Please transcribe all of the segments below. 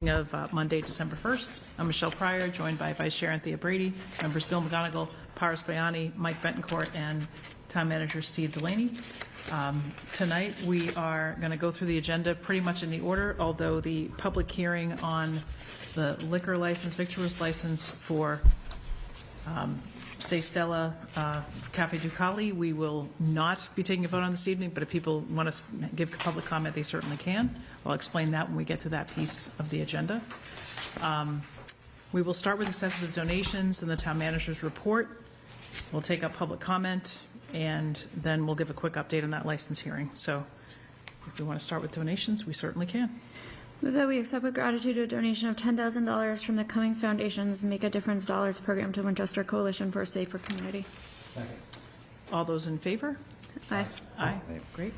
Of Monday, December 1st. I'm Michelle Pryor, joined by Vice Chair Anthea Brady, members Bill McGonigal, Paris Bayani, Mike Betancourt, and Town Manager Steve Delaney. Tonight, we are going to go through the agenda pretty much in the order, although the public hearing on the liquor license, victuals license for Say Stella Cafe Ducali, we will not be taking a vote on this evening, but if people want to give public comment, they certainly can. I'll explain that when we get to that piece of the agenda. We will start with acceptance of donations and the town manager's report. We'll take up public comment, and then we'll give a quick update on that license hearing. So if we want to start with donations, we certainly can. Move that we accept with gratitude a donation of $10,000 from the Cummings Foundation's Make a Difference Dollars program to Winchester Coalition for a Safer Community. Second. All those in favor? Aye. Aye. Great.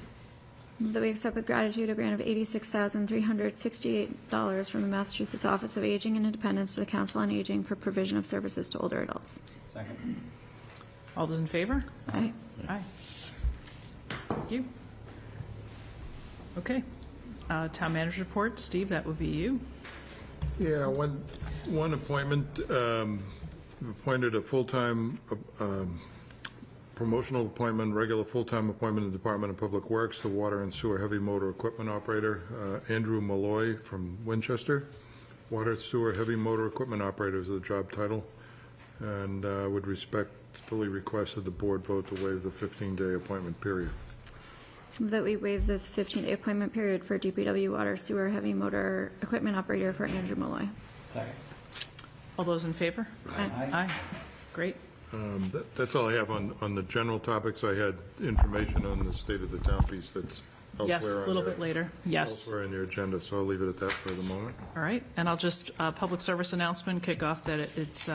Move that we accept with gratitude a grant of $86,368 from the Massachusetts Office of Aging and Independence to the Council on Aging for provision of services to older adults. Second. All those in favor? Aye. Aye. Thank you. Okay. Town manager report. Steve, that would be you. Yeah, one appointment, we've appointed a full-time promotional appointment, regular full-time appointment in the Department of Public Works, the water and sewer heavy motor equipment operator, Andrew Malloy from Winchester. Water, sewer, heavy motor equipment operator is the job title, and would respectfully request that the board vote to waive the 15-day appointment period. Move that we waive the 15-day appointment period for DPW water sewer heavy motor equipment operator for Andrew Malloy. Second. All those in favor? Aye. Aye. Great. That's all I have on the general topics. I had information on the state of the town piece that's Yes, elsewhere a little bit later. Yes. elsewhere in your agenda, so I'll leave it at that for the moment. All right. And I'll just, public service announcement, kick off that it's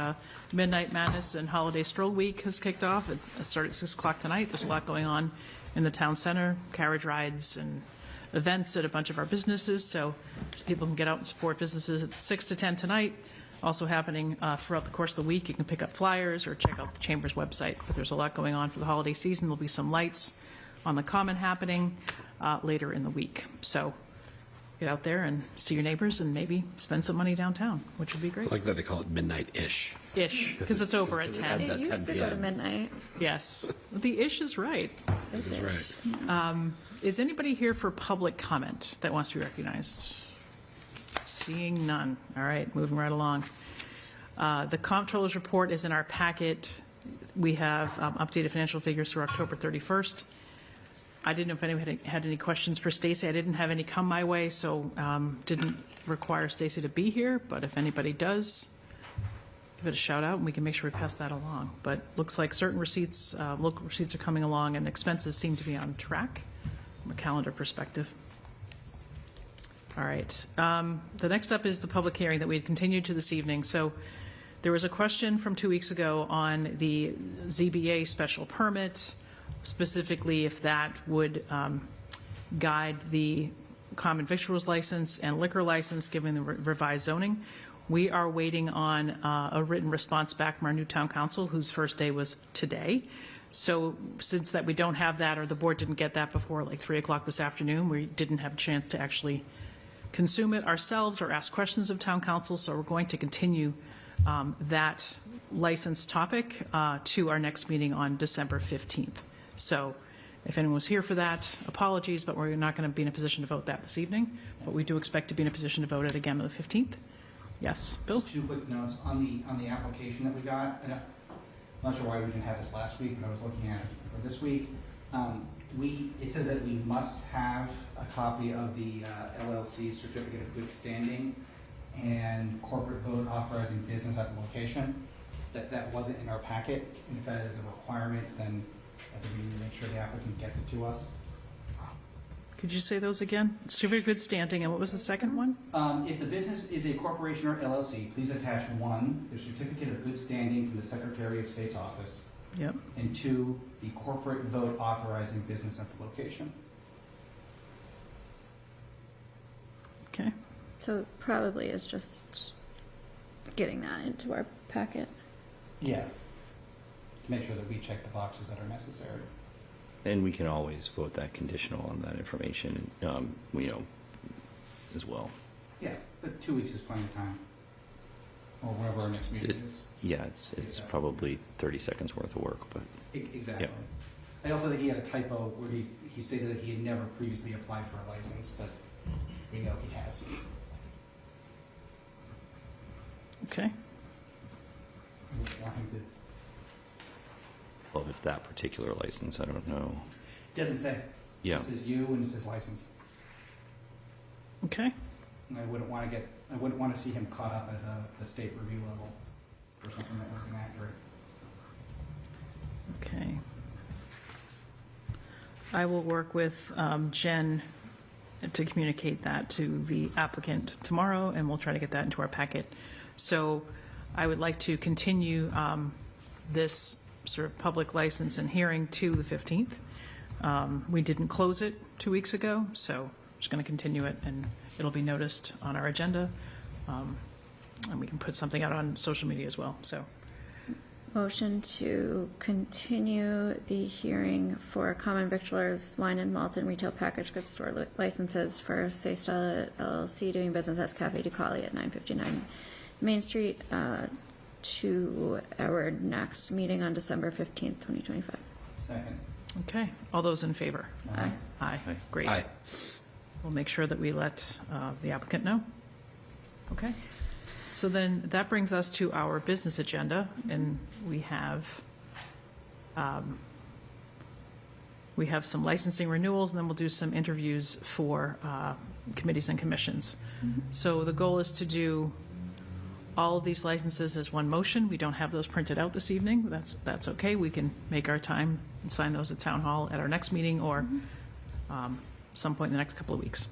Midnight Madness and Holiday Stroll Week has kicked off. It started at 6 o'clock tonight. There's a lot going on in the town center, carriage rides and events at a bunch of our businesses, so people can get out and support businesses. It's 6 to 10 tonight. Also happening throughout the course of the week. You can pick up flyers or check out the Chamber's website. But there's a lot going on for the holiday season. There'll be some lights on the common happening later in the week. So get out there and see your neighbors and maybe spend some money downtown, which would be great. I like that they call it midnight-ish. Ish, because it's over at 10. It used to go to midnight. Yes, the ish is right. Is Right. Is anybody here for public comment that wants to be recognized? Seeing none. All right, moving right along. The comptroller's report is in our packet. We have updated financial figures through October 31st. I didn't know if anybody had any questions for Stacy. I didn't have any come my way, so didn't require Stacy to be here. But if anybody does, give it a shout out and we can make sure we pass that along. But looks like certain receipts, local receipts are coming along and expenses seem to be on track from a calendar perspective. All right. The next up is the public hearing that we had continued to this evening. So there was a question from 2 weeks ago on the ZBA special permit, specifically if that would guide the common victuals license and liquor license given the revised zoning. We are waiting on a written response back from our new town council, whose first day was today. So since that we don't have that, or the board didn't get that before like 3 o'clock this afternoon, we didn't have a chance to actually consume it ourselves or ask questions of town council. So we're going to continue that license topic to our next meeting on December 15th. So if anyone was here for that, apologies, but we're not going to be in a position to vote that this evening. But we do expect to be in a position to vote it again on the 15th. Yes, Bill? Just 2 quick notes on the application that we got. And I'm not sure why we didn't have this last week, but I was looking at it for this week. It says that we must have a copy of the LLC certificate of good standing and corporate vote authorizing business at the location. That wasn't in our packet. And if that is a requirement, then I think we need to make sure the applicant gets it to us. Could you say those again? Certificate of good standing, and what was the second one? If the business is a corporation or LLC, please attach 1, the certificate of good standing from the Secretary of State's office, Yep. and 2, the corporate vote authorizing business at the location. Okay. So it probably is just getting that into our packet. Yeah. To make sure that we check the boxes that are necessary. And we can always vote that conditional on that information, as well. Yeah, but 2 weeks is plenty of time. Or whenever our next meeting is. Yeah, it's probably 30 seconds worth of work, but Exactly. Yep. I also think he had a typo where he stated that he had never previously applied for a license, but we know he has. Okay. We want him to, well, if it's that particular license, I don't know. doesn't say. Yeah. It says you and it says license. Okay. And I wouldn't want to see him caught up at the state review level for something that was inaccurate. Okay. I will work with Jen to communicate that to the applicant tomorrow, and we'll try to get that into our packet. So I would like to continue this sort of public license and hearing to the 15th. We didn't close it 2 weeks ago, so I'm just going to continue it, and it'll be noticed on our agenda, and we can put something out on social media as well. So. Motion to continue the hearing for common victualers, wine and malt and retail packaged goods store licenses for Say Stella LLC doing business as Cafe DuCali at 959 Main Street to our next meeting on December 15th, 2025. Second. Okay, all those in favor? Aye. Aye, Aye. great. Aye. We'll make sure that we let the applicant know. Okay. So then that brings us to our business agenda, and we have some licensing renewals, and then we'll do some interviews for committees and commissions. So the goal is to do all of these licenses as one motion. We don't have those printed out this evening. That's okay. We can make our time and sign those at Town Hall at our next meeting or some point in the next couple of weeks.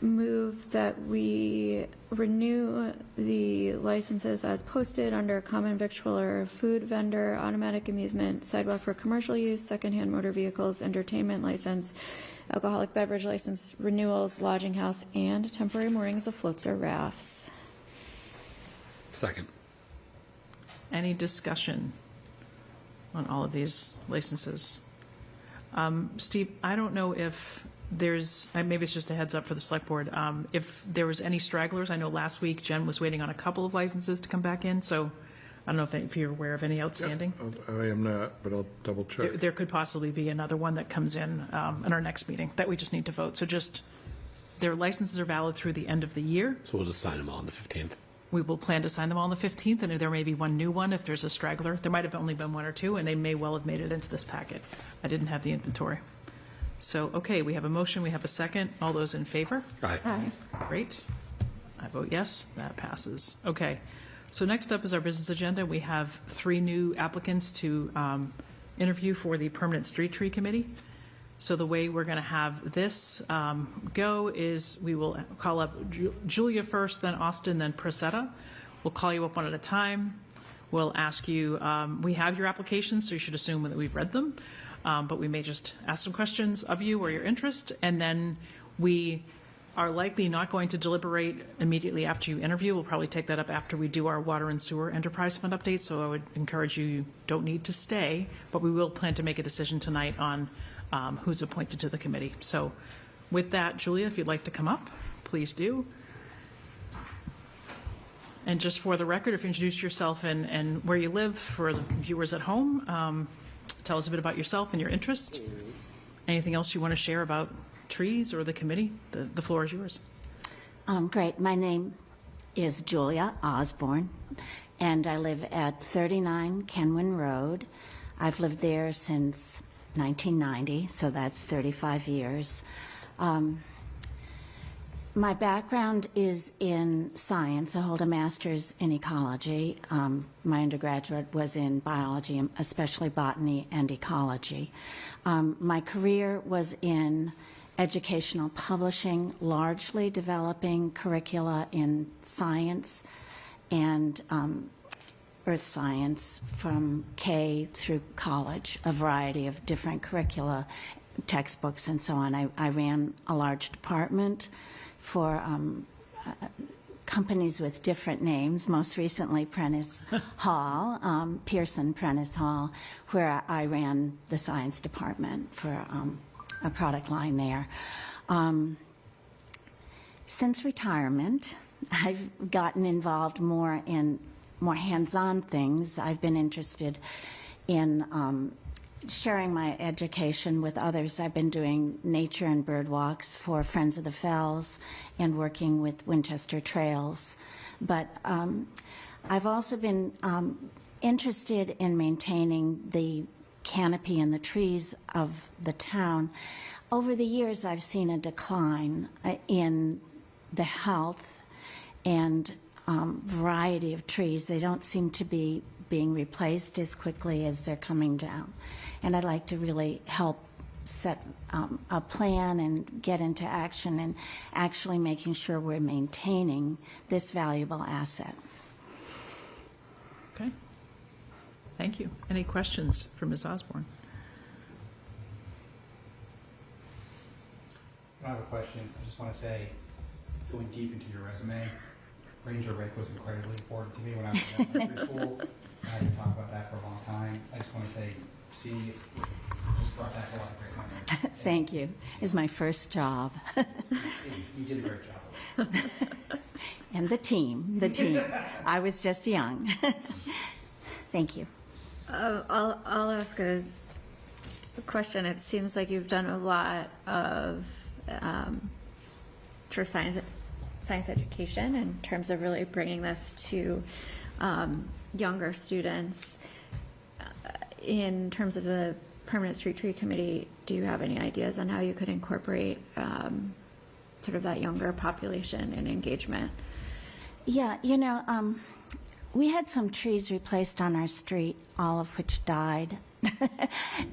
Move that we renew the licenses as posted under common victualler, food vendor, automatic amusement, sidewalk for commercial use, secondhand motor vehicles, entertainment license, alcoholic beverage license renewals, lodging house, and temporary moorings of floats or rafts. Second. Any discussion on all of these licenses? Steve, I don't know if there's, maybe it's just a heads up for the select board, if there was any stragglers. I know last week Jen was waiting on a couple of licenses to come back in, so I don't know if you're aware of any outstanding. I am not, but I'll double check. There could possibly be another one that comes in our next meeting that we just need to vote. So just, their licenses are valid through the end of the year. So we'll just sign them all on the 15th. We will plan to sign them all on the 15th, and there may be one new one if there's a straggler. There might have only been one or two, and they may well have made it into this packet. I didn't have the inventory. So, okay, we have a motion, we have a second. All those in favor? Aye. Aye. Great. I vote yes, that passes. Okay, so next up is our business agenda. We have 3 new applicants to interview for the Permanent Street Tree Committee. So the way we're going to have this go is we will call up Julia first, then Austin, then Prisetta. We'll call you up one at a time. We'll ask you, we have your applications, so you should assume that we've read them. But we may just ask some questions of you or your interest, and then we are likely not going to deliberate immediately after you interview. We'll probably take that up after we do our water and sewer enterprise fund update, so I would encourage you don't need to stay, but we will plan to make a decision tonight on who's appointed to the committee. So with that, Julia, if you'd like to come up, please do. And just for the record, if you introduce yourself and where you live for the viewers at home, tell us a bit about yourself and your interest. Anything else you want to share about trees or the committee? The floor is yours. Great. My name is Julia Osborne, and I live at 39 Kenwin Road. I've lived there since 1990, so that's 35 years. My background is in science. I hold a master's in ecology. My undergraduate was in biology, especially botany and ecology. My career was in educational publishing, largely developing curricula in science and earth science from K through college, a variety of different curricula, textbooks, and so on. I ran a large department for companies with different names, most recently Prentice Hall, Pearson Prentice Hall, where I ran the science department for a product line there. Since retirement, I've gotten involved more in more hands-on things. I've been interested in sharing my education with others. I've been doing nature and bird walks for Friends of the Fells and working with Winchester Trails. But I've also been interested in maintaining the canopy and the trees of the town. Over the years, I've seen a decline in the health and variety of trees. They don't seem to be being replaced as quickly as they're coming down. And I'd like to really help set a plan and get into action and actually making sure we're maintaining this valuable asset. Okay. Thank you. Any questions for Ms. Osborne? I have a question. I just want to say, going deep into your resume, Ranger Rick was incredibly important to me when I was in elementary school. I had to talk about that for a long time. I just want to say, seeing it just brought back a lot of great memories. Thank you. It's my first job. You did a great job. And the team. I was just young. Thank you. I'll ask a question. It seems like you've done a lot of for science education in terms of really bringing this to younger students. In terms of the Permanent Street Tree Committee, do you have any ideas on how you could incorporate sort of that younger population and engagement? Yeah, we had some trees replaced on our street, all of which died.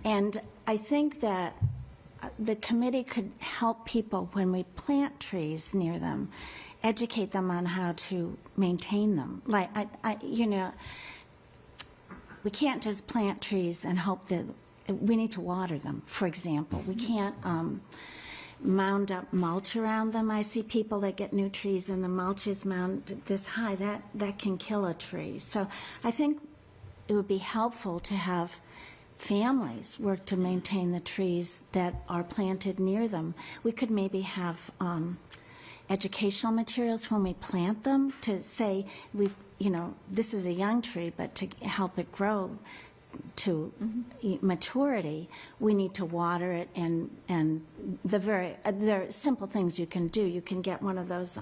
And I think that the committee could help people when we plant trees near them, educate them on how to maintain them. Like, we can't just plant trees and hope that we need to water them, for example. We can't mound up mulch around them. I see people that get new trees and the mulch is mounded this high. That can kill a tree. So I think it would be helpful to have families work to maintain the trees that are planted near them. We could maybe have educational materials when we plant them to say, this is a young tree, but to help it grow to maturity, we need to water it, and there are simple things you can do. You can get one of those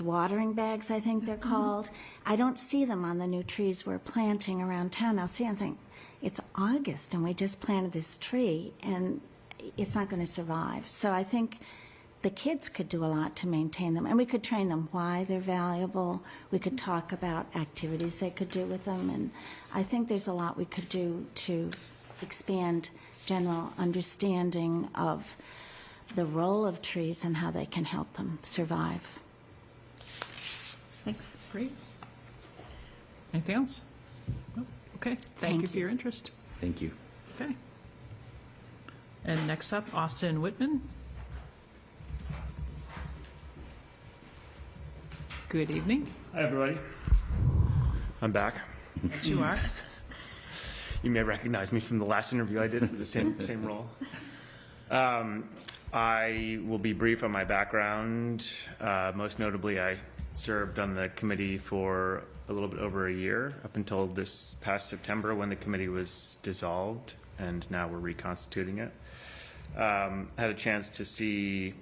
watering bags, I think they're called. I don't see them on the new trees we're planting around town. I'll see and think, it's August and we just planted this tree and it's not going to survive. So I think the kids could do a lot to maintain them, and we could train them why they're valuable. We could talk about activities they could do with them, and I think there's a lot we could do to expand general understanding of the role of trees and how they can help them survive. Thanks. Great. Anything else? No? Okay. Thank you for your interest. Thank you. Okay. And next up, Austin Whitman. Good evening. Hi, everybody. I'm back. Yes, you are. You may recognize me from the last interview I did for the same role. I will be brief on my background. Most notably, I served on the committee for a little bit over a year, up until this past September when the committee was dissolved, and now we're reconstituting it. Had a chance to see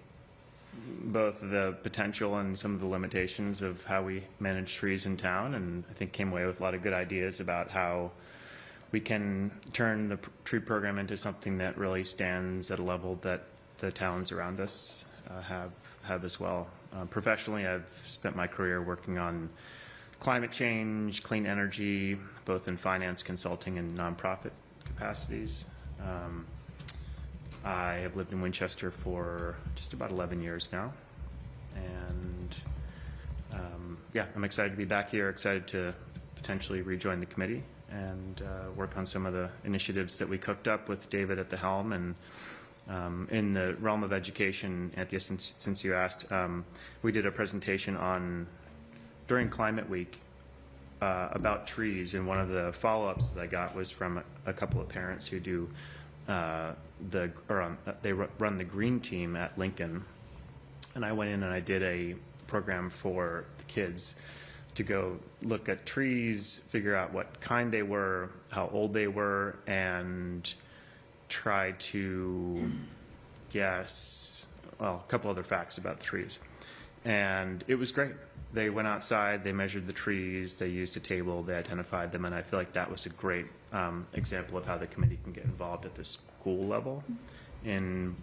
both the potential and some of the limitations of how we manage trees in town, and I think came away with a lot of good ideas about how we can turn the tree program into something that really stands at a level that the towns around us have as well. Professionally, I've spent my career working on climate change, clean energy, both in finance, consulting, and nonprofit capacities. I have lived in Winchester for just about 11 years now, and yeah, I'm excited to be back here, excited to potentially rejoin the committee and work on some of the initiatives that we cooked up with David at the helm. And in the realm of education, Anthea, since you asked, we did a presentation during Climate Week about trees, and one of the follow-ups that I got was from a couple of parents who do they run the green team at Lincoln, And I went in and I did a program for the kids to go look at trees, figure out what kind they were, how old they were, and try to guess, well, a couple other facts about trees. And it was great. They went outside, they measured the trees, they used a table, they identified them, and I feel like that was a great example of how the committee can get involved at the school level in,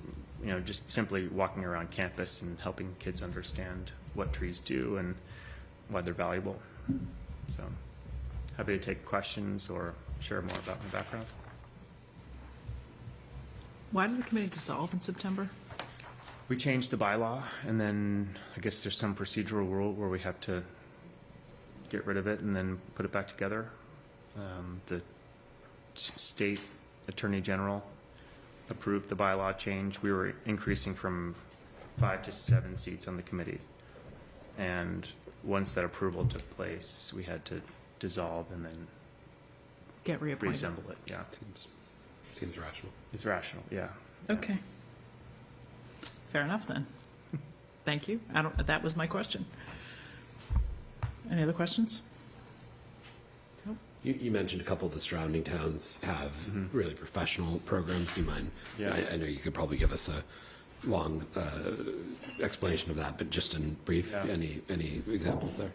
you know, just simply walking around campus and helping kids understand what trees do and why they're valuable. So happy to take questions or share more about my background. Why did the committee dissolve in September? We changed the bylaw, and then I guess there's some procedural rule where we have to get rid of it and then put it back together. The state attorney general approved the bylaw change. We were increasing from 5 to 7 seats on the committee. And once that approval took place, we had to dissolve and then Get reappointed. reassemble it. Yeah. Seems rational. It's rational, yeah. Okay. Fair enough then. Thank you. That was my question. Any other questions? You mentioned a couple of the surrounding towns have really professional programs. Do you mind? Yeah. I know you could probably give us a long explanation of that, but just in brief, Yeah. any examples there?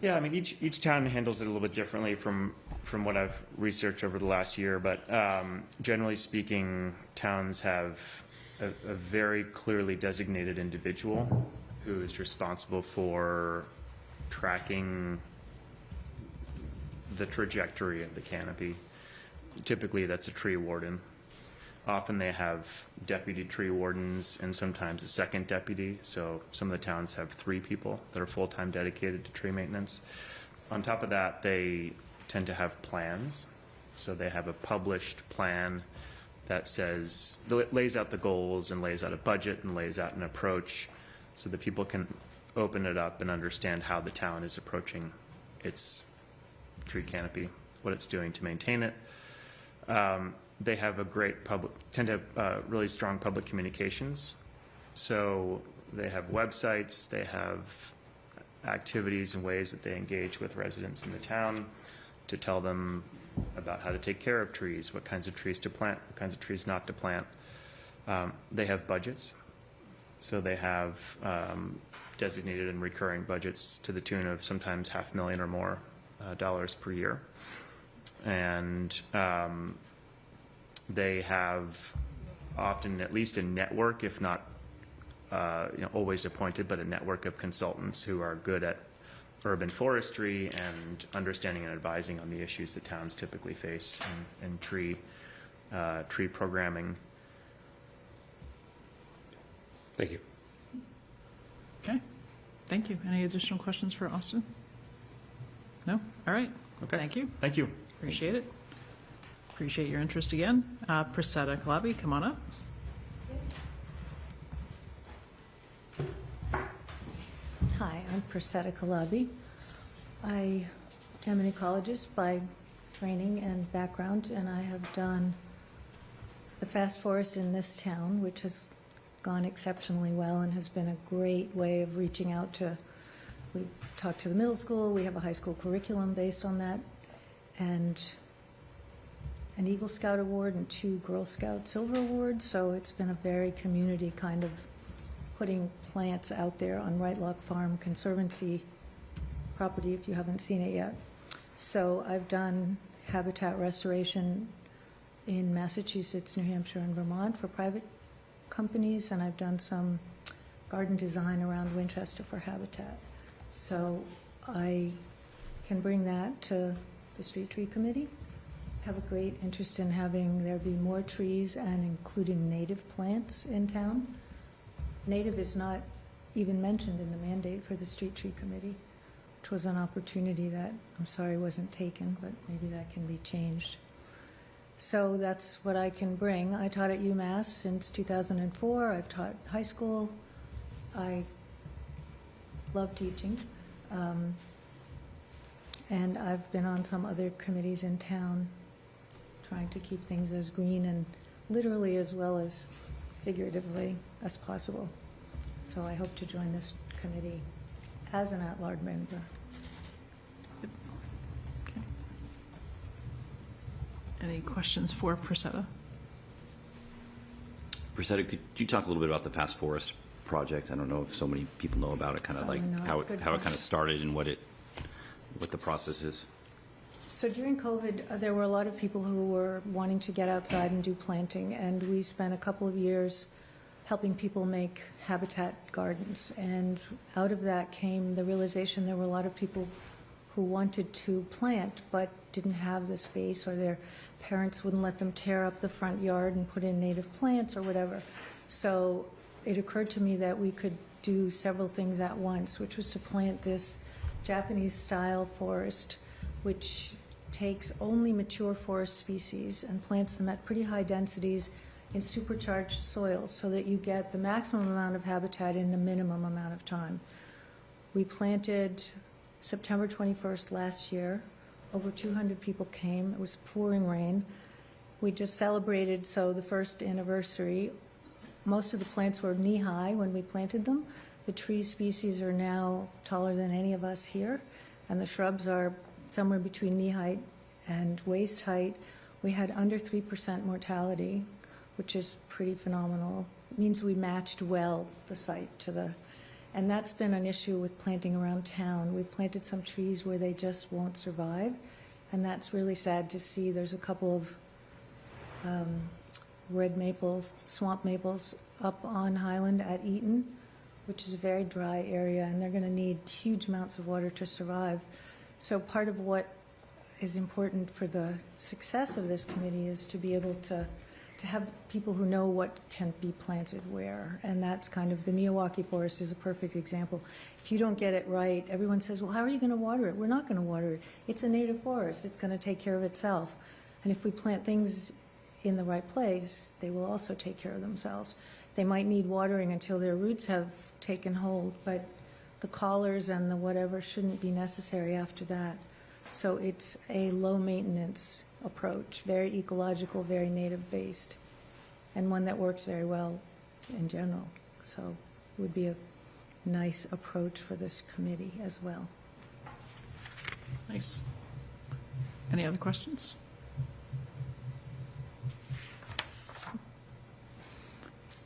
Yeah, I mean, each town handles it a little bit differently from what I've researched over the last year, but generally speaking, towns have a very clearly designated individual who is responsible for tracking the trajectory of the canopy. Typically, that's a tree warden. Often they have deputy tree wardens and sometimes a second deputy. So some of the towns have 3 people that are full-time dedicated to tree maintenance. On top of that, they tend to have plans. So they have a published plan that lays out the goals and lays out a budget and lays out an approach so that people can open it up and understand how the town is approaching its tree canopy, what it's doing to maintain it. They have tend to have really strong public communications. So they have websites, they have activities and ways that they engage with residents in the town to tell them about how to take care of trees, what kinds of trees to plant, what kinds of trees not to plant. They have budgets. So they have designated and recurring budgets to the tune of sometimes $500,000 or more dollars per year. And they have often at least a network, if not always appointed, but a network of consultants who are good at urban forestry and understanding and advising on the issues that towns typically face in tree programming. Thank you. Okay. Thank you. Any additional questions for Austin? No? All right. Okay. Thank you. Thank you. Appreciate it. Appreciate your interest again. Priscilla Calabi, come on up. Hi, I'm Priscilla Calabi. I am an ecologist by training and background, and I have done the fast forest in this town, which has gone exceptionally well and has been a great way of reaching out to, we talked to the middle school, we have a high school curriculum based on that, and an Eagle Scout Award and 2 Girl Scout Silver Awards, so it's been a very community kind of putting plants out there on Wrightlock Farm Conservancy property if you haven't seen it yet. So I've done habitat restoration in Massachusetts, New Hampshire, and Vermont for private companies, and I've done some garden design around Winchester for habitat. So I can bring that to the Street Tree Committee. Have a great interest in having there be more trees and including native plants in town. Native is not even mentioned in the mandate for the Street Tree Committee, which was an opportunity that I'm sorry wasn't taken, but maybe that can be changed. So that's what I can bring. I taught at UMass since 2004. I've taught high school. I love teaching. And I've been on some other committees in town trying to keep things as green and literally as well as figuratively as possible. So I hope to join this committee as an at-large member. Okay. Any questions for Priscilla? Priscilla, could you talk a little bit about the Fast Forest project? I don't know if so many people know about it, kind of like Probably not. how Good it kind question. of started and what the process is. So during COVID, there were a lot of people who were wanting to get outside and do planting, and we spent a couple of years helping people make habitat gardens. And out of that came the realization there were a lot of people who wanted to plant but didn't have the space, or their parents wouldn't let them tear up the front yard and put in native plants or whatever. So it occurred to me that we could do several things at once, which was to plant this Japanese-style forest, which takes only mature forest species and plants them at pretty high densities in supercharged soils so that you get the maximum amount of habitat in the minimum amount of time. We planted September 21st last year. Over 200 people came. It was pouring rain. We just celebrated, so the first anniversary. Most of the plants were knee-high when we planted them. The tree species are now taller than any of us here, and the shrubs are somewhere between knee height and waist height. We had under 3% mortality, which is pretty phenomenal. It means we matched well the site to the, and that's been an issue with planting around town. We've planted some trees where they just won't survive, and that's really sad to see. There's a couple of red maples, swamp maples up on Highland at Eaton, which is a very dry area, and they're going to need huge amounts of water to survive. So part of what is important for the success of this committee is to be able to have people who know what can be planted where, and that's kind of, the Miyawaki forest is a perfect example. If you don't get it right, everyone says, well, how are you going to water it? We're not going to water it. It's a native forest. It's going to take care of itself. And if we plant things in the right place, they will also take care of themselves. They might need watering until their roots have taken hold, but the collars and the whatever shouldn't be necessary after that. So it's a low maintenance approach, very ecological, very native based, and one that works very well in general. So it would be a nice approach for this committee as well. Nice. Any other questions?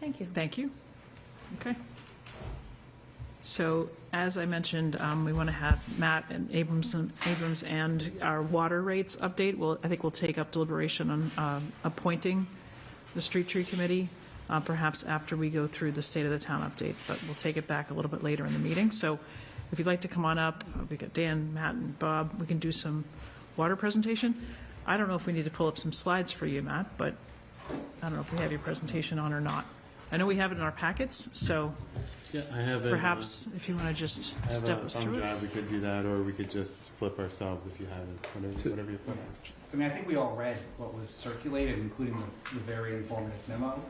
Thank you. Thank you. Okay. So as I mentioned, we want to have Matt and Abrams and our water rates update. I think we'll take up deliberation on appointing the street tree committee, perhaps after we go through the state of the town update, but we'll take it back a little bit later in the meeting. So if you'd like to come on up, we got Dan, Matt, and Bob. We can do some water presentation. I don't know if we need to pull up some slides for you, Matt, but I don't know if we have your presentation on or not. I know we have it in our packets, so Yeah, I have it. perhaps if you want to just I have step a us thumb through it. drive. We could do that, or we could just flip ourselves if you have it. Whatever you put. I mean, I think we all read what was circulated, including the very informative memo.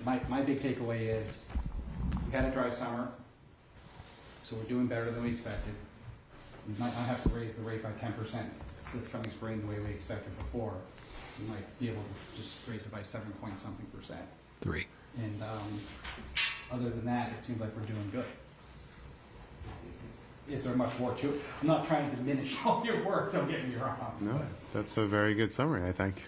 My big takeaway is we had a dry summer, so we're doing better than we expected. We might not have to raise the rate by 10% this coming spring the way we expected before. We might be able to just raise it by 7-point-something%. 3. And other than that, it seems like we're doing good. Is there much more to it? I'm not trying to diminish all your work, don't get me wrong. No, that's a very good summary, I think.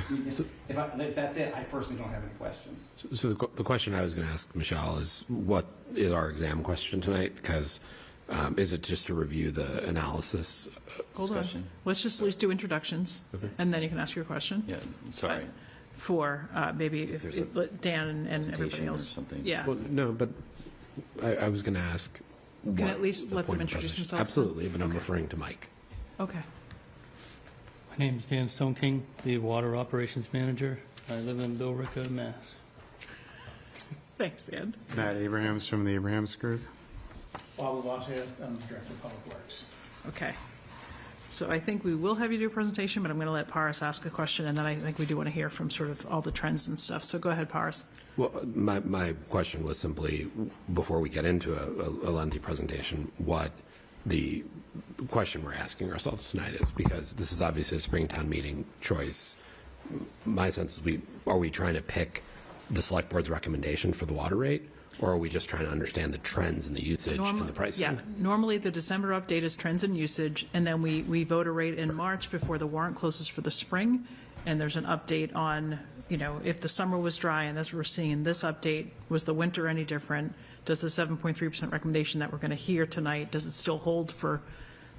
If that's it, I personally don't have any questions. So the question I was going to ask Michelle is, what is our exam question tonight? Because is it just to review the analysis? Hold Discussion. on. Let's just at least do introductions, and then you can ask your question. Yeah, sorry. For maybe If there's if Dan and everybody presentation or else. something. Yeah. Well, no, but I was going to ask. Can what at least the let them point of introduce presentation- themselves? Absolutely, but I'm referring to Mike. Okay. My name is Dan Stone King, the Water Operations Manager. I live in Billerica, Mass. Thanks, Dan. Matt Abrahams from the Abrahams Group. Bob Lavoisier, I'm the Director of Public Works. Okay. So I think we will have you do a presentation, but I'm going to let Paris ask a question, and then I think we do want to hear from sort of all the trends and stuff. So go ahead, Paris. Well, my question was simply, before we get into a lengthy presentation, what the question we're asking ourselves tonight is, because this is obviously a Springtown meeting choice. My sense is, are we trying to pick the select board's recommendation for the water rate? Or are we just trying to understand the trends in the usage and the pricing? Yeah, normally the December update is trends and usage, and then we vote a rate in March before the warrant closes for the spring, and there's an update on, if the summer was dry, and that's what we're seeing, this update, was the winter any different? Does the 7.3% recommendation that we're going to hear tonight, does it still hold for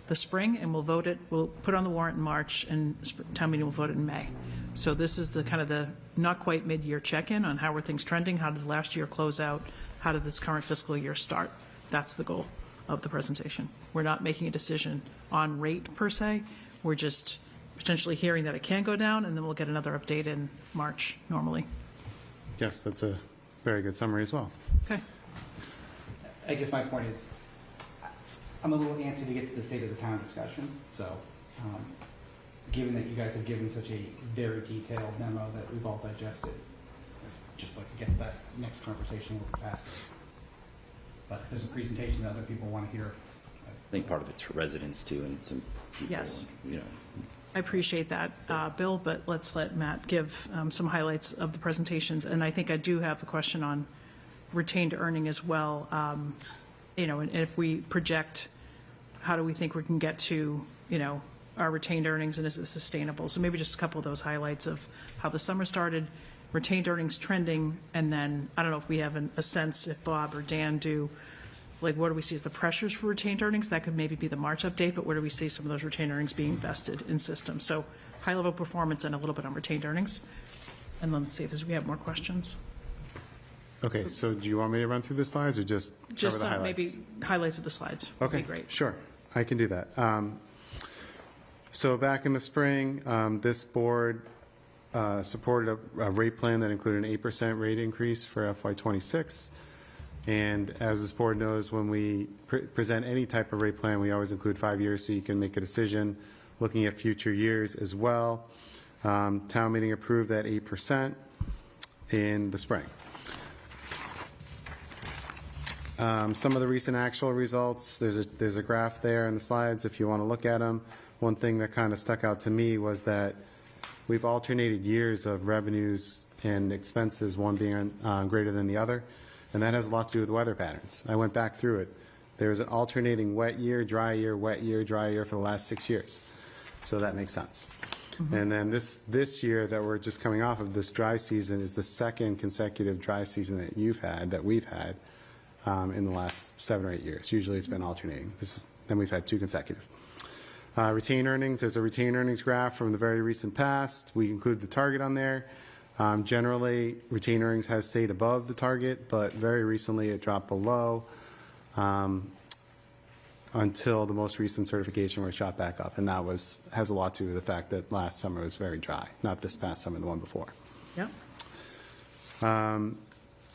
the spring? And we'll vote it, we'll put it on the warrant in March, and town meeting will vote it in May. So this is the kind of the not quite mid-year check-in on how were things trending, how did last year close out, how did this current fiscal year start? That's the goal of the presentation. We're not making a decision on rate per se, we're just potentially hearing that it can go down, and then we'll get another update in March normally. Yes, that's a very good summary as well. Okay. I guess my point is, I'm a little antsy to get to the state of the town discussion, so given that you guys have given such a very detailed memo that we've all digested, I'd just like to get that next conversation a little faster. But if there's a presentation that other people want to hear. I think part of it's for residents too, and some people. Yes. You know. I appreciate that, Bill, but let's let Matt give some highlights of the presentations. And I think I do have a question on retained earning as well. And if we project, how do we think we can get to, our retained earnings, and is it sustainable? So maybe just a couple of those highlights of how the summer started, retained earnings trending, and then I don't know if we have a sense, if Bob or Dan do, like what do we see as the pressures for retained earnings? That could maybe be the March update, but where do we see some of those retained earnings being invested in systems? So high-level performance and a little bit on retained earnings. And then let's see if we have more questions. Okay, so do you want me to run through the slides or just cover the highlights? Maybe highlights of the slides. Okay, Would be great. sure. I can do that. So back in the spring, this board supported a rate plan that included an 8% rate increase for FY26. And as this board knows, when we present any type of rate plan, we always include 5 years so you can make a decision looking at future years as well. Town meeting approved that 8% in the spring. Some of the recent actual results, there's a graph there in the slides if you want to look at them. One thing that kind of stuck out to me was that we've alternated years of revenues and expenses, one being greater than the other, and that has a lot to do with weather patterns. I went back through it. There was an alternating wet year, dry year, wet year, dry year for the last 6 years. So that makes sense. Mm-hmm. And then this year that we're just coming off of, this dry season, is the second consecutive dry season that we've had in the last 7 or 8 years. Usually it's been alternating. Then we've had 2 consecutive. Retained earnings, there's a retained earnings graph from the very recent past. We include the target on there. Generally, retained earnings has stayed above the target, but very recently it dropped below until the most recent certification where it shot back up. And that has a lot to do with the fact that last summer was very dry, not this past summer, the one before. Yep.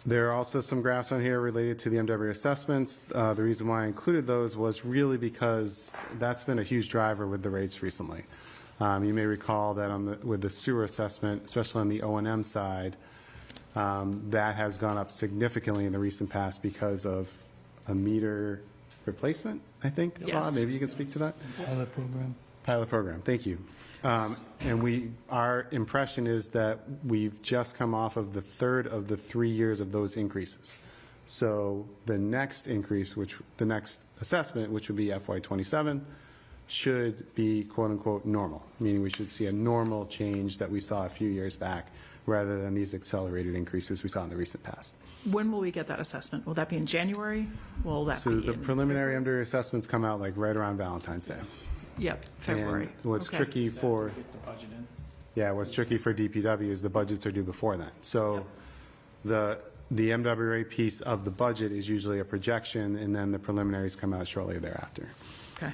There are also some graphs on here related to the MW assessments. The reason why I included those was really because that's been a huge driver with the rates recently. You may recall that with the sewer assessment, especially on the O&M side, that has gone up significantly in the recent past because of a meter replacement, I think. Yes. Bob, maybe you can speak to that? Pilot program. Pilot program, thank you. And our impression is that we've just come off of the third of the 3 years of those increases. So the next increase, the next assessment, which would be FY27, should be quote unquote normal, meaning we should see a normal change that we saw a few years back rather than these accelerated increases we saw in the recent past. When will we get that assessment? Will that be in January? Will that So be the in preliminary MW assessments come out like right around Valentine's Day. Yep, February. And what's Okay. tricky for, Get the budget in. yeah, what's tricky for DPW is the budgets are due before that. So the MWA piece of the budget is usually a projection, and then the preliminaries come out shortly thereafter. Okay.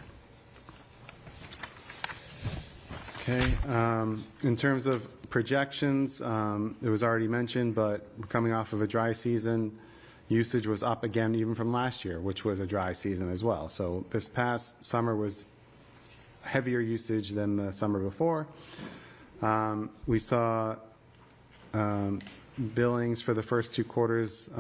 Okay, in terms of projections, it was already mentioned, but we're coming off of a dry season. Usage was up again even from last year, which was a dry season as well. So this past summer was heavier usage than the summer before. We saw billings for the first 2 quarters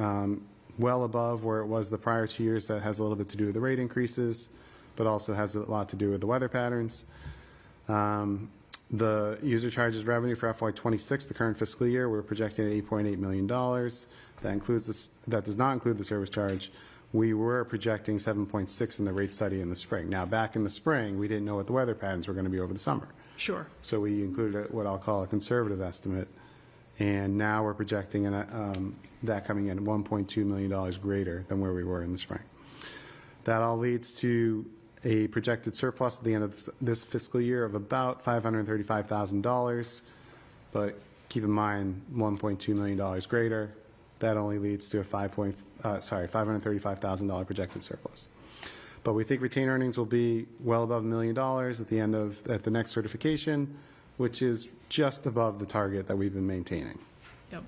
well above where it was the prior 2 years. That has a little bit to do with the rate increases, but also has a lot to do with the weather patterns. The user charges revenue for FY '26, the current fiscal year, we're projecting at $8.8 million. That includes this, that does not include the service charge. We were projecting 7.6 in the rate study in the spring. Now, back in the spring, we didn't know what the weather patterns were going to be over the summer. Sure. So we included what I'll call a conservative estimate. And now we're projecting that coming in $1.2 million greater than where we were in the spring. That all leads to a projected surplus at the end of this fiscal year of about $535,000. But keep in mind, $1.2 million greater, that only leads to a $535,000 projected surplus. But we think retained earnings will be well above $1 million at the next certification, which is just above the target that we've been maintaining. Yep.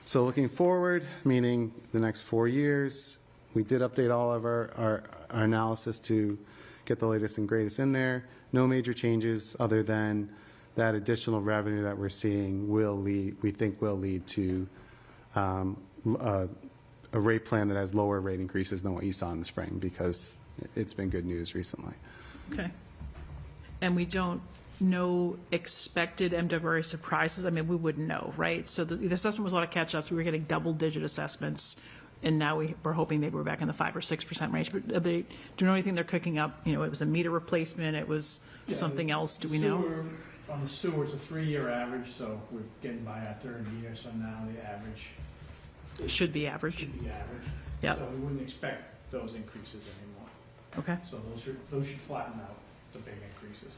So looking forward, meaning the next 4 years, we did update all of our analysis to get the latest and greatest in there. No major changes other than that additional revenue that we're seeing we think will lead to a rate plan that has lower rate increases than what you saw in the spring, because it's been good news recently. Okay. And we don't know expected MWRA surprises. I mean, we wouldn't know, right? So the assessment was a lot of catch-ups. We were getting double-digit assessments, and now we're hoping maybe we're back in the 5 or 6% range. But do you know anything they're cooking up? You know, it was a meter replacement. It was something else. Do we know? On the sewer, it's a 3-year average, so we're getting by our third year, so now the average It should be average. should be average. Yep. So we wouldn't expect those increases anymore. Okay. So those should flatten out, the big increases.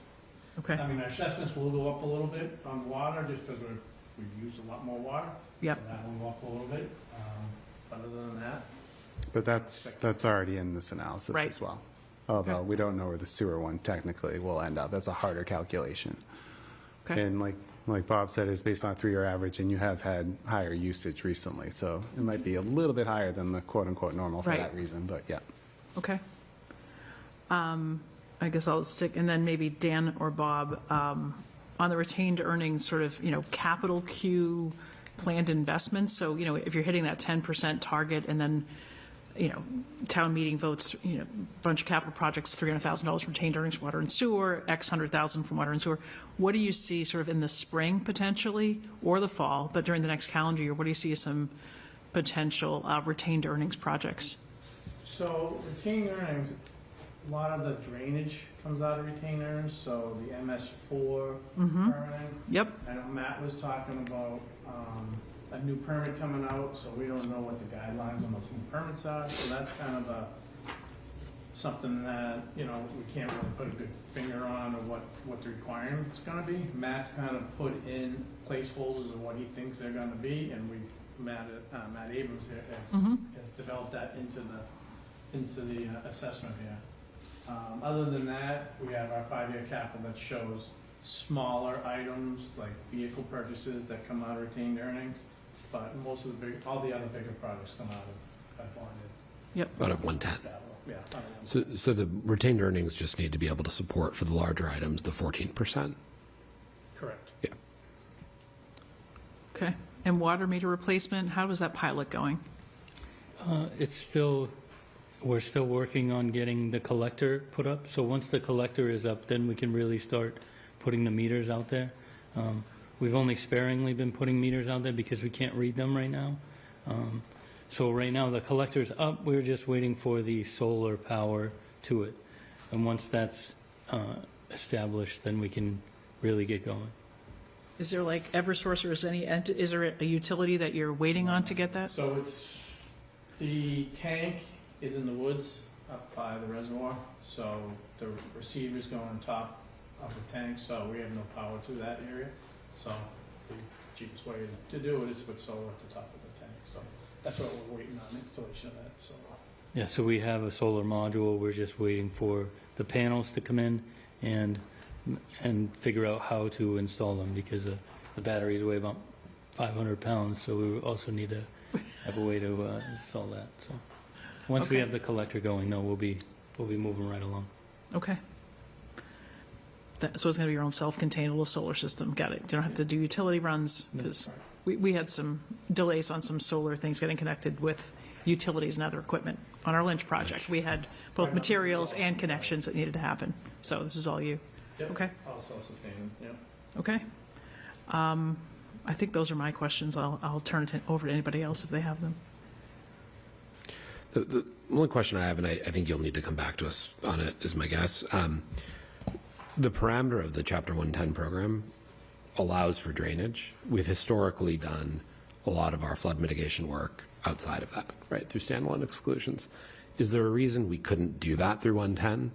Okay. I mean, our assessments will go up a little bit on water, just because we've used a lot more water. Yep. So that will go up a little bit. Other than that, But that's already in this analysis Right. as well. Although Okay. we don't know where the sewer one technically will end up. That's a harder calculation. Okay. And like Bob said, it's based on a 3-year average, and you have had higher usage recently. So it might be a little bit higher than the quote-unquote normal for Right. that reason, but yeah. Okay. I guess I'll stick, and then maybe Dan or Bob, on the retained earnings, sort of, capital Q planned investments. So, if you're hitting that 10% target and then, town meeting votes, a bunch of capital projects, $300,000 retained earnings from water and sewer, X 100,000 from water and sewer. What do you see sort of in the spring potentially, or the fall, but during the next calendar year, what do you see as some potential retained earnings projects? so retained earnings, a lot of the drainage comes out of retained earnings, so the MS4 permitting. Yep. I know Matt was talking about a new permit coming out, so we don't know what the guidelines on those new permits are, so that's kind of something that, we can't really put a good finger on or what the requirement's gonna be. Matt's kind of put in placeholders of what he thinks they're gonna be, and Matt Abrams here has developed that into the assessment here. Other than that, we have our 5-year capital that shows smaller items like vehicle purchases that come out of retained earnings, but all the other bigger projects come out of bonded Yep. Out of 110. capital. Yeah. out of one. So the retained earnings just need to be able to support for the larger items, the 14%. Correct. Yeah. Okay. And water meter replacement, how is that pilot going? We're still working on getting the collector put up. So once the collector is up, then we can really start putting the meters out there. We've only sparingly been putting meters out there because we can't read them right now. So right now, the collector's up. We're just waiting for the solar power to it. And once that's established, then we can really get going. Is there like Eversource, or is there a utility that you're waiting on to get that? So the tank is in the woods up by the reservoir, so the receiver's going on top of the tank, so we have no power to that area. So the cheapest way to do it is put solar at the top of the tank, so that's what we're waiting on, installation of that solar. Yeah, so we have a solar module. We're just waiting for the panels to come in and figure out how to install them, because the batteries weigh about 500 pounds, so we also need to have a way to install that. So once we Okay. have the collector going, we'll be moving right along. Okay. So it's going to be your own self-contained little solar system. Got it. You don't have to do utility runs, because we had some delays on some solar things getting connected with utilities and other equipment on our Lynch project. We had both materials and connections that needed to happen. So this is all you. Yep. Okay. All self-sustaining, yeah. Okay. I think those are my questions. I'll turn it over to anybody else if they have them. The only question I have, and I think you'll need to come back to us on it, is my guess. The parameter of the Chapter 110 program allows for drainage. We've historically done a lot of our flood mitigation work outside of that, right, through standalone exclusions. Is there a reason we couldn't do that through 110?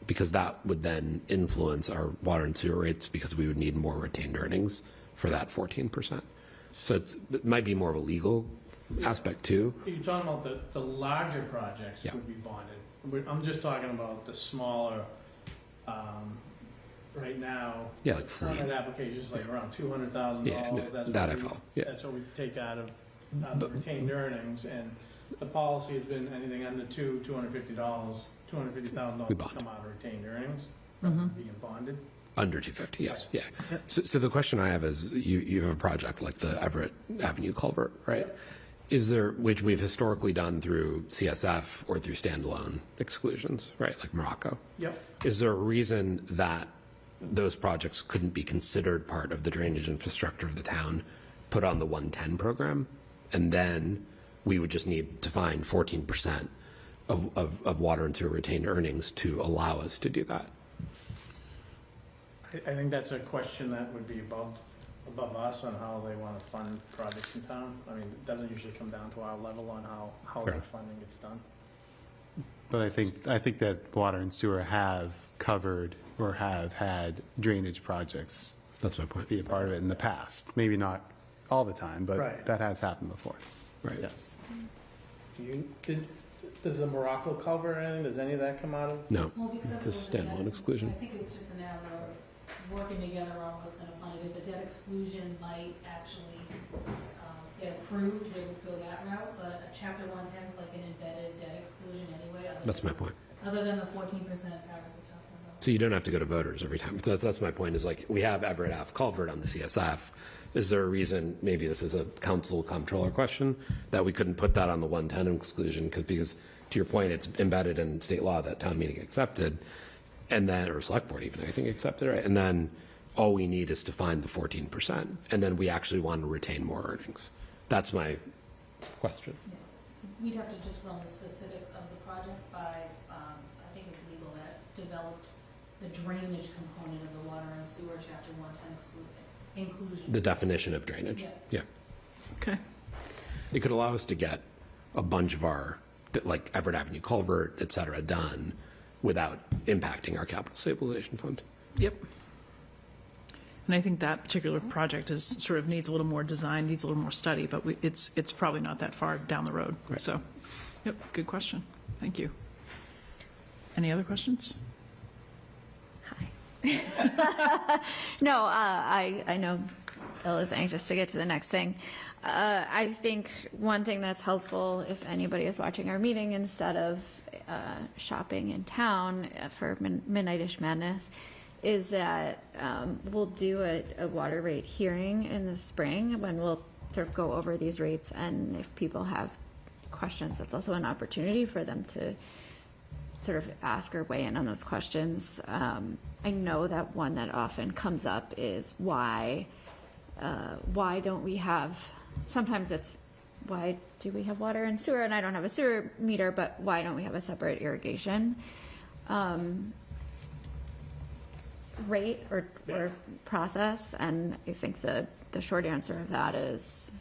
Because that would then influence our water and sewer rates because we would need more retained earnings for that 14%. So it might be more of a legal aspect too. You're talking about the larger projects Yeah. would be bonded. I'm just talking about the smaller, right now. Yeah, like fleet. Permit applications like around $200,000. Yeah, that I follow, yeah. That's what we take out of the retained earnings, and the policy has been anything under $250,000 We bond. come out of retained earnings, rather than being bonded. Under 250, yes, yeah. So the question I have is, you have a project like the Everett Avenue culvert, right? Is there, which we've historically done through CSF or through standalone exclusions, right, like Morocco? Yep. Is there a reason that those projects couldn't be considered part of the drainage infrastructure of the town, put on the 110 program, and then we would just need to find 14% of water and sewer retained earnings to allow us to do that? I think that's a question that would be above us on how they want to fund projects in town. I mean, it doesn't usually come down to our level on how Fair. their funding gets done. But I think that water and sewer have covered or have had drainage projects That's my point. be a part of it in the past. Maybe not all the time, but Right. that has happened before. Right. Yes. Does the Morocco cover anything? Does any of that come out of? No, Well, because it's a it was standalone debt- exclusion. I think it's just a matter of working together on what's gonna fund it. If the debt exclusion might actually get approved, they would go that route, but a chapter 110 is like an embedded debt exclusion anyway. That's my point. Other than the 14% Paris is talking about. So you don't have to go to voters every time. That's my point, is like, we have Everett Ave culvert on the CSF. Is there a reason, maybe this is a council comptroller question, that we couldn't put that on the 110 exclusion? Because to your point, it's embedded in state law that town meeting accepted, and then, or select board even, I think, accepted, right? And then all we need is to find the 14%, and then we actually want to retain more earnings. That's my question. Yeah. We'd have to just run the specifics of the project by, I think it's legal that developed the drainage component of the water and sewer chapter 110 inclusion. The definition of drainage. Yeah. Okay. It could allow us to get a bunch of our, like Everett Avenue culvert, et cetera, done without impacting our capital stabilization fund. Yep. And I think that particular project is, sort of needs a little more design, needs a little more study, but it's probably not that far down the road. Right. So, yep, good question. Thank you. Any other questions? No, I know Bill is anxious to get to the next thing. I think one thing that's helpful, if anybody is watching our meeting instead of shopping in town for Midnightish Madness, is that we'll do a water rate hearing in the spring when we'll sort of go over these rates, and if people have questions, that's also an opportunity for them to sort of ask or weigh in on those questions. I know that one that often comes up is why don't we have, sometimes it's, why do we have water and sewer and I don't have a sewer meter, but why don't we have a separate irrigation rate or process? And I think the short answer of that is,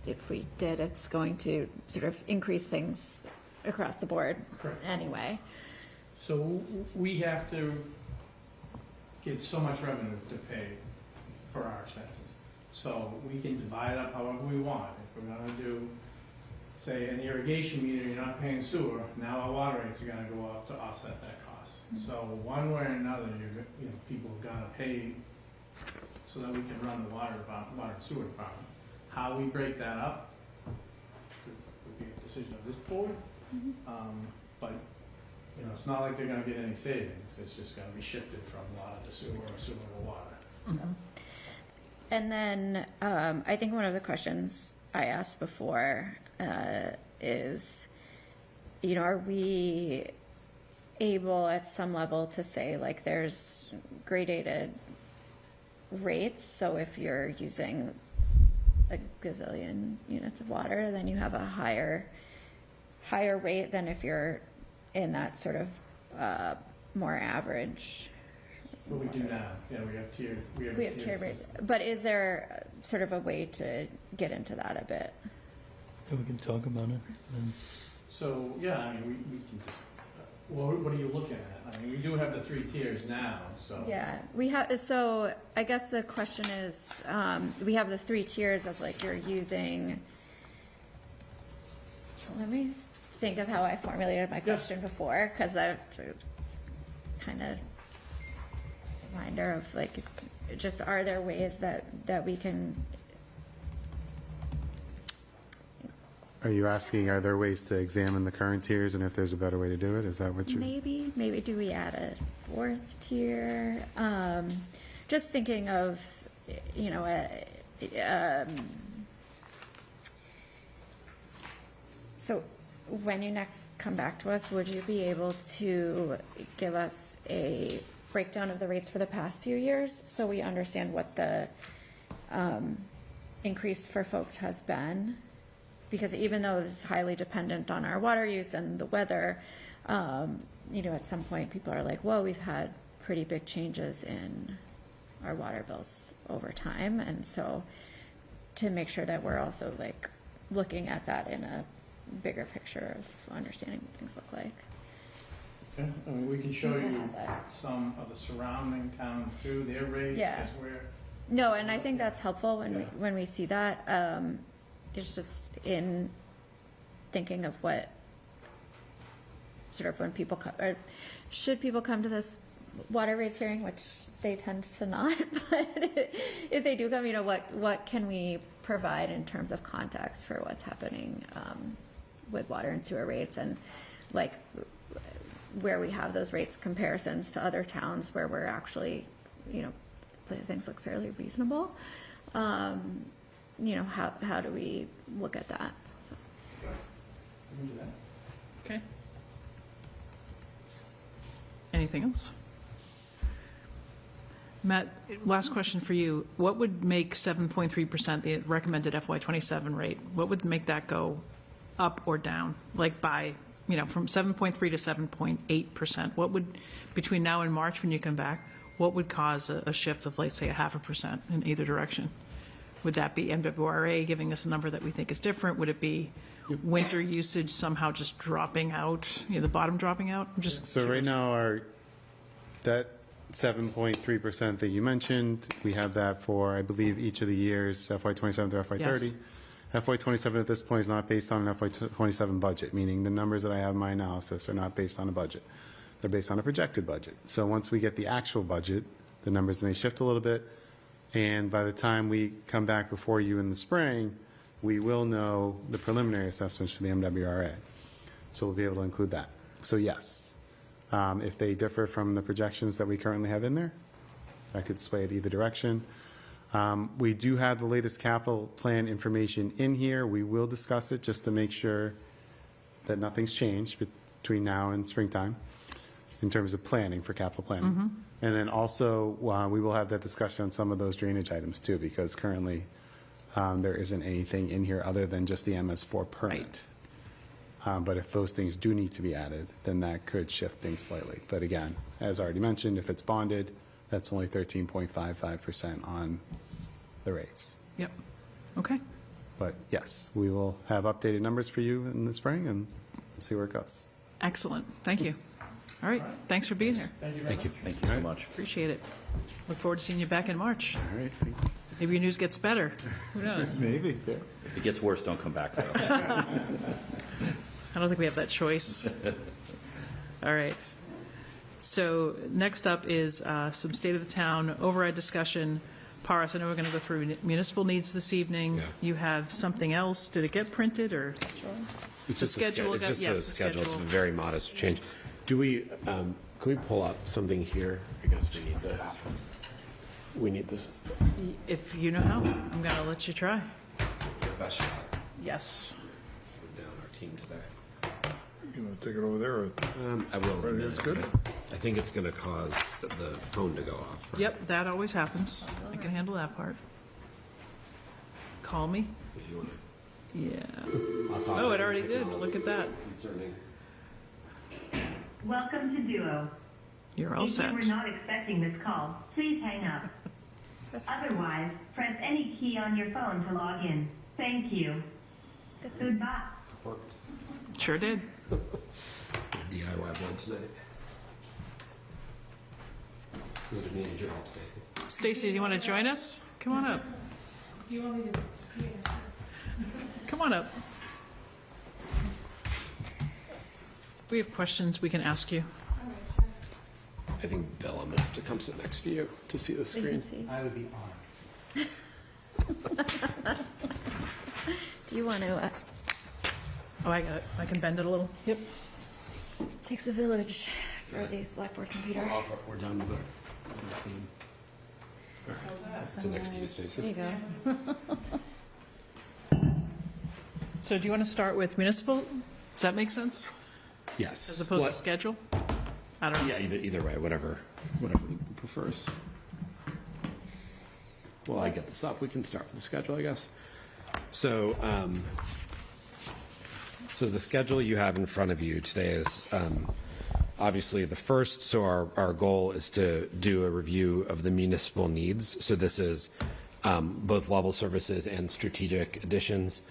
if we did, it's going to sort of increase things across the board. Correct. Anyway. So we have to get so much revenue to pay for our expenses. So we can divide up however we want. If we're gonna do, say, an irrigation meter, you're not paying sewer, now our water rates are gonna go up to offset that cost. So one way or another, people are gonna pay so that we can run the water and sewer department. How we break that up would be a decision of this board. But it's not like they're gonna get any savings. It's just gonna be shifted from water to sewer or sewer to water. And then I think one of the questions I asked before is, are we able at some level to say, like, there's gradated rates, so if you're using a gazillion units of water, then you have a higher rate than if you're in that sort of more average. What we do now, yeah, we have tiered rates. system. But is there sort of a way to get into that a bit? Yeah, we can talk about it. Then. So, yeah, I mean, we can just, what are you looking at? I mean, we do have the 3 tiers now, so. Yeah, we have, so I guess the question is, we have the 3 tiers of, like, you're using, let me think of how I formulated my question before, because I've kind of reminder of, like, just are there ways that we can. Are you asking, are there ways to examine the current tiers and if there's a better way to do it? Is that what you're? Maybe do we add a 4th tier? Just thinking of, you know, so when you next come back to us, would you be able to give us a breakdown of the rates for the past few years so we understand what the increase for folks has been? Because even though this is highly dependent on our water use and the weather, you know, at some point people are like, whoa, we've had pretty big changes in our water bills over time. And so to make sure that we're also, like, looking at that in a bigger picture of understanding what things look like. Okay, I mean, we can show you some of the surrounding towns too, their rates, Yeah. as where. No, and I think that's helpful when Yeah. when we see that. It's just in thinking of what sort of when people come, or should people come to this water rates hearing, which they tend to not, but if they do come, you know, what can we provide in terms of context for what's happening with water and sewer rates, and, like, where we have those rates comparisons to other towns where we're actually, you know, things look fairly reasonable. You know, how do we look at that? We can do that. Okay. Anything else? Matt, last question for you. What would make 7.3%, the recommended FY27 rate, what would make that go up or down? Like by, you know, from 7.3 to 7.8%? What would, between now and March when you come back, what would cause a shift of, let's say, 0.5% in either direction? Would that be MWRA giving us a number that we think is different? Would it be winter usage somehow just dropping out, you know, the bottom dropping out? I'm just So right now, that 7.3% that you mentioned, we have that for, I believe, each of the years, FY27 to FY30. Yes. FY27 at this point is not based on an FY27 budget, meaning the numbers that I have in my analysis are not based on a budget. They're based on a projected budget. So once we get the actual budget, the numbers may shift a little bit. And by the time we come back before you in the spring, we will know the preliminary assessments for the MWRA. So we'll be able to include that. So yes, if they differ from the projections that we currently have in there, that could sway it either direction. We do have the latest capital plan information in here. We will discuss it just to make sure that nothing's changed between now and springtime in terms of planning for capital planning. And then also, we will have that discussion on some of those drainage items too, because currently there isn't anything in here other than just the MS4 permit. But if those things do need to be added, then that could shift things slightly. But again, as already mentioned, if it's bonded, that's only 13.55% on the rates. Yep. Okay. But yes, we will have updated numbers for you in the spring, and we'll see where it goes. Excellent. Thank you. All right. Thanks for being here. Thank you very much. Thank you so much. Appreciate it. Look forward to seeing you back in March. All right, thank you. Maybe your news gets better. Who knows? Maybe, yeah. If it gets worse, don't come back, though. I don't think we have that choice. All right. So next up is some state of the town override discussion. Paris, I know we're going to go through municipal needs this evening. Yeah. You have something else. Did it get printed or? It's The just schedule it's got- just yes, the the schedule. It's a schedule. very modest change. Do we, can we pull up something here? I guess we need this. If you know how, I'm going to let you try. Best shot. Yes. We're down our team today. You want to take it over there? Or? I will. Right, it's good. I think it's going to cause the phone to go off. Right? Yep, that always happens. I can handle that part. Call me. If you want to. Yeah. Oh, it already did. Look at that. Concerning. Welcome to Duo. You're all If set. you were not expecting this call, please hang up. Otherwise, press any key on your phone to log in. Thank you. Goodbye. Sure did. DIY one tonight. Would need your help, Stacy. Stacy, do you want to join us? Come on up. If you want me to see it. Come on up. We have questions we can ask you. I think, Bill, I'm going to have to come sit next to you to see the screen. I would be honored. Do you want to, Oh, I got it. I can bend it a little. Yep. takes a village for the select board computer. We're done with our team. All right. Sit next to you, Stacy. There you go. So do you want to start with municipal? Does that make sense? Yes. As opposed to schedule? I don't know. Yeah, either way, whatever he prefers. Well, I get this up. We can start with the schedule, I guess. So, so the schedule you have in front of you today is obviously the first. So our goal is to do a review of the municipal needs. So this is both level services and strategic additions,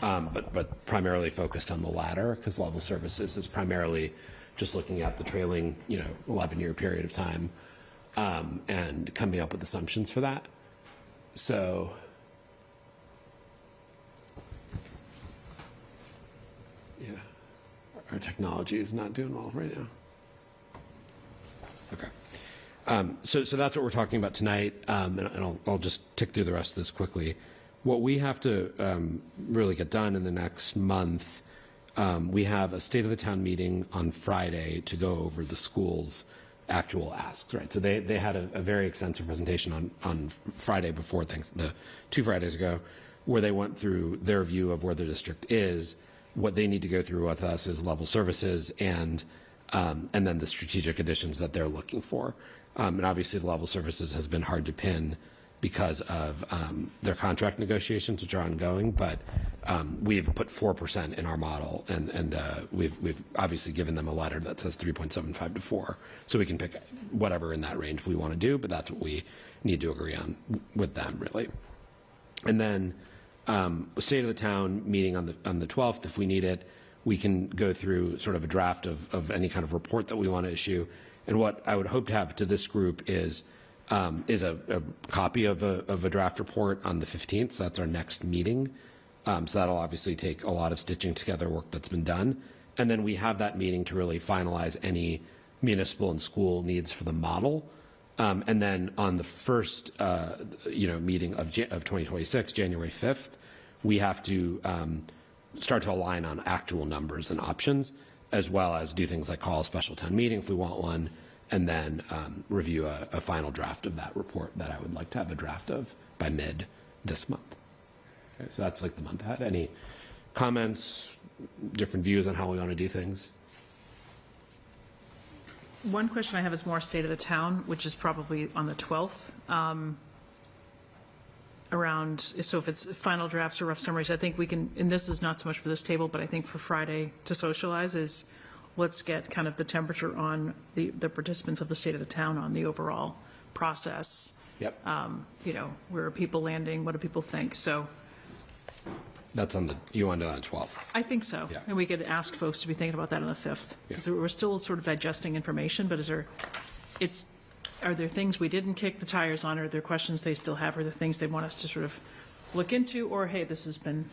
but primarily focused on the latter, because level services is primarily just looking at the trailing, 11-year period of time, and coming up with assumptions for that. So, yeah, our technology is not doing well right now. Okay. So that's what we're talking about tonight, and I'll just tick through the rest of this quickly. What we have to really get done in the next month, we have a State of the Town meeting on Friday to go over the school's actual asks, right? So they had a very extensive presentation on Friday before things, the 2 Fridays ago, where they went through their view of where the district is. What they need to go through with us is level services and then the strategic additions that they're looking for. And obviously the level services has been hard to pin because of their contract negotiations, which are ongoing, but we've put 4% in our model, and we've obviously given them a letter that says 3.75 to 4, so we can pick whatever in that range we want to do, but that's what we need to agree on with them, really. And then State of the Town meeting on the 12th, if we need it, we can go through sort of a draft of any kind of report that we want to issue. And what I would hope to have to this group is a copy of a draft report on the 15th. So that's our next meeting. So that'll obviously take a lot of stitching together work that's been done. And then we have that meeting to really finalize any municipal and school needs for the model. And then on the first, meeting of 2026, January 5th, we have to start to align on actual numbers and options, as well as do things like call a special town meeting if we want one, and then review a final draft of that report that I would like to have a draft of by mid this month. Okay, so that's like the month ahead. Any comments, different views on how we want to do things? One question I have is more State of the Town, which is probably on the 12th. So if it's final drafts or rough summaries, I think we can, and this is not so much for this table, but I think for Friday to socialize is, let's get kind of the temperature on the participants of the State of the Town on the overall process. Yep. Where are people landing? What do people think? So That's you want it on the 12th. I think so. Yeah. And we could ask folks to be thinking about that on the 5th. Because we're still sort of digesting information, but are there things we didn't kick the tires on? Are there questions they still have? Are there things they want us to sort of look into? Or, hey, this has been,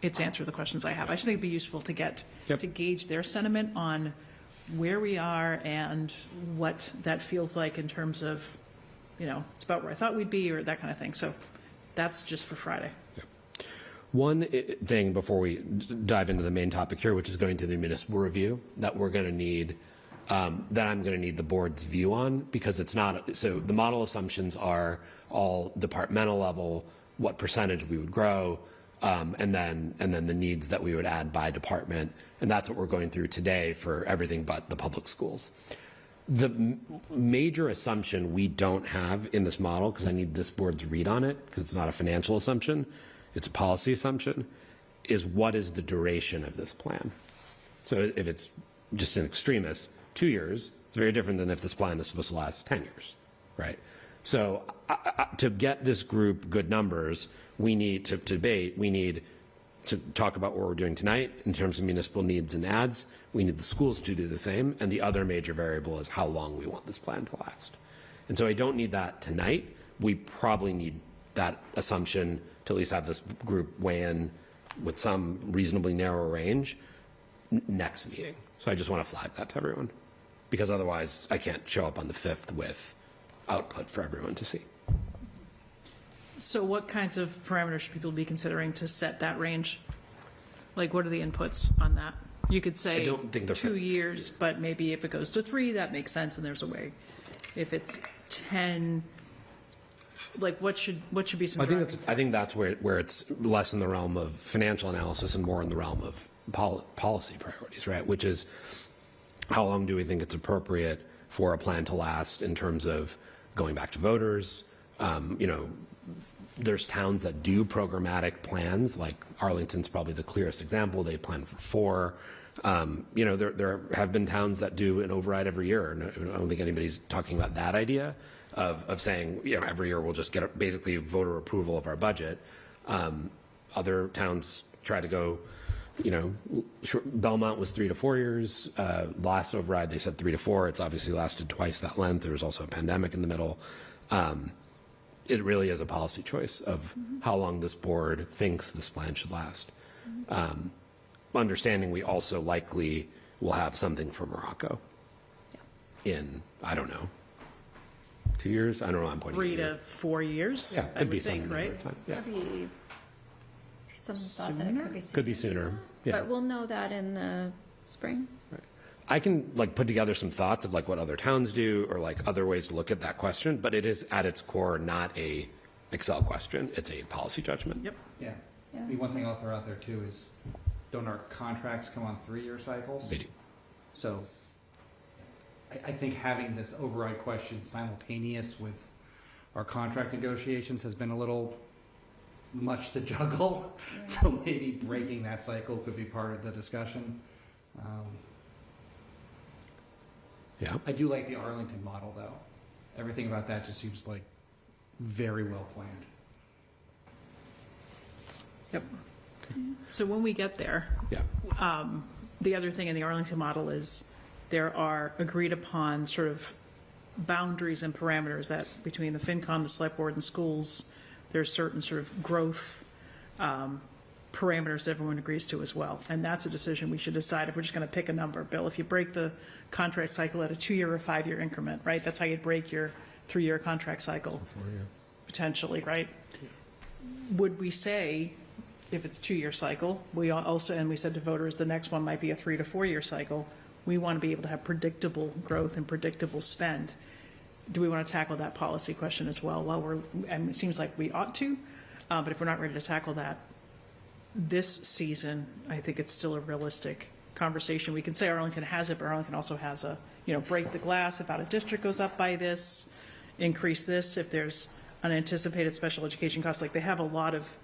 it's answered the questions I have. I just think it'd be useful to get, to gauge their sentiment on where we are and what that feels like in terms of, it's about where I thought we'd be or that kind of thing. So that's just for Friday. One thing before we dive into the main topic here, which is going to the municipal review, that we're going to need, that I'm going to need the board's view on, because it's not, so the model assumptions are all departmental level, what percentage we would grow, and then the needs that we would add by department. And that's what we're going through today for everything but the public schools. The major assumption we don't have in this model, because I need this board's read on it, because it's not a financial assumption, it's a policy assumption, is what is the duration of this plan? So if it's just an extremist, 2 years, it's very different than if this plan is supposed to last 10 years, right? So to get this group good numbers, we need to debate, we need to talk about what we're doing tonight in terms of municipal needs and ads. We need the schools to do the same. And the other major variable is how long we want this plan to last. And so I don't need that tonight. We probably need that assumption to at least have this group weigh in with some reasonably narrow range next meeting. So I just want to flag that to everyone, because otherwise I can't show up on the 5th with output for everyone to see. So what kinds of parameters should people be considering to set that range? Like, what are the inputs on that? You could say I don't think they're 2 years, but maybe if it goes to 3, that makes sense, and there's a way. If it's 10, like, what should be some? I think that's where it's less in the realm of financial analysis and more in the realm of policy priorities, right? Which is, how long do we think it's appropriate for a plan to last in terms of going back to voters? There's towns that do programmatic plans, like Arlington's probably the clearest example. They plan for 4. There have been towns that do an override every year. And I don't think anybody's talking about that idea of saying, every year we'll just get basically voter approval of our budget. Other towns try to go, Belmont was 3 to 4 years. Last override, they said 3 to 4. It's obviously lasted twice that length. There was also a pandemic in the middle. It really is a policy choice of how long this board thinks this plan should last. Understanding we also likely will have something for Morocco in, I don't know, 2 years? I don't know, I'm pointing 3 to 4 years? Yeah, I could be would think, something. right? Yeah. Could be, some thought that it could be sooner. Could be sooner, yeah. But we'll know that in the spring. I can put together some thoughts of what other towns do or other ways to look at that question, but it is at its core not a Excel question. It's a policy judgment. Yep. Yeah. I mean, one thing I'll throw out there too is, don't our contracts come on 3-year cycles? They do. So I think having this override question simultaneous with our contract negotiations has been a little much to juggle. Yeah. So maybe breaking that cycle could be part of the discussion. Yeah. I do like the Arlington model, though. Everything about that just seems like very well planned. Yep. So when we get there, the other thing in the Arlington model is there are agreed upon sort of boundaries and parameters that between the FinCom, the Select Board, and schools, there's certain sort of growth parameters everyone agrees to as well. And that's a decision we should decide if we're just going to pick a number. Bill, if you break the contract cycle at a 2-year or 5-year increment, right? That's how you'd break your 3-year contract cycle, potentially, right? Would we say, if it's 2-year cycle, we also, and we said to voters, the next one might be a 3 to 4-year cycle, we want to be able to have predictable growth and predictable spend. Do we want to tackle that policy question as well? And it seems like we ought to, but if we're not ready to tackle that this season, I think it's still a realistic conversation. We can say Arlington has it, but Arlington also has a, break the glass if out of district goes up by this, increase this if there's unanticipated special education costs. They have a lot of,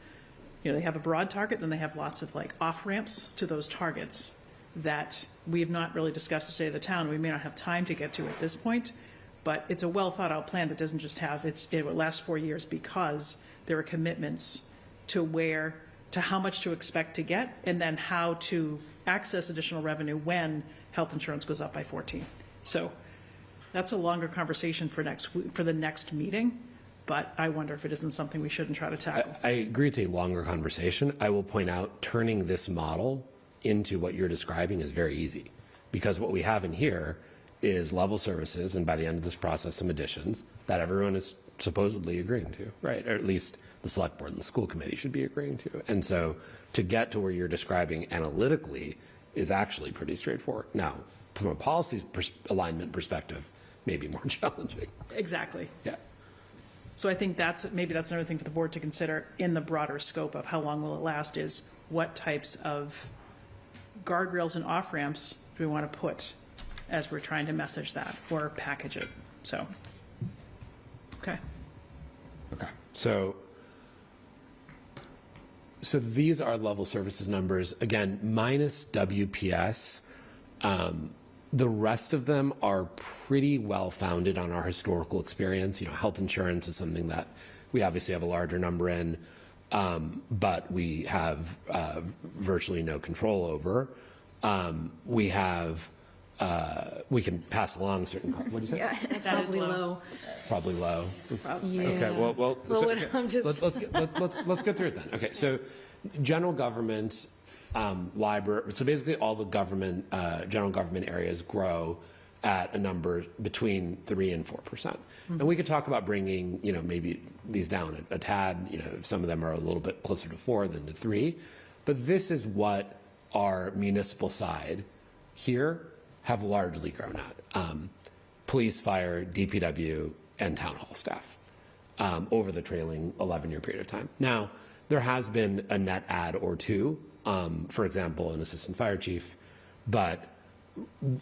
they have a broad target, then they have lots of off ramps to those targets that we have not really discussed the state of the town. We may not have time to get to at this point, but it's a well thought out plan that doesn't just have, it will last 4 years because there are commitments to how much to expect to get, and then how to access additional revenue when health insurance goes up by 14. So that's a longer conversation for the next meeting, but I wonder if it isn't something we shouldn't try to tackle. I agree it's a longer conversation. I will point out turning this model into what you're describing is very easy, because what we have in here is level services, and by the end of this process, some additions that everyone is supposedly agreeing to, right? Or at least the select board and the school committee should be agreeing to. And so to get to where you're describing analytically is actually pretty straightforward. Now, from a policy alignment perspective, maybe more challenging. Exactly. Yeah. So I think maybe that's another thing for the board to consider in the broader scope of how long will it last, is what types of guardrails and off-ramps do we want to put as we're trying to message that or package it. So, okay. Okay, so these are level services numbers, again, minus WPS. The rest of them are pretty well founded on our historical experience. You know, health insurance is something that we obviously have a larger number in, but we have virtually no control over. We have, we can pass along certain, what do you say? Yeah, It's probably low. Probably low. yeah. Okay, well, Well, I'm just- let's get through it then. Okay, so general government, library, so basically all the government, general government areas grow at a number between 3 and 4%. And we could talk about bringing, you know, maybe these down a tad, you know, some of them are a little bit closer to 4 than to 3. But this is what our municipal side here have largely grown at. Police, fire, DPW, and town hall staff over the trailing 11-year period of time. Now, there has been a net add or two, for example, an assistant fire chief, but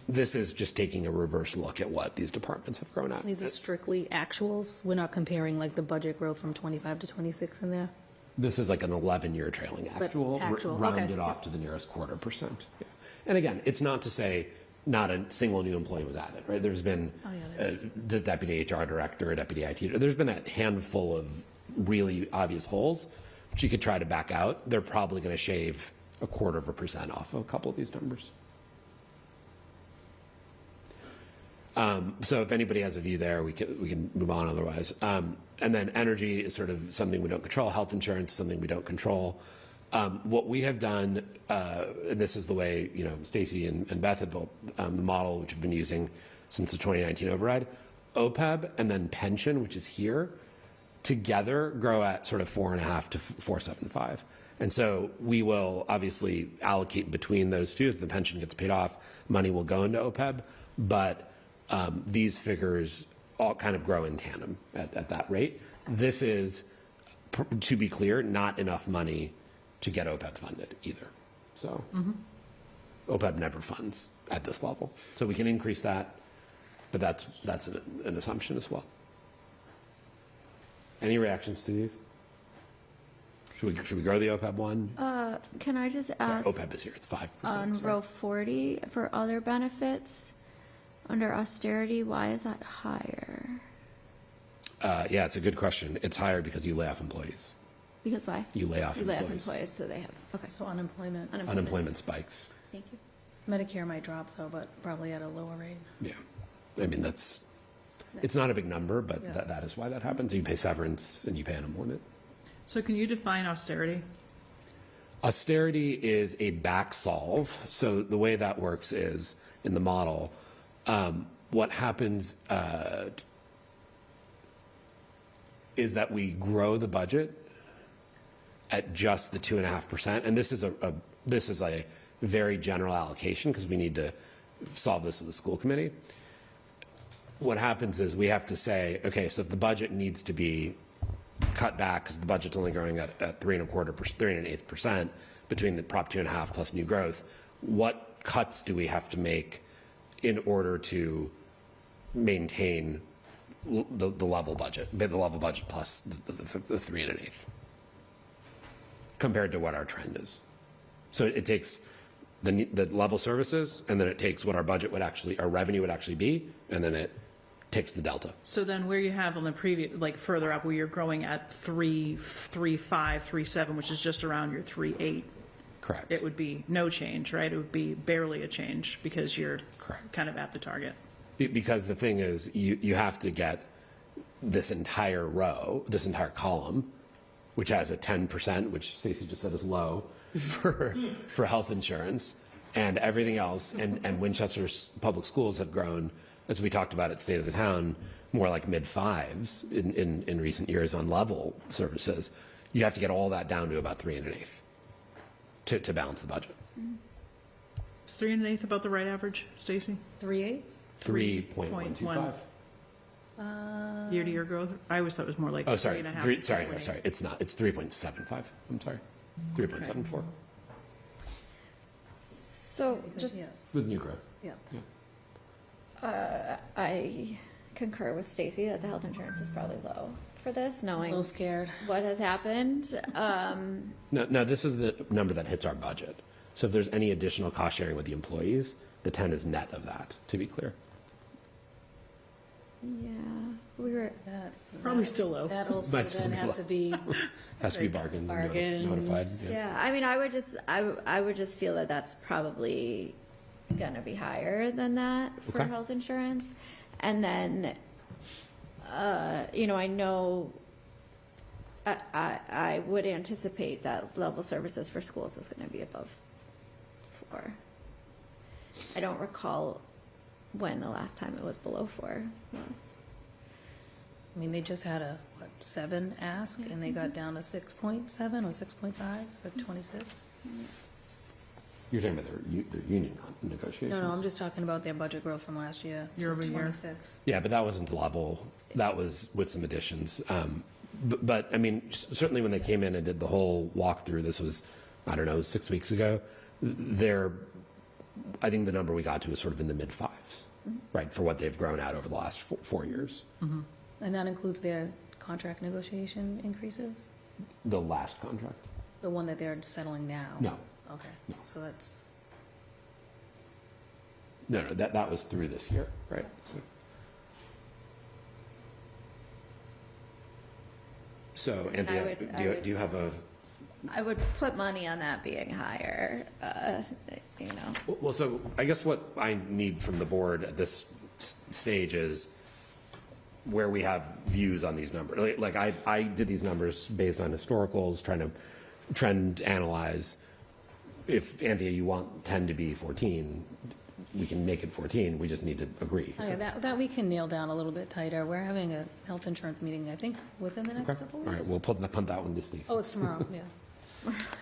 this is just taking a reverse look at what these departments have grown at. These are strictly actuals. We're not comparing like the budget growth from 25 to 26 in there. This is like an 11-year trailing actual, rounded okay. off to the nearest 0.25%. Yeah. And again, it's not to say not a single new employee was added, right? There's been the deputy HR director, a deputy IT. There's been a handful of really obvious holes, which you could try to back out. They're probably going to shave 0.25% off of a couple of these numbers. So if anybody has a view there, we can move on otherwise. And then energy is sort of something we don't control. Health insurance, something we don't control. What we have done, and this is the way, you know, Stacy and Beth have built the model, which we've been using since the 2019 override, OPEB and then pension, which is here, together grow at sort of 4.5 to 4.75. And so we will obviously allocate between those two as the pension gets paid off. Money will go into OPEB, but these figures all kind of grow in tandem at that rate. This is, to be clear, not enough money to get OPEB funded either. So OPEB never funds at this level. So we can increase that, but that's an assumption as well. Any reactions to these? Should we grow the OPEB one? Can I just Yeah, ask, OPEB is here, it's 5%. on sorry. row 40, for other benefits, under austerity, why is that higher? Yeah, it's a good question. It's higher because you lay off employees. Because why? You lay off You lay off employees. employees, so they have, okay. So unemployment. Unemployment spikes. Thank you. Medicare might drop though, but probably at a lower rate. Yeah. I mean, it's not a big number, but Yeah. that is why that happens. You pay severance and you pay unemployment. So can you define austerity? Austerity is a back solve. So the way that works is in the model, what happens is that we grow the budget at just the 2.5%. And this is a very general allocation because we need to solve this with the school committee. What happens is we have to say, okay, so if the budget needs to be cut back because the budget's only growing at 3.25%, between the Prop 2.5 plus new growth, what cuts do we have to make in order to maintain the level budget, the level budget plus the 3.125, compared to what our trend is? So it takes the level services, and then it takes what our budget would actually, our revenue would actually be, and then it takes the delta. So then where you have on the previous, like further up, where you're growing at 3.5, 3.7, which is just around your 3.8. Correct. It would be no change, right? It would be barely a change because you're Correct. kind of at the target. Because the thing is, you have to get this entire row, this entire column, which has a 10%, which Stacey just said is low for health insurance, and everything else. And Winchester's public schools have grown, as we talked about at State of the Town, more like mid-5s in recent years on level services. You have to get all that down to about 3.125 to balance the budget. Is 3.125 about the right average, Stacy? 3.8? 3.125. Year-to-year growth? I always thought it was more like Oh, sorry, 3.5. sorry. It's not. It's 3.75. I'm sorry. 3.74 So just, with new growth. Yeah. I concur with Stacy that the health insurance is probably low for this, A knowing little scared. what has happened. No, this is the number that hits our budget. So if there's any additional cost sharing with the employees, the 10 is net of that, to be clear. Yeah, we were, Probably still low. That also But then has to be, Has to be bargained, Bargain. notified. yeah, I mean, I would just feel that that's probably gonna be higher than that for Okay. health insurance. And then, I know, I would anticipate that level services for schools is gonna be above 4. I don't recall when the last time it was below 4 was. I mean, they just had a, 7 ask, and they got down to 6.7 or 6.5 for 26. You're talking about their union negotiations? No, I'm just talking about their budget growth from last year. Year over year. 26. Yeah, but that wasn't level. That was with some additions. But I mean, certainly when they came in and did the whole walkthrough, this was, I don't know, 6 weeks ago, I think the number we got to was sort of in the mid-5s, right, for what they've grown out over the last 4 years. And that includes their contract negotiation increases? The last contract? The one that they're settling now? No. Okay, No. so that's, No, that was through this year, right? So And I Anthea, would- do you have a? I would put money on that being higher, Well, so I guess what I need from the board at this stage is where we have views on these numbers. Like I did these numbers based on historicals, trying to trend analyze. If, Anthea, you want 10 to be 14, we can make it 14. We just need to agree. okay, that we can nail down a little bit tighter. We're having a health insurance meeting, I think, within the next Okay. couple All weeks. right, we'll punt that one to Steve. Oh, it's tomorrow, yeah.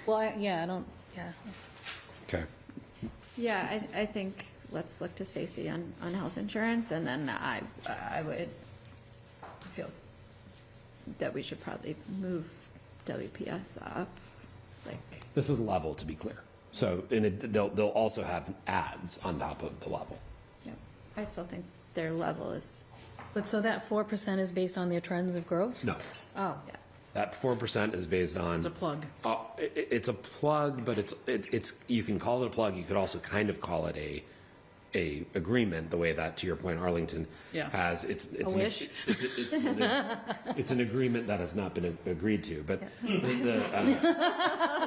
Well, I don't, yeah. Okay. yeah, I think let's look to Stacy on health insurance, and then I would feel that we should probably move WPS up, like, This is level, to be clear. So they'll also have ads on top of the level. yeah. I still think their level is, But so that 4% is based on their trends of growth? No, Oh, yeah. that 4% is based on. It's a plug. It's a plug, but it's you can call it a plug. You could also kind of call it a agreement. The way that, to your point, Arlington Yeah. has it's A wish? It's an agreement that has not been agreed to. But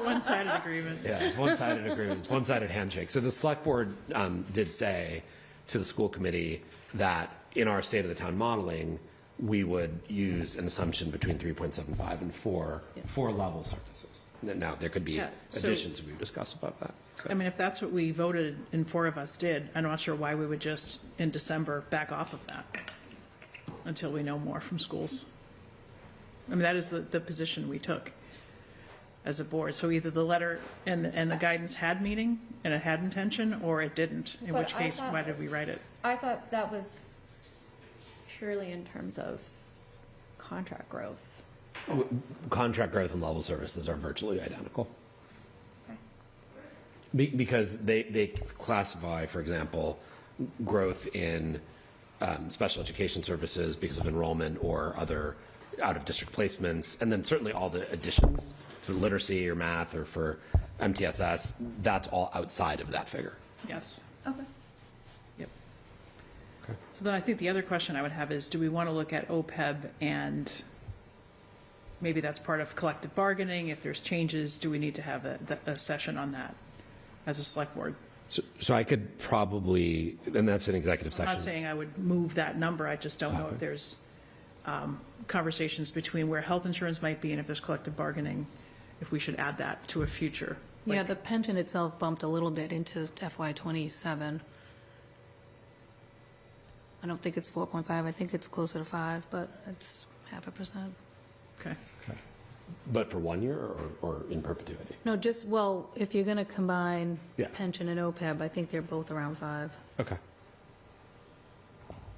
One-sided agreement. yeah, it's one-sided agreement. It's one-sided handshake. So the select board did say to the school committee that in our state of the town modeling, we would use an assumption between 3.75 and 4 for level services. Now, there could be Yeah, so- additions we discuss about that. So- I mean, if that's what we voted and 4 of us did, I'm not sure why we would just, in December, back off of that until we know more from schools. I mean, that is the position we took as a board. So either the letter and the guidance had meaning and it had intention, or it didn't, in But which I case, thought- why did we write it? I thought that was purely in terms of contract growth. Contract growth and level services are virtually identical. Okay. Because they classify, for example, growth in special education services because of enrollment or other out-of-district placements, and then certainly all the additions for literacy or math or for MTSS, that's all outside of that figure. Yes. Okay. Yep. Okay. So then I think the other question I would have is, do we want to look at OPEB, and maybe that's part of collective bargaining? If there's changes, do we need to have a session on that as a select board? So I could probably, and that's an executive I'm session. not saying I would move that number, I just don't know if there's conversations between where health insurance might be and if there's collective bargaining, if we should add that to a future. yeah, the pension itself bumped a little bit into FY '27. I don't think it's 4.5, I think it's closer to 5, but it's 0.5%. Okay. But for 1 year or in perpetuity? No, just, well, if you're going to combine Yeah. pension and OPEB, I think they're both around 5. Okay.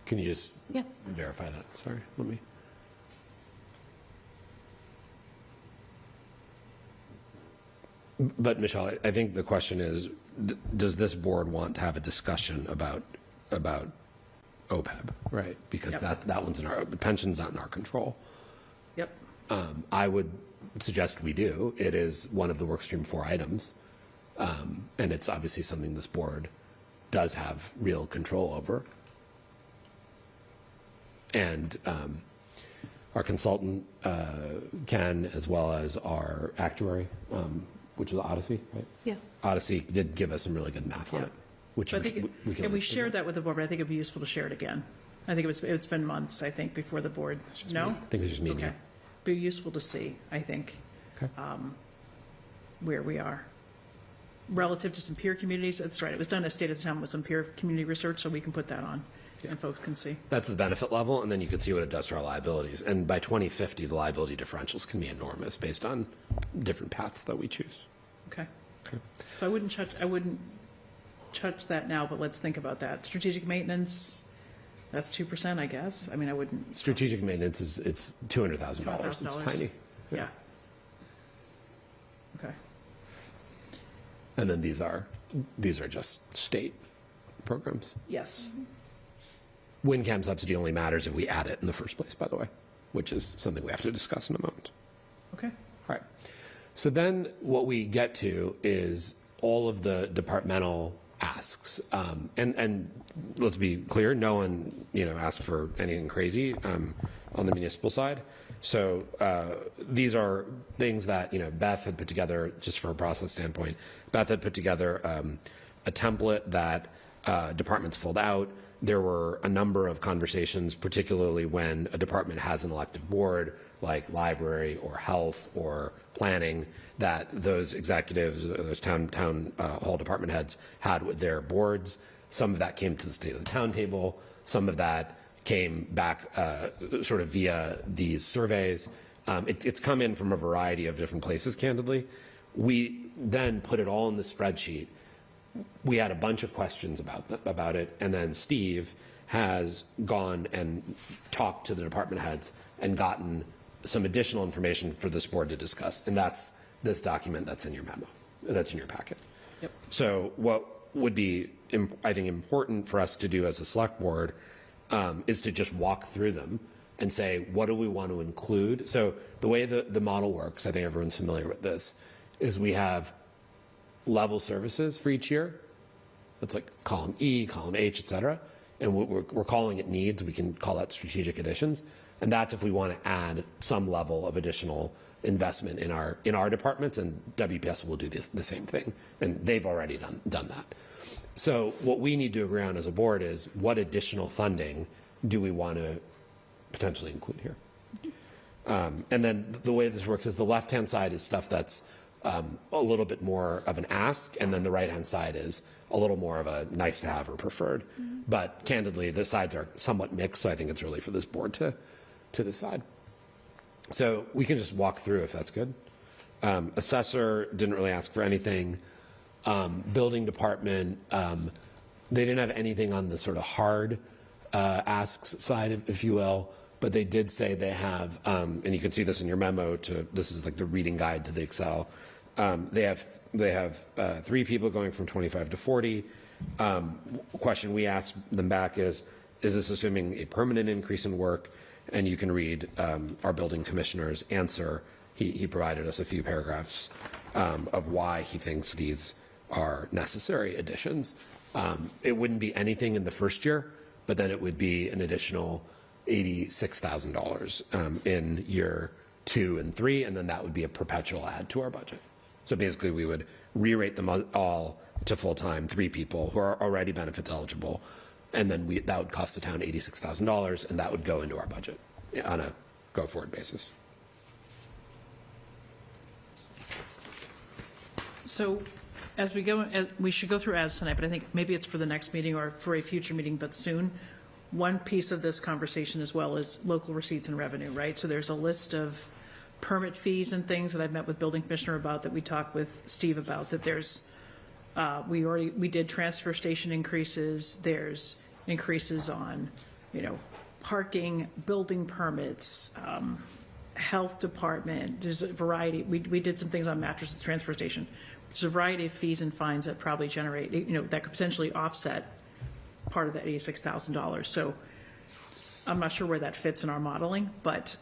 Can you just Yeah. verify that? Sorry, let me. But Michelle, I think the question is, does this board want to have a discussion about OPEB, right? Because Yep. that one's the pension's not in our control. Yep. I would suggest we do. It is one of the workstream 4 items, and it's obviously something this board does have real control over. And our consultant, Ken, as well as our actuary, which is Odyssey, right? Yeah. Odyssey did give us some really good math on Yeah. it, which So I think, we can and we always shared that with the board, but I think it'd be useful to share it again. I think it's been months, I think, before the board, no? I think it was just me and you. Okay. Be useful to see, I think, Okay. where we are. Relative to some peer communities, that's right, it was done at State of the Town with some peer community research, so we can put that on, and folks can see. That's the benefit level, and then you can see what it does to our liabilities. And by 2050, the liability differentials can be enormous based on different paths that we choose. Okay. So I wouldn't touch that now, but let's think about that. Strategic maintenance, that's 2%, I guess. I mean, I wouldn't. Strategic maintenance it's $200,000. It's tiny. Yeah. Okay. And then these are just state programs. Yes. WinCam subsidy only matters if we add it in the first place, by the way, which is something we have to discuss in a moment. Okay. All right. So then what we get to is all of the departmental asks. And let's be clear, no one, asked for anything crazy on the municipal side. So these are things that, Beth had put together, just from a process standpoint. Beth had put together a template that departments filled out. There were a number of conversations, particularly when a department has an elective board, like library or health or planning, that those executives, those town hall department heads had with their boards. Some of that came to the state of the town table. Some of that came back sort of via these surveys. It's come in from a variety of different places, candidly. We then put it all in the spreadsheet. We had a bunch of questions about it, and then Steve has gone and talked to the department heads and gotten some additional information for this board to discuss, and that's this document that's in your memo, that's in your packet. Yep. So what would be, I think, important for us to do as a select board is to just walk through them and say, what do we want to include? So the way the model works, I think everyone's familiar with this, is we have level services for each year. It's like column E, column H, et cetera. And we're calling it needs. We can call that strategic additions. And that's if we want to add some level of additional investment in our departments, and WPS will do the same thing. And they've already done that. So what we need to agree on as a board is what additional funding do we want to potentially include here? And then the way this works is the left-hand side is stuff that's a little bit more of an ask, and then the right-hand side is a little more of a nice to have or preferred. Mm-hmm. But candidly, the sides are somewhat mixed, so I think it's really for this board to decide. So we can just walk through if that's good. Assessor didn't really ask for anything. Building department, they didn't have anything on the sort of hard asks side, if you will, but they did say they have, and you can see this in your memo this is like the reading guide to the Excel. They have 3 people going from 25 to 40. Question we asked them back is this assuming a permanent increase in work? And you can read our building commissioner's answer. He provided us a few paragraphs of why he thinks these are necessary additions. It wouldn't be anything in the first year, but then it would be an additional $86,000 in year 2 and 3, and then that would be a perpetual add to our budget. So basically, we would re-rate them all to full-time, 3 people who are already benefits eligible, and then that would cost the town $86,000, and that would go into our budget on a go-forward basis. So as we go, we should go through as tonight, but I think maybe it's for the next meeting or for a future meeting, but soon. One piece of this conversation as well is local receipts and revenue, right? So there's a list of permit fees and things that I've met with building commissioner about, that we talked with Steve about, that there's, we did transfer station increases, there's increases on parking, building permits, health department, there's a variety. We did some things on mattresses transfer station. There's a variety of fees and fines that probably generate, that could potentially offset part of that $86,000. So I'm not sure where that fits in our modeling, but,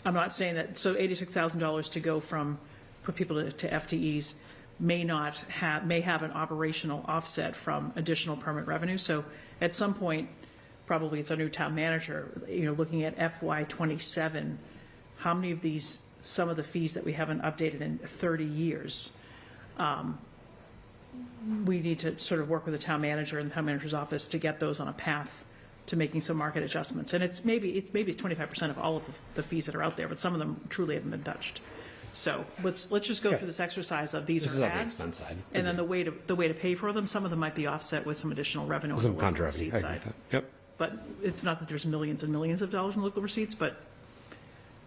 I'm not saying that, so $86,000 to go from, put people to FTEs may have an operational offset from additional permit revenue. So at some point, probably it's our new town manager, looking at FY27, how many of these, some of the fees that we haven't updated in 30 years, we need to sort of work with the town manager and the town manager's office to get those on a path to making some market adjustments. And it's maybe 25% of all of the fees that are out there, but some of them truly haven't been touched. So let's just go through this exercise of these This are is on the ads, expense side. and then the way to pay for them. Some of them might be offset with some additional revenue on the Some local contra receipt revenue. I side. agree with that. Yep. But it's not that there's millions and millions of dollars in local receipts, but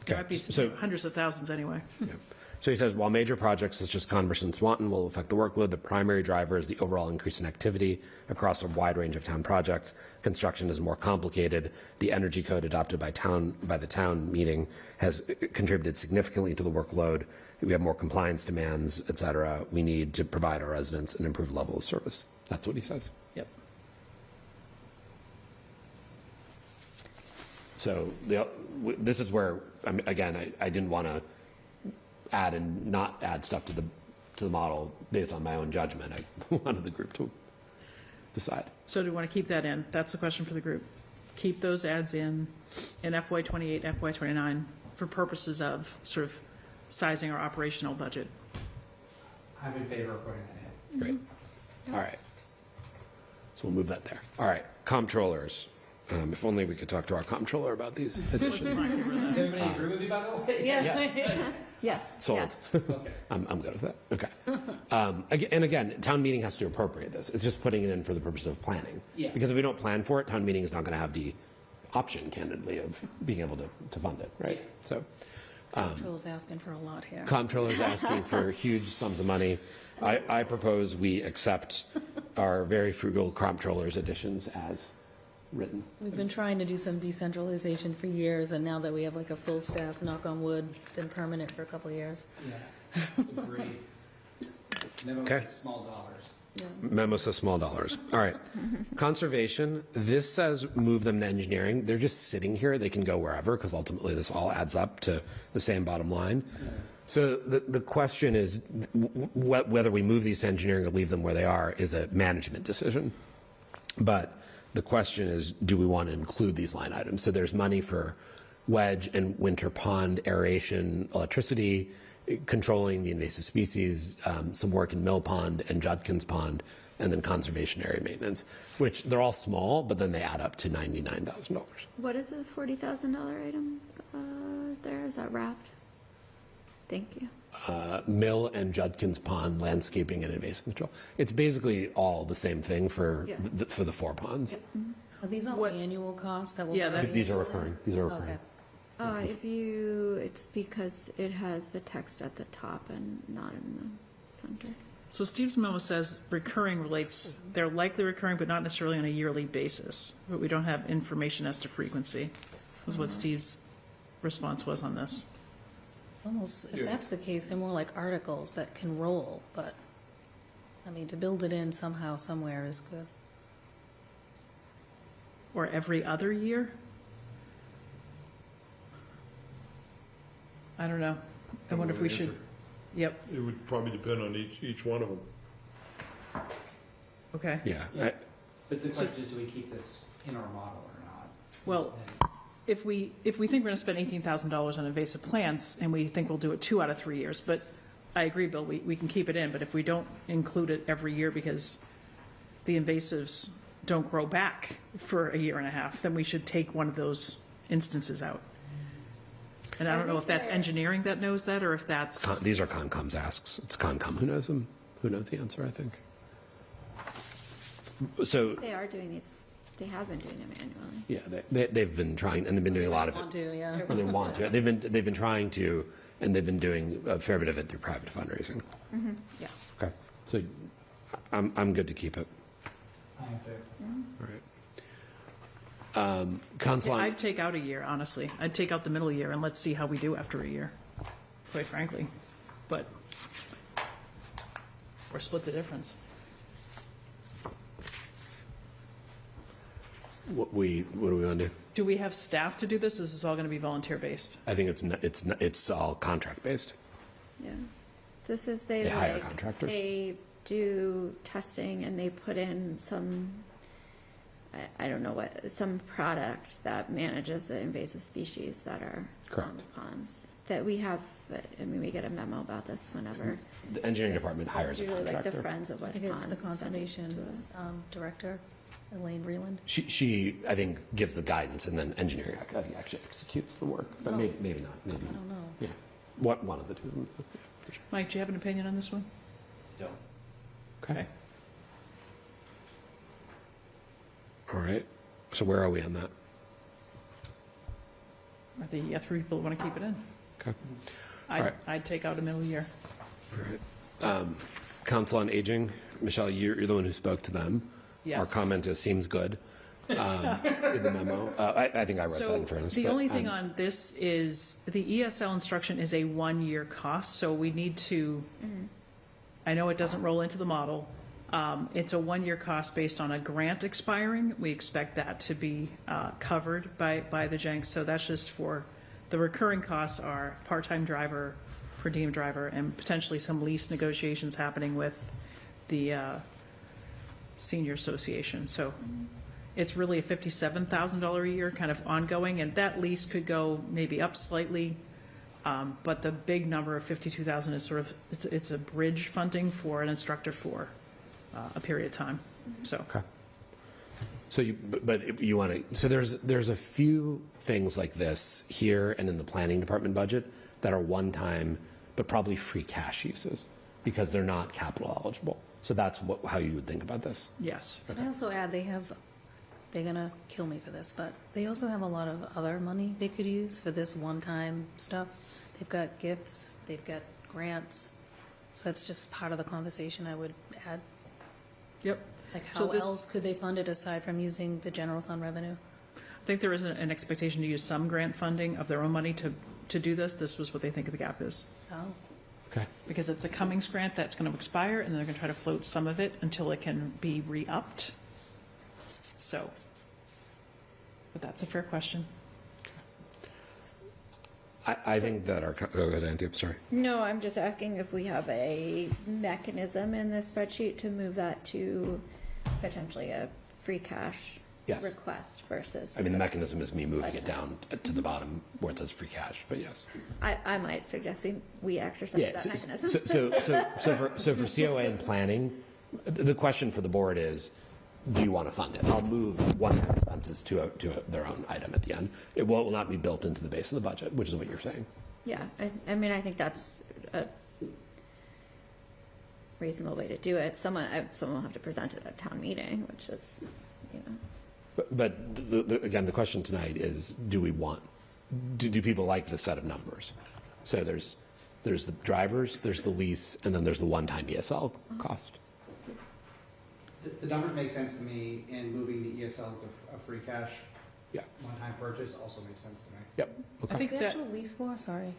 there might be hundreds of thousands anyway. Yep. So he says, while major projects such as Converse and Swanton will affect the workload, the primary driver is the overall increase in activity across a wide range of town projects. Construction is more complicated. The energy code adopted by the town meeting has contributed significantly to the workload. We have more compliance demands, et cetera. We need to provide our residents an improved level of service. That's what he says. Yep. So this is where, again, I didn't want to add and not add stuff to the model based on my own judgment. I wanted the group to decide. So do we want to keep that in? That's the question for the group. Keep those ads in FY28, FY29 for purposes of sort of sizing our operational budget. I'm in favor of putting that in. Great. All right. So we'll move that there. All right. Comptrollers. If only we could talk to our comptroller about these additions. Does everybody agree with me, by the way? Yes. Sold. Yes. Okay. I'm good with that. Okay. And again, town meeting has to appropriate this. It's just putting it in for the purpose of planning. Yeah. Because if we don't plan for it, town meeting is not going to have the option, candidly, of being able to fund it, right? Yeah. So Control's asking for a lot here. comptroller's asking for huge sums of money. I propose we accept our very frugal comptroller's additions as written. We've been trying to do some decentralization for years, and now that we have like a full staff, knock on wood, it's been permanent for a couple of years. Yeah. Agreed. Never Okay. small dollars. Memo says small dollars. All right. Conservation, this says move them to engineering. They're just sitting here. They can go wherever because ultimately this all adds up to the same bottom line. So the question is whether we move these to engineering or leave them where they are is a management decision. But the question is, do we want to include these line items? So there's money for wedge and winter pond aeration, electricity, controlling the invasive species, some work in Mill Pond and Judkins Pond, and then conservation area maintenance, which they're all small, but then they add up to $99,000. What is the $40,000 item there? Is that wrapped? Thank you. Mill and Judkins Pond, landscaping and invasive control. It's basically all the same thing for the 4 ponds. Are these all annual costs that will? Yeah, that's- These are recurring. These are recurring. Okay. It's because it has the text at the top and not in the center. So Steve's memo says recurring relates, they're likely recurring, but not necessarily on a yearly basis. But we don't have information as to frequency, was what Steve's response was on this. Almost, if that's the case, they're more like articles that can roll, but, I mean, to build it in somehow, somewhere is good. Or every other year? I don't know. I wonder if we should, yep, It would probably depend on each one of them. okay. Yeah. But the question is, do we keep this in our model or not? Well, if we think we're going to spend $18,000 on invasive plants, and we think we'll do it 2 out of 3 years, but I agree, Bill, we can keep it in, but if we don't include it every year because the invasives don't grow back for a year and a half, then we should take one of those instances out. And I don't know if that's engineering that knows that, or if that's... These are Concom's asks. It's Concom who knows them. Who knows the answer, I think. So They are doing these, they have been doing them annually. yeah, they've been trying, and they've been doing a lot of it. Want to, yeah. Or they want to. They've been trying to, and they've been doing a fair bit of it through private fundraising. Yeah. Okay. So I'm good to keep it. I have to. All right. Council on, I'd take out a year, honestly. I'd take out the middle year and let's see how we do after a year, quite frankly. But, or split the difference. what do we want to do? Do we have staff to do this? Or is this all going to be volunteer based? I think it's all contract based. Yeah. This is, They hire contractors? they do testing and they put in some, I don't know what, some product that manages the invasive species that are Correct. on the ponds. That we have, I mean, we get a memo about this whenever. The engineering department hires It's a usually like the contractor. Friends of I Wet think it's the Pond send it to conservation us. director, Elaine Reland. She I think gives the guidance and then engineering I think actually executes the work, but Oh. maybe not. Maybe I don't know. Yeah, one of the two. Yeah, for sure. Mike, do you have an opinion on this one? Don't. Okay. All right. So where are we on that? Are the three people that want to keep it in? Okay. I'd, right. I'd take out a middle year. All right. Council on Aging, Michelle, you're the one who spoke to them. Yes. Our comment is seems good in the memo. I think I read that in fairness. The but, only thing on this is the ESL instruction is a 1-year cost, so we need to, I know it doesn't roll into the model. It's a 1-year cost based on a grant expiring. We expect that to be covered by the Jenks, so that's just for, the recurring costs are part-time driver, per diem driver, and potentially some lease negotiations happening with the Senior Association. So it's really a $57,000 a year kind of ongoing, and that lease could go maybe up slightly, but the big number of $52,000 is sort of, it's a bridge funding for an instructor for a period of time, so. Okay. So but you want to, so there's a few things like this here and in the planning department budget that are one-time, but probably free cash uses because they're not capital eligible. So that's how you would think about this. Yes. Can I also add, they're gonna kill me for this, but they also have a lot of other money they could use for this one-time stuff. They've got gifts, they've got grants, so that's just part of the conversation I would add. Yep. Like, So how this- else could they fund it aside from using the general fund revenue? I think there is an expectation to use some grant funding of their own money to do this. This was what they think the gap is. Oh, Okay. Because it's a Cummings grant that's going to expire, and they're going to try to float some of it until it can be re-upped. So, but that's a fair question. I think that our, go ahead, Anthony, I'm sorry. No, I'm just asking if we have a mechanism in the spreadsheet to move that to potentially a free cash Yes. request versus. I mean, the mechanism is me moving it down to the bottom where it says free cash, but yes. I might suggest we exercise Yeah, that so, mechanism. so for COA and planning, the question for the board is, do you want to fund it? I'll move one-time expenses to their own item at the end. It will not be built into the base of the budget, which is what you're saying. Yeah, I mean, I think that's a reasonable way to do it. Someone will have to present it at town meeting, which is, you know. But again, the question tonight is, do people like the set of numbers? So there's the drivers, there's the lease, and then there's the one-time ESL cost. The numbers make sense to me, and moving the ESL to a free cash Yeah. one-time purchase also makes sense to me. Yep. Okay. I think what's the that, actual lease for? Sorry.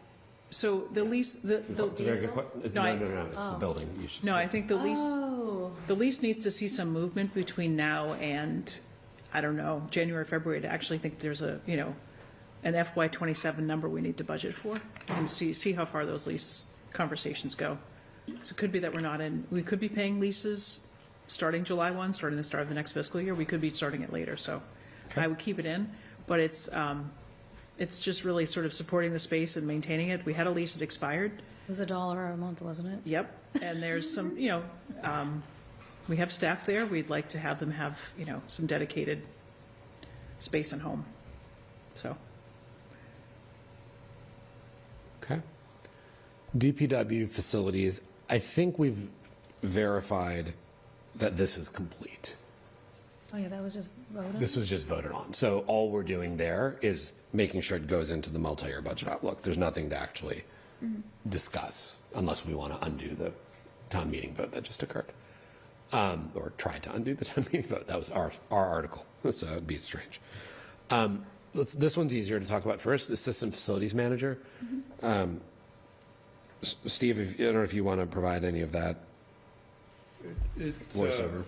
so the lease, It's a very good question. No, No, it's the building. You should, no, I think the Oh, lease needs to see some movement between now and, I don't know, January, February, to actually think there's an FY27 number we need to budget for, and see how far those lease conversations go. So it could be that we could be paying leases starting July 1, starting the start of the next fiscal year. We could be starting it later, so I would keep it in. But it's just really sort of supporting the space and maintaining it. We had a lease that expired. it was $1 a month, wasn't it? Yep, and there's some, we have staff there. We'd like to have them have, some dedicated space and home, so. Okay. DPW facilities, I think we've verified that this is complete. Oh, yeah, that was just voted. This was just voted on. So all we're doing there is making sure it goes into the multi-year budget outlook. There's nothing to actually discuss unless we want to undo the town meeting vote that just occurred. Or try to undo the town meeting vote. That was our article, so it would be strange. This one's easier to talk about first, Assistant Facilities Manager. Steve, I don't know if you want to provide any of that It's voiceover.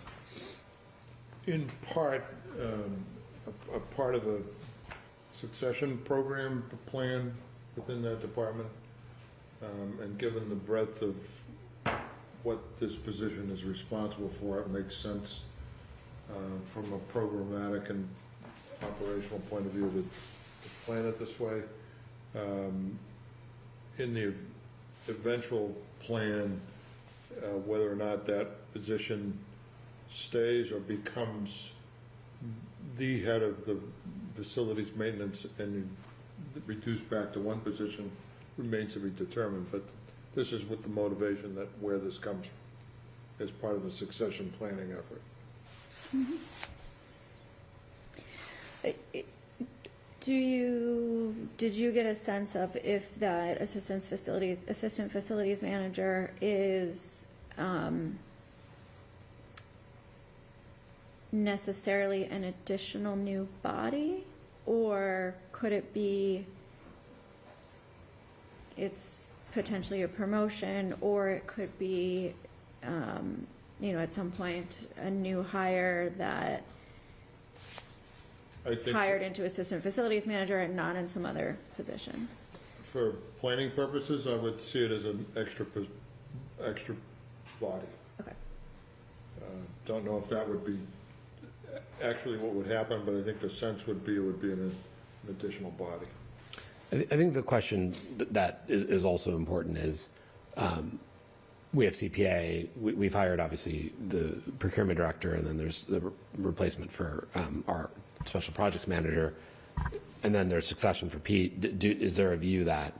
in part, a part of a succession program plan within that department. And given the breadth of what this position is responsible for, it makes sense from a programmatic and operational point of view to plan it this way. In the eventual plan, whether or not that position stays or becomes the head of the facilities maintenance and reduced back to one position remains to be determined, but this is with the motivation that where this comes from as part of the succession planning effort. Did you get a sense of if that assistant facilities manager is necessarily an additional new body, or could it be it's potentially a promotion, or it could be at some point a new hire that I think hired into assistant facilities manager and not in some other position? for planning purposes, I would see it as an extra body. Okay. Don't know if that would be actually what would happen, but I think the sense would be it would be an additional body. I think the question that is also important is, we have CPA, we've hired obviously the procurement director, and then there's the replacement for our special projects manager, and then there's succession for Pete. Is there a view that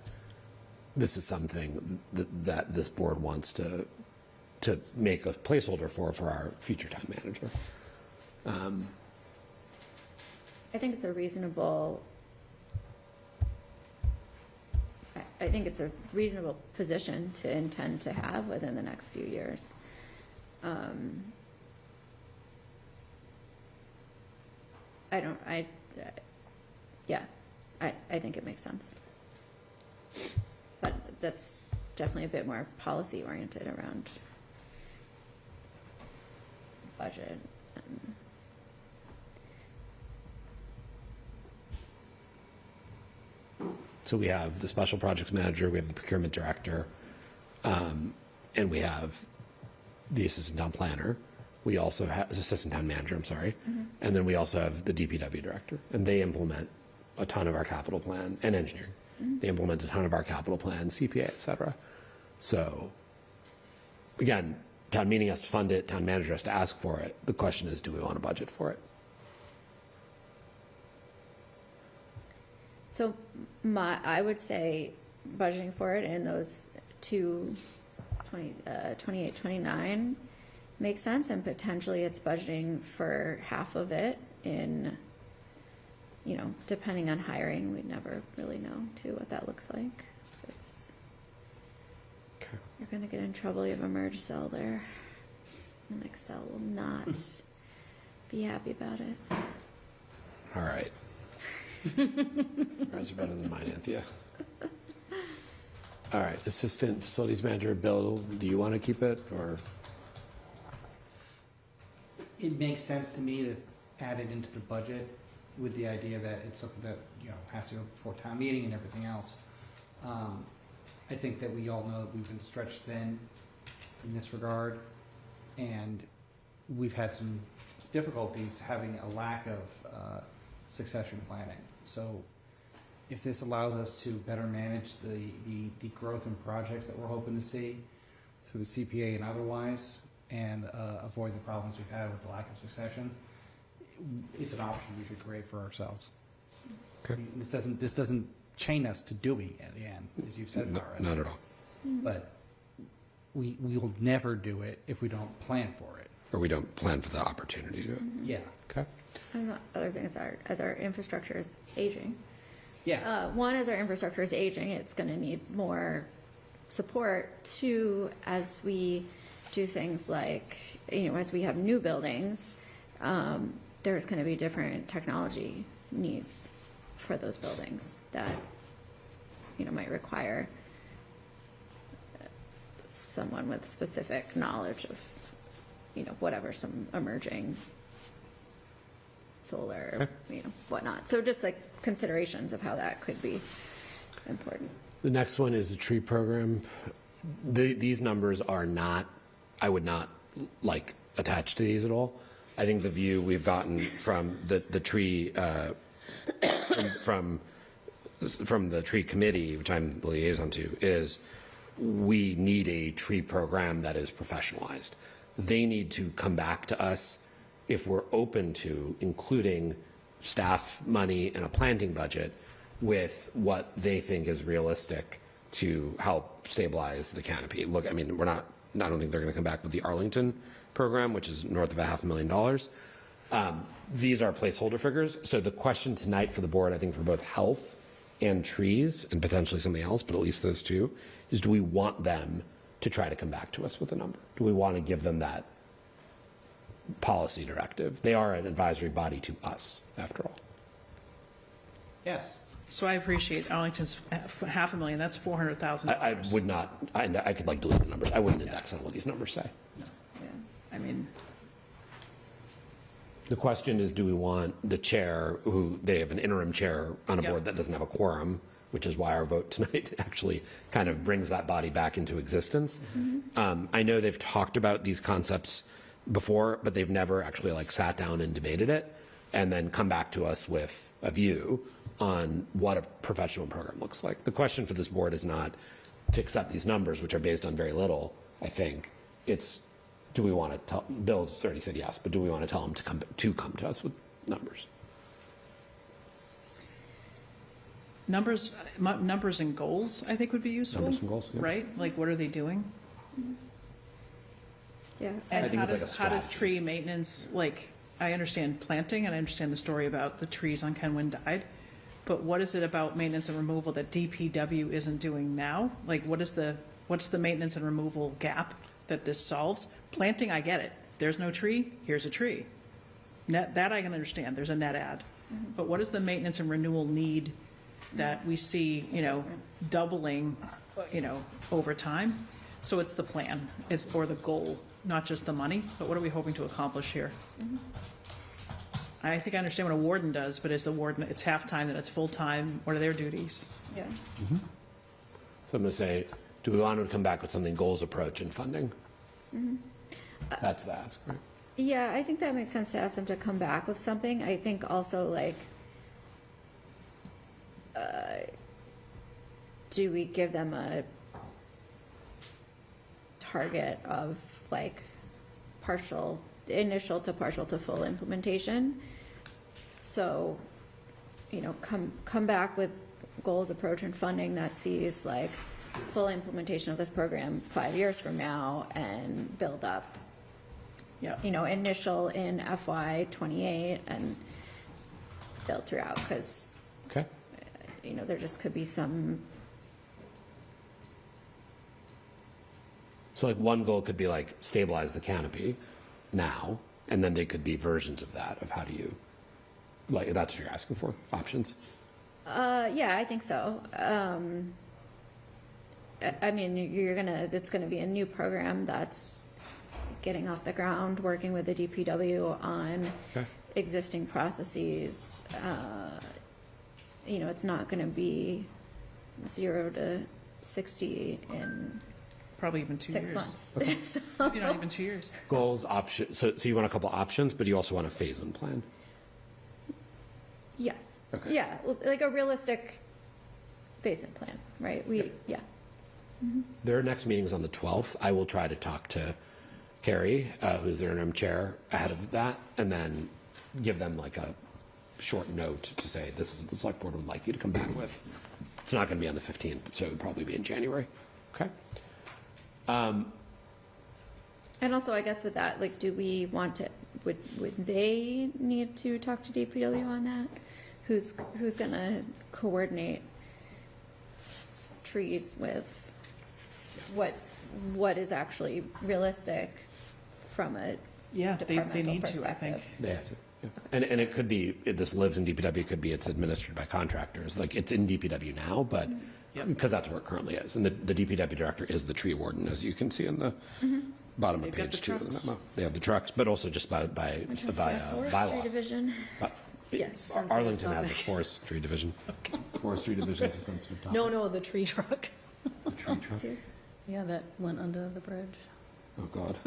this is something that this board wants to make a placeholder for our future town manager? I think it's a reasonable position to intend to have within the next few years. I think it makes sense. But that's definitely a bit more policy oriented around budget. So we have the special projects manager, we have the procurement director, and we have the assistant town planner. We also have assistant town manager, I'm sorry. And then we also have the DPW director, and they implement a ton of our capital plan and engineering. They implement a ton of our capital plan, CPA, et cetera. So again, town meeting has to fund it, town manager has to ask for it. The question is, do we want to budget for it? So I would say budgeting for it in those 28, 29 makes sense, and potentially it's budgeting for half of it in, depending on hiring, we'd never really know too what that looks like. You're gonna get in trouble, you have a merge cell there, and Excel will not be happy about it. All right. Yours are better than mine, Anthea. All right, assistant facilities manager, Bill, do you want to keep it, or? It makes sense to me to add it into the budget with the idea that it's something that, has to go before town meeting and everything else. I think that we all know that we've been stretched thin in this regard, and we've had some difficulties having a lack of succession planning. So if this allows us to better manage the growth in projects that we're hoping to see through the CPA and otherwise, and avoid the problems we've had with the lack of succession, it's an option we should create for ourselves. Okay. This doesn't chain us to doing it again, as you've said, Doris. Not at all. But we will never do it if we don't plan for it. Or we don't plan for the opportunity to do it. Yeah. Okay. And the other thing is as our infrastructure is aging. Yeah. One, as our infrastructure is aging, it's going to need more support. Two, as we do things like, as we have new buildings, there's going to be different technology needs for those buildings that, you know, might require someone with specific knowledge of, you know, whatever, some emerging solar, you know, whatnot. So just like considerations of how that could be important. The next one is the tree program. These numbers are not, I would not like attach to these at all. I think the view we've gotten from the tree, from the tree committee, which I'm the liaison to, is we need a tree program that is professionalized. They need to come back to us if we're open to including staff money and a planting budget with what they think is realistic to help stabilize the canopy. Look, I mean, I don't think they're going to come back with the Arlington program, which is north of $500,000. These are placeholder figures. So the question tonight for the board, I think for both health and trees and potentially something else, but at least those two, is do we want them to try to come back to us with a number? Do we want to give them that policy directive? They are an advisory body to us, after all. Yes. So I appreciate Arlington's $500,000, that's $400,000. I would not, I could like delete the numbers. I wouldn't index on what these numbers say. Yeah. I mean, the question is, do we want the chair, who they have an interim chair on a Yep. board that doesn't have a quorum, which is why our vote tonight actually kind of brings that body back into existence. I know they've talked about these concepts before, but they've never actually like sat down and debated it and then come back to us with a view on what a professional program looks like. The question for this board is not to accept these numbers, which are based on very little, I think. It's, do we want to tell, Bill's already said yes, but do we want to tell them to come to us with numbers? numbers and goals, I think would be useful. Numbers and goals, yeah. Right? Like, what are they doing? Yeah. And I think how it's like does, a how does strategy. tree maintenance, like, I understand planting and I understand the story about the trees on Kenwyn died, but what is it about maintenance and removal that DPW isn't doing now? Like, what's the maintenance and removal gap that this solves? Planting, I get it. There's no tree, here's a tree. That I can understand, there's a net add. But what is the maintenance and renewal need that we see, you know, doubling, you know, over time? So it's the plan, or the goal, not just the money, but what are we hoping to accomplish here? I think I understand what a warden does, but is the warden, it's half-time, then it's full-time, what are their duties? Yeah. So I'm going to say, do we want to come back with something goals, approach, and funding? That's the ask, right? Yeah, I think that makes sense to ask them to come back with something. I think also, like, do we give them a target of, like, initial to partial to full implementation? So, you know, come back with goals, approach, and funding that sees, like, full implementation of this program 5 years from now and build up. Yeah. You know, initial in FY '28 and build throughout, because, Okay. you know, there just could be some, So like one goal could be like stabilize the canopy now, and then they could be versions of that, of how do you, like, that's what you're asking for, options? yeah, I think so. I mean, it's gonna be a new program that's getting off the ground, working with the DPW on Okay. existing processes. You know, it's not gonna be 0 to 60 in Probably even 2 years. 6 months. So- Maybe not even 2 years. Goals, option, so you want a couple options, but you also want a phase-in plan? Yes. Okay. Yeah, like a realistic phase-in plan, right? Yeah. Their next meeting's on the 12th. I will try to talk to Carrie, who's their interim chair, ahead of that, and then give them like a short note to say, this is what the select board would like you to come back with. It's not going to be on the 15th, so it would probably be in January. Okay? And also, I guess with that, like, do we want to, would they need to talk to DPW on that? Who's gonna coordinate trees with what is actually realistic from a Yeah, they departmental need to, I perspective? think. They have to. Yeah. And it could be, this lives in DPW, it could be it's administered by contractors. Like, it's in DPW now, but, because that's where it currently is. And the DPW director is the tree warden, as you can see in the bottom of They've got page the 2 of the trucks. memo. They have the trucks, but also just by Winchester Forestry bylaw. Division. Yes, sensitive Arlington has a topic. forestry division. Forestry division's a sensitive topic. No, the tree truck. The tree truck. Yeah, that went under the bridge. Oh, God.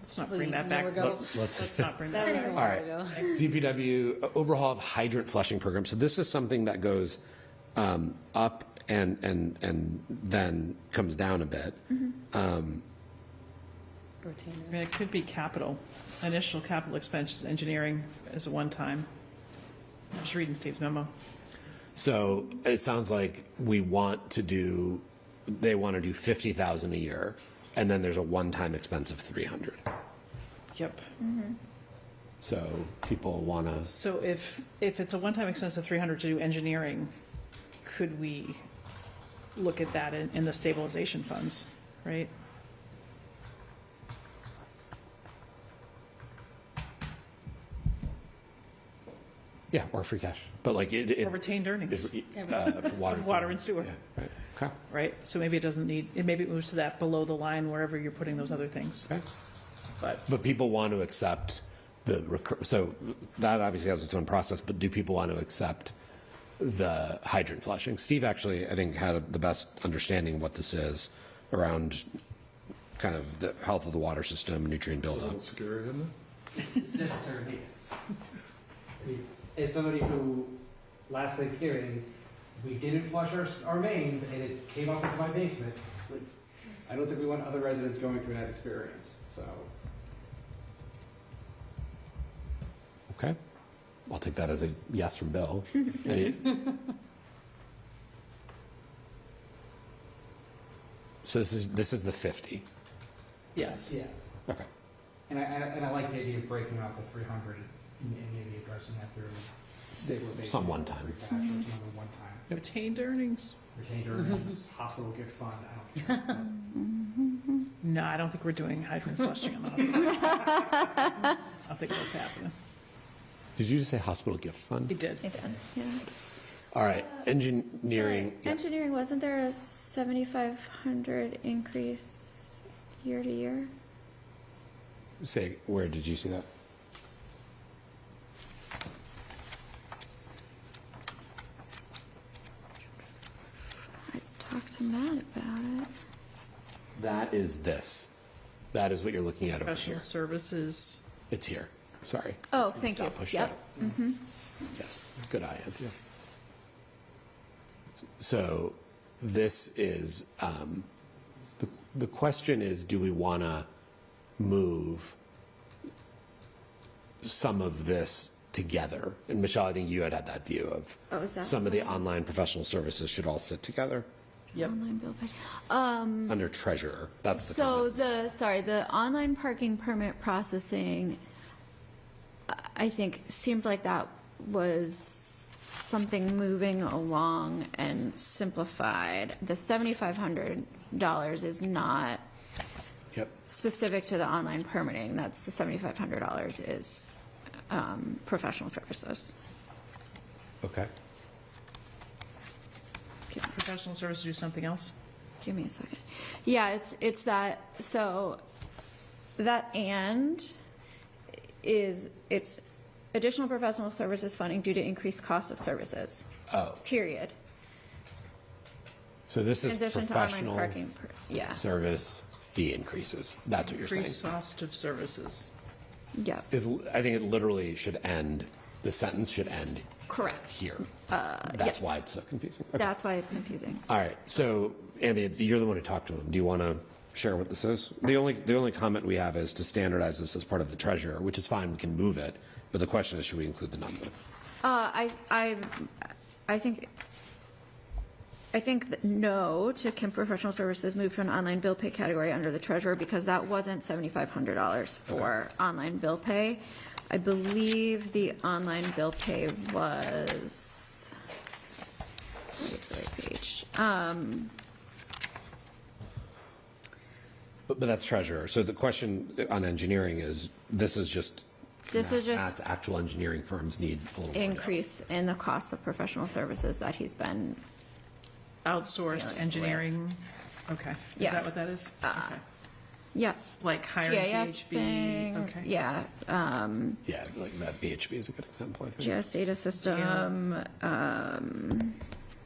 Let's not So bring you that never back. go. Let's not bring that That was back. a All while right. ago. DPW overhaul of hydrant flushing program. So this is something that goes up and then comes down a bit. Retainer. I mean, it could be capital, initial capital expenses, engineering as a one-time. I'm just reading Steve's memo. So it sounds like they want to do $50,000 a year, and then there's a one-time expense of $300. Yep. So people want to. So if it's a one-time expense of 300 to do engineering, could we look at that in the stabilization funds, right? Yeah, or free cash, but like it Or retained earnings, for water and sewer. Yeah, right. Okay. Right? So maybe it doesn't need, maybe it moves to that below the line wherever you're putting those other things. Okay. But people want to accept so that obviously has its own process, but do people want to accept the hydrant flushing? Steve actually, I think, had the best understanding of what this is around kind of the health of the water system, nutrient buildup. Scary, isn't it? It's necessary maintenance. As somebody who, last Thanksgiving, we didn't flush our mains and it came up into my basement, like, I don't think we want other residents going through that experience, so. Okay. I'll take that as a yes from Bill. So this is the 50. yes. Yeah, Okay. and I like the idea of breaking off the 300 and maybe addressing that through stabilization. Some one time. Free cash, or some other one time. Retained earnings. Retained earnings, hospital gift fund, I don't care. No, I don't think we're doing hydrant flushing on the hospital. I don't think that's happening. Did you just say hospital gift fund? He did. It did, yeah. All right. Engineering. Sorry, engineering, wasn't there a 7,500 increase year to year? Say, where did you see that? I talked to Matt about it. That is this. That is what you're looking at over Professional here. services. It's here. Sorry. Oh, It's thank you. not pushed Yep. out. Yes. Good eye, Anthea. So this is, the question is, do we want to move some of this together? And Michelle, I think you had that view of Oh, is that some of the what it is? online professional services should all sit together Yep. Online bill pay. under treasurer. That's the So comment. the online parking permit processing, I think seemed like that was something moving along and simplified. The $7,500 is not Yep. specific to the online permitting. That's the $7,500 is professional services. Okay. Professional services do something else? Give me a second. Yeah, it's that, so that and it's additional professional services funding due to increased cost of services, Oh, period. so this is Transition to online professional parking, yeah, service fee increases. That's what you're saying. Increased cost of services. yep, I think it literally should end, the sentence should end correct. here. yes. That's why it's so confusing. Okay. That's why it's confusing. All right, so Andy, you're the one who talked to him. Do you want to share what this is? The only comment we have is to standardize this as part of the treasurer, which is fine, we can move it, but the question is, should we include the number? I think that no to can professional services move to an online bill pay category under the treasurer because that wasn't $7,500 for online bill pay. I believe the online bill pay was, let me get to the right page. But that's treasurer. So the question on engineering is, this is just This is just Actual engineering firms need a little more. increase in the cost of professional services that he's been, Outsourced Dealing engineering, okay. Is Yeah. that what that is? Okay. yeah, Like hiring GIS PHB, things, okay. yeah, Yeah, like that BHB is a good example, I think. GIS data system,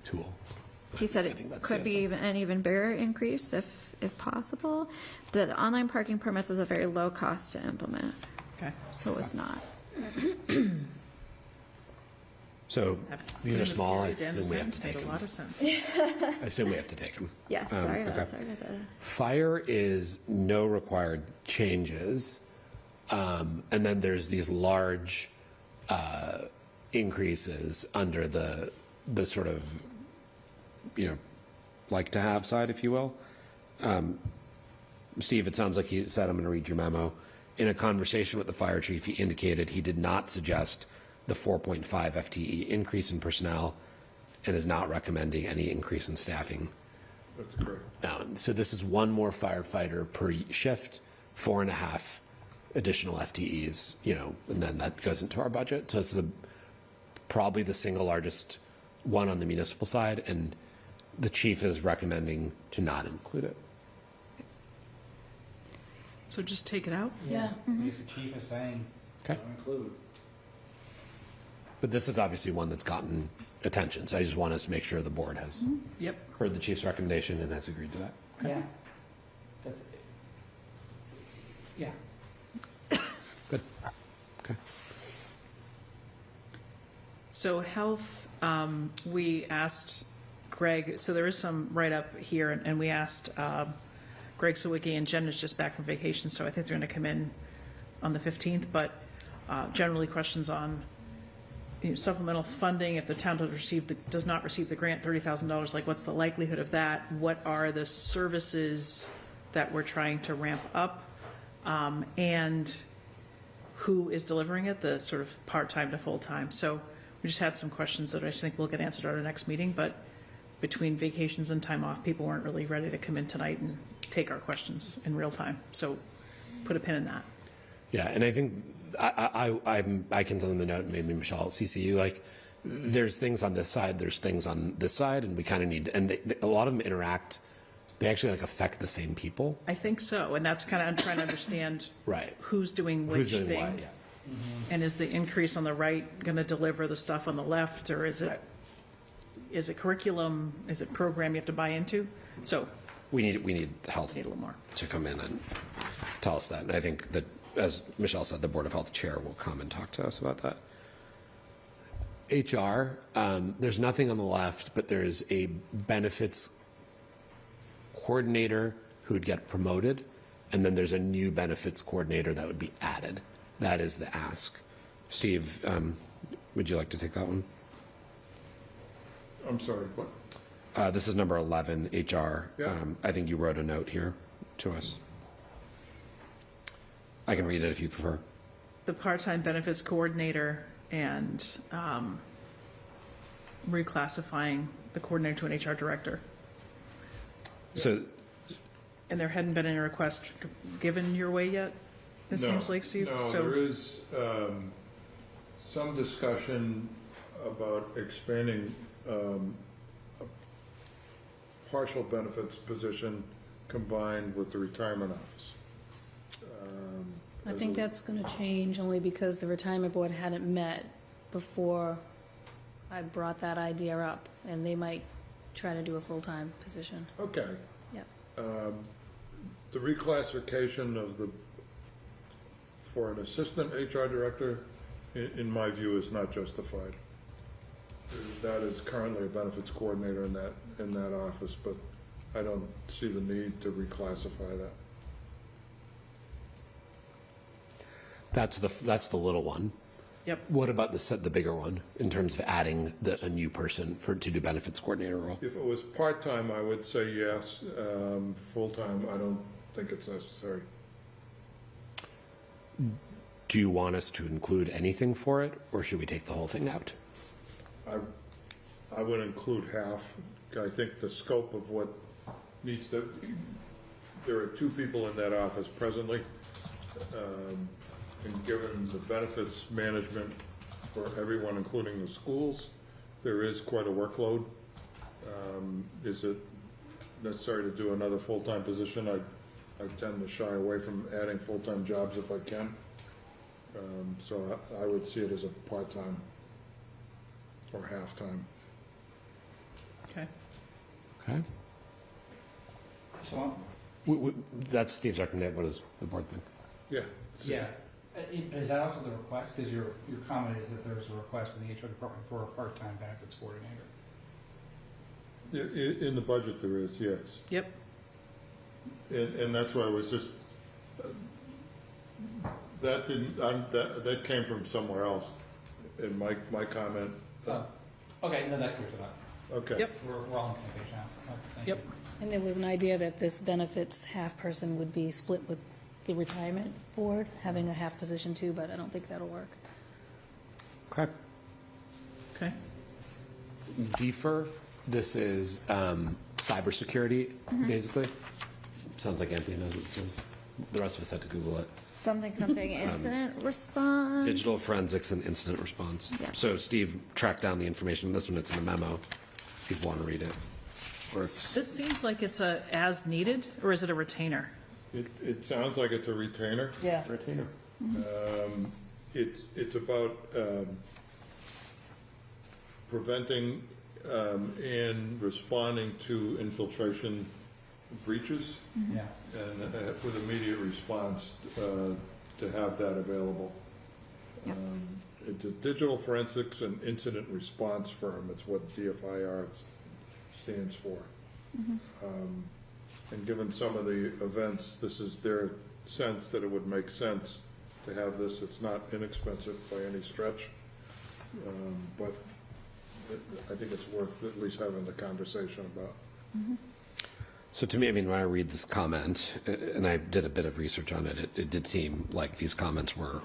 Tool. he said I it think that's could be CSM. even an even bigger increase if possible. The online parking permits was a very low cost to implement, Okay. so it was not. So these are small, I Period, end assume we have to sentence take made a them. lot of sense. I assume we have to take them. Yeah, sorry about okay. that. Fire is no required changes. And then there's these large increases under the sort of, like to have side, if you will. Steve, it sounds like he said, I'm going to read your memo. In a conversation with the fire chief, he indicated he did not suggest the 4.5 FTE increase in personnel and is not recommending any increase in staffing. That's correct. So this is one more firefighter per shift, 4.5 additional FTEs, and then that goes into our budget. So it's probably the single largest one on the municipal side, and the chief is recommending to not include it. So just take it out? Yeah. If the chief is saying, Okay. don't include. But this is obviously one that's gotten attention, so I just want us to make sure the board has Yep. heard the chief's recommendation and has agreed to that. Yeah. That's, yeah. Good. Okay. So health, we asked Greg, so there is some write-up here, and we asked Greg Sawicki, and Jen is just back from vacation, so I think they're going to come in on the 15th, but generally questions on supplemental funding, if the town does not receive the grant, $30,000, like what's the likelihood of that? What are the services that we're trying to ramp up? And who is delivering it, the sort of part-time to full-time? So we just had some questions that I think will get answered at our next meeting, but between vacations and time off, people weren't really ready to come in tonight and take our questions in real time. So put a pin in that. Yeah, and I think I can send them the note, maybe Michelle, CCU, like, there's things on this side, there's things on this side, and we kind of need, and a lot of them interact, they actually like affect the same people. I think so, and that's kind of, I'm trying to understand Right. who's doing which Who's doing thing. what, yeah. And is the increase on the right going to deliver the stuff on the left, or is it, Right. is it curriculum, is it program you have to buy into? So We need health need a little more. to come in and tell us that, and I think that, as Michelle said, the Board of Health chair will come and talk to us about that. HR, there's nothing on the left, but there's a benefits coordinator who would get promoted, and then there's a new benefits coordinator that would be added. That is the ask. Steve, would you like to take that one? I'm sorry, what? This is number 11, HR. Yeah. I think you wrote a note here to us. I can read it if you prefer. The part-time benefits coordinator and reclassifying the coordinator to an HR director. So, And there hadn't been any request given your way yet, it seems like, Steve? No, So- there is some discussion about expanding a partial benefits position combined with the retirement office. I think that's going to change only because the retirement board hadn't met before I brought that idea up, and they might try to do a full-time position. Okay. Yep. The reclassification for an assistant HR director, in my view, is not justified. That is currently a benefits coordinator in that office, but I don't see the need to reclassify that. that's the little one. Yep. What about the bigger one in terms of adding a new person to do benefits coordinator role? If it was part-time, I would say yes. Full-time, I don't think it's necessary. Do you want us to include anything for it, or should we take the whole thing out? I would include half. I think the scope of what needs there are two people in that office presently. and given the benefits management for everyone, including the schools, there is quite a workload. Is it necessary to do another full-time position? I tend to shy away from adding full-time jobs if I can. So I would see it as a part-time or half-time. Okay. Okay. So, That's Steve's recommendation. What does the board think? Yeah. yeah, is that also the request? Because your comment is that there's a request from the HR department for a part-time benefits coordinator. In the budget there is, yes. Yep. And that's why I was just, that didn't, that came from somewhere else in my comment. Okay, no, that clears it up. Okay. Yep. We're all on the same page now. Thank Yep. you. And there was an idea that this benefits half person would be split with the retirement board, having a half position too, but I don't think that'll work. Okay. Okay. Defer. This is cybersecurity, basically. Sounds like Anthony knows what this is. The rest of us had to Google it. Something, incident response. Digital forensics and incident response. Yeah. So Steve tracked down the information. This one, it's in the memo. If people want to read it. Or if, This seems like it's a as needed, or is it a retainer? It sounds like it's a retainer. Yeah. retainer. It's about preventing and responding to infiltration breaches, Yeah. and with immediate response to have that available. Yep. It's a digital forensics and incident response firm. It's what DFIR stands for. And given some of the events, this is their sense that it would make sense to have this. It's not inexpensive by any stretch, but I think it's worth at least having the conversation about. So to me, I mean, when I read this comment, and I did a bit of research on it, it did seem like these comments were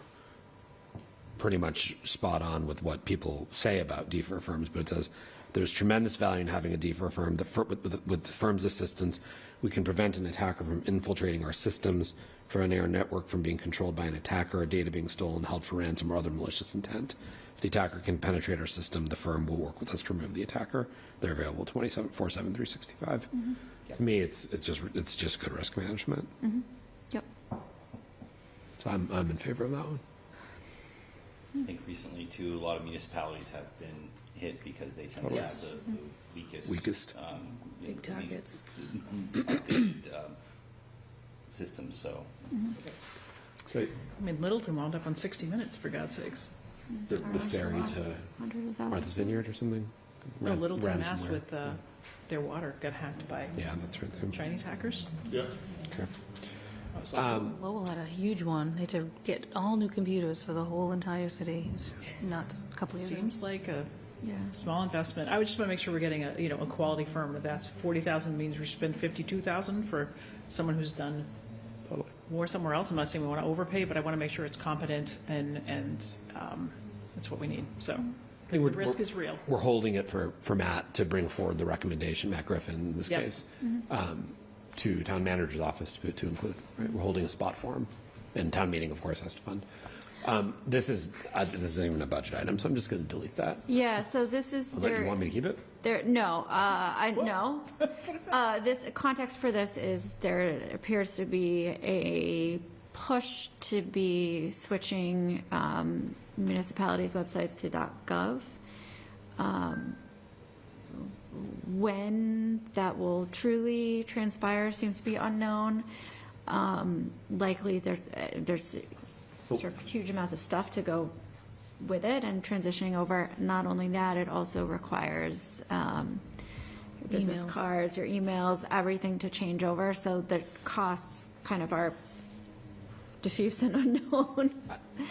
pretty much spot on with what people say about defer firms, but it says, there's tremendous value in having a defer firm. With the firm's assistance, we can prevent an attacker from infiltrating our systems, preventing our network from being controlled by an attacker, our data being stolen, held for ransom, or other malicious intent. If the attacker can penetrate our system, the firm will work with us to remove the attacker. They're available 24/7, 365. To me, it's just good risk management. Yep. So I'm in favor of that one. I think recently too, a lot of municipalities have been hit because they tend to have the weakest. Big least targets. updated systems, so. So I mean, Littleton wound up on 60 Minutes, for God's sakes. the ferry to Martha's Vineyard or something. No, Littleton, Mass, Ransomware. with their water got hacked by Yeah, that's right. Too. Chinese hackers. Yeah. Okay. I was like, Lowell had a huge one. They had to get all new computers for the whole entire city. It's nuts. A couple of years ago. seems like a Yeah. small investment. I would just want to make sure we're getting a quality firm. If that's 40,000 means we spend 52,000 for someone who's done Totally. more somewhere else. I'm not saying we want to overpay, but I want to make sure it's competent and that's what we need. So, because the risk is real. We're holding it for Matt to bring forward the recommendation, Matt Griffin in this Yep. case, to town manager's office to include. Right? We're holding a spot for him, and town meeting, of course, has to fund. This isn't even a budget item, so I'm just going to delete that. Yeah, so this is You want me to keep it? No. This context for this is there appears to be a push to be switching municipalities' websites to .gov. When that will truly transpire seems to be unknown. Likely there's sort of huge amounts of stuff to go with it and transitioning over. Not only that, it also requires your business Emails. cards, your emails, everything to change over. So the costs kind of are diffuse and unknown.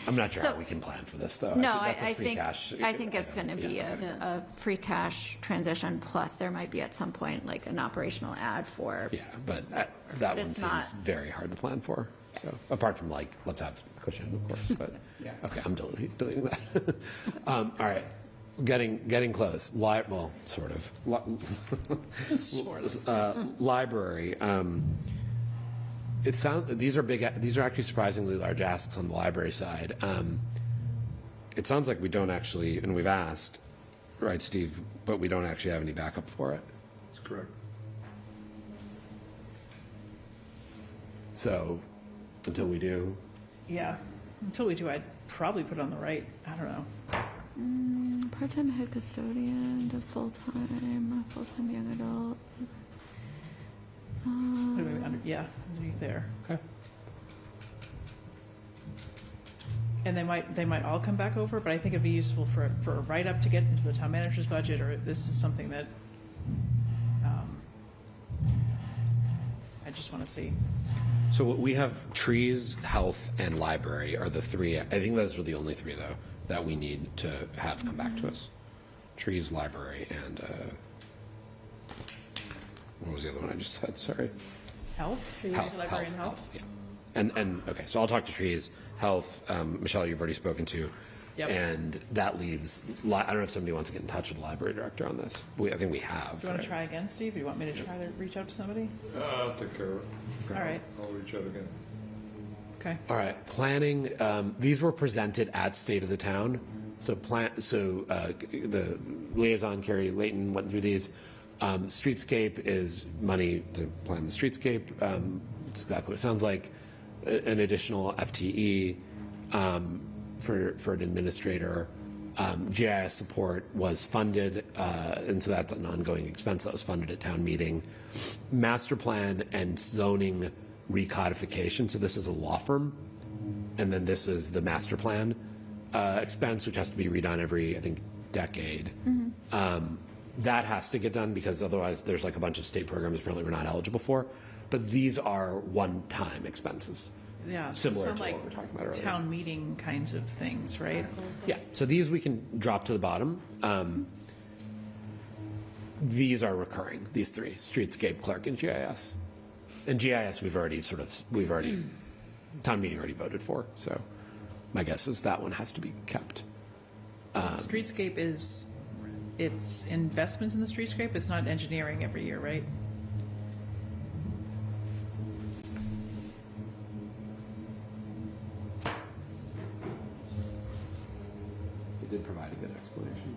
I'm not sure So- how we can plan for this, though. No, that's a I free think cash it's item. going to be Yeah. a free cash transition. Plus, there might be at some point like an operational ad for. Yeah, but that one it's seems not- very hard to plan for. So apart from let's have cushion, of course. But Yeah. okay, I'm deleting that. All right, getting close. Sort of. Library. It sounds, these are actually surprisingly large asks on the library side. It sounds like we don't actually, and we've asked, right, Steve, but we don't actually have any backup for it. That's correct. So until we do, Yeah, until we do, I'd probably put on the right, I don't know. Part-time head custodian to full-time young adult. Yeah, underneath there. okay. And they might all come back over, but I think it'd be useful for a write-up to get into the town manager's budget, or this is something that I just want to see. So we have trees, health, and library are the three. I think those are the only three, though, that we need to have come back to us. Trees, library, and what was the other one I just said? Sorry. Health? Trees, library, and health? Yeah. And okay, so I'll talk to trees, health. Michelle, you've already spoken to. Yep. And that leaves, I don't know if somebody wants to get in touch with the library director on this. I think we have. Do you want right? to try again, Steve? Do you want me to try to reach out to somebody? I'll take care of it. All right. I'll reach out again. Okay. All right, planning, these were presented at State of the Town. So the liaison, Carrie Layton, went through these. Streetscape is money to plan the streetscape. It's exactly what it sounds like. An additional FTE for an administrator. GIS support was funded, and so that's an ongoing expense that was funded at town meeting. Master plan and zoning recodification. So this is a law firm, and then this is the master plan expense, which has to be redone every, I think, decade. That has to get done because otherwise there's like a bunch of state programs apparently we're not eligible for. But these are one-time expenses. Yeah. Similar some to like what we're talking about earlier. town meeting kinds of things, right? Yeah, so these we can drop to the bottom. These are recurring, these three, streetscape, clerk, and GIS. And GIS we've already town meeting already voted for, so my guess is that one has to be kept. Streetscape is, it's investments in the streetscape, it's not engineering every year, right? You did provide a good explanation.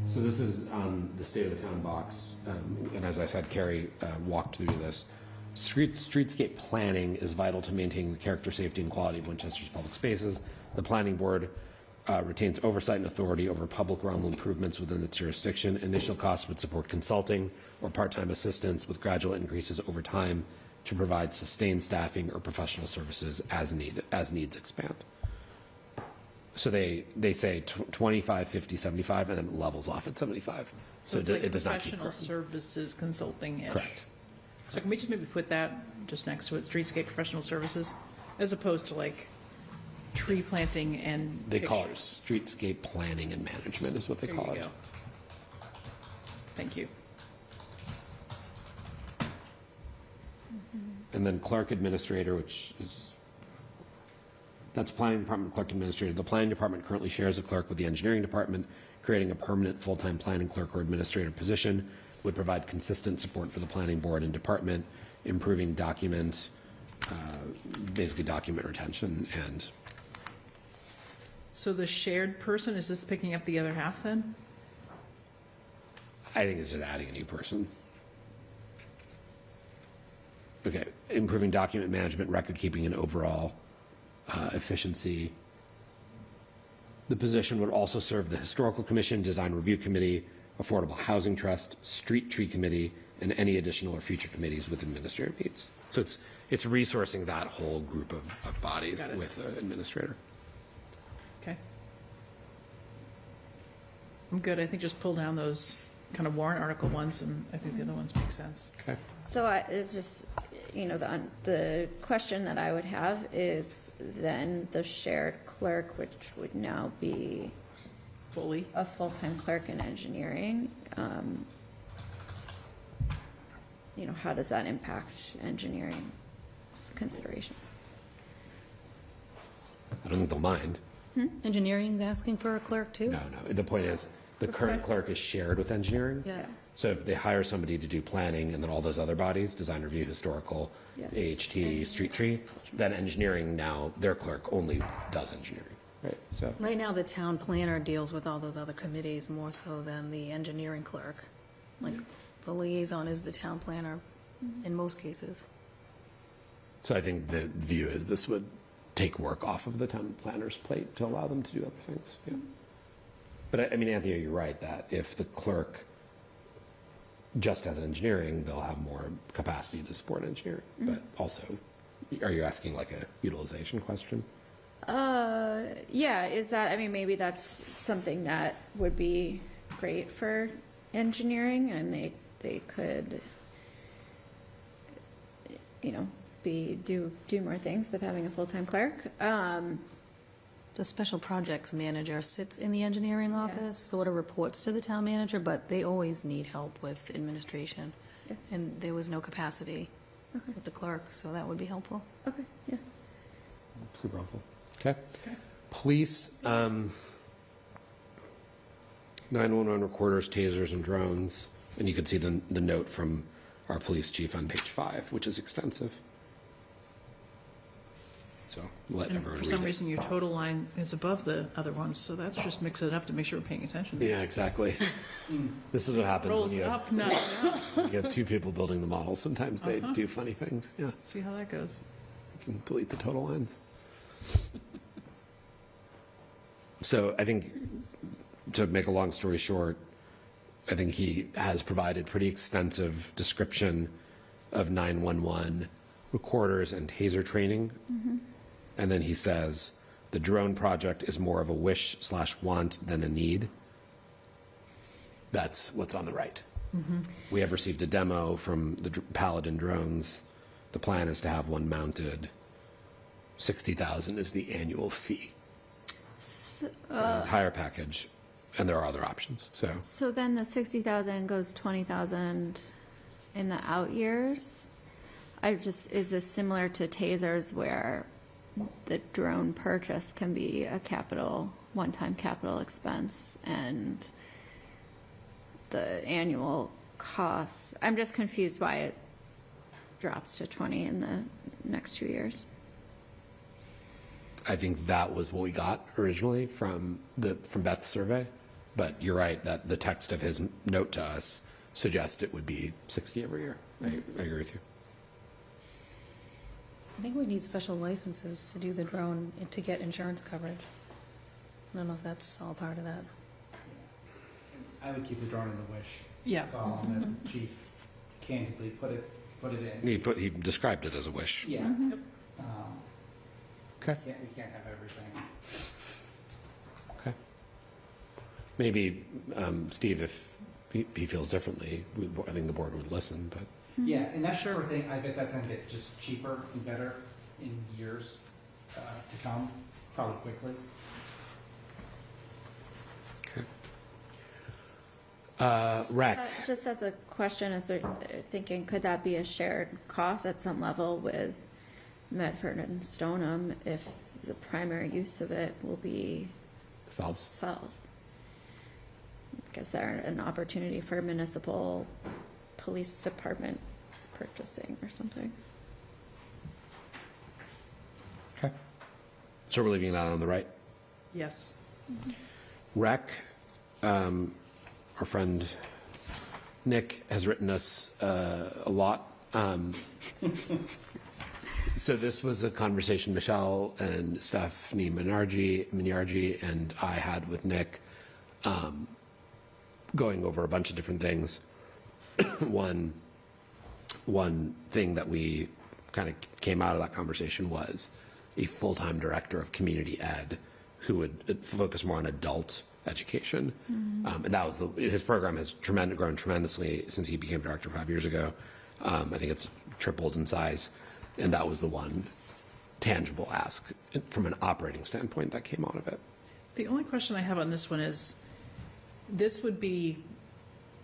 So this is on the state of the town box, and as I said, Carrie walked through this. Streetscape planning is vital to maintaining the character, safety, and quality of Winchester's public spaces. The planning board retains oversight and authority over public realm improvements within its jurisdiction. Initial costs would support consulting or part-time assistance with gradual increases over time to provide sustained staffing or professional services as needs expand. So they say 25, 50, 75, and then it levels off at 75. So it's like it does not keep professional growing. services consulting-ish. Correct. So can we just maybe put that just next to it, streetscape professional services, as opposed to like tree planting and They call it pictures? streetscape planning and management is what they There call you it. go. Thank you. And then clerk administrator, which is, that's planning department clerk administrator. The planning department currently shares a clerk with the engineering department. Creating a permanent full-time planning clerk or administrator position would provide consistent support for the planning board and department, improving basically document retention and. So the shared person, is this picking up the other half then? I think it's just adding a new person. Okay, improving document management, record keeping, and overall efficiency. The position would also serve the Historical Commission, Design Review Committee, Affordable Housing Trust, Street Tree Committee, and any additional or future committees with administrative needs. So it's resourcing that whole group of bodies Got it. with an administrator. Okay. I'm good. I think just pull down those kind of warrant article ones, and I think the other ones make sense. Okay. So it's just, the question that I would have is then the shared clerk, which would now be Fully. a full-time clerk in engineering. How does that impact engineering considerations? I don't think they'll mind. Engineering's asking for a clerk too? No, the point is, the current clerk is shared with engineering. Yeah. So if they hire somebody to do planning and then all those other bodies, design review, historical, Yeah. AHT, street tree, then engineering now, their clerk only does engineering, right? So, Right now, the town planner deals with all those other committees more so than the engineering clerk. Like, the liaison is the town planner in most cases. so I think the view is this would take work off of the town planner's plate to allow them to do other things, yeah. But I mean, Anthea, you're right that if the clerk just has engineering, they'll have more capacity to support engineering. But also, are you asking like a utilization question? Yeah, is that, I mean, maybe that's something that would be great for engineering, and they could, you know, do more things with having a full-time clerk. The special projects manager sits in the engineering office, sort of reports to the town manager, but they always need help with administration. Yeah. And there was no capacity with the clerk, so that would be helpful. Okay, yeah. Super helpful. Okay. Police, 911 recorders, tasers, and drones. And you can see the note from our police chief on page 5, which is extensive. So let And everyone for read some it. reason, your total line is above the other ones, so that's just mix it up to make sure we're paying attention. Yeah, exactly. This is what happens Rolls when you have, up, not down. you have two people building the model. Sometimes they do funny things. Yeah, See how that goes. you can delete the total lines. So I think, to make a long story short, I think he has provided pretty extensive description of 911 recorders and taser training. And then he says, the drone project is more of a wish/want than a need. That's what's on the right. We have received a demo from the Paladin drones. The plan is to have one mounted. 60,000 is the annual fee. For the entire package, and there are other options. So then the 60,000 goes 20,000 in the out years? Is this similar to tasers where the drone purchase can be a one-time capital expense and the annual costs? I'm just confused why it drops to 20 in the next 2 years. I think that was what we got originally from Beth's survey, but you're right that the text of his note to us suggests it would be 60 every year. I agree with you. I think we need special licenses to do the drone to get insurance coverage. I don't know if that's all part of that. I would keep the drone in the wish. Yeah. Column that the chief candidly put it in. He described it as a wish. Yeah. Okay. We can't have everything. Okay. Maybe, Steve, if he feels differently, I think the board would listen, but. Yeah, and that sort of thing, I bet that's gonna get just cheaper and better in years to come, probably quickly. Okay. Rec. Just as a question, as we're thinking, could that be a shared cost at some level with Medford and Stoneham if the primary use of it will be Fells. Is there an opportunity for municipal police department purchasing or something? Okay. So we're leaving that on the right. Yes. Rec, our friend Nick has written us a lot. So this was a conversation Michelle and Stephanie Minyarji and I had with Nick, going over a bunch of different things. One thing that we kind of came out of that conversation was a full-time director of community ed who would focus more on adult education. And that was his program has grown tremendously since he became director 5 years ago. I think it's tripled in size. And that was the one tangible ask from an operating standpoint that came out of it. The only question I have on this one is, this would be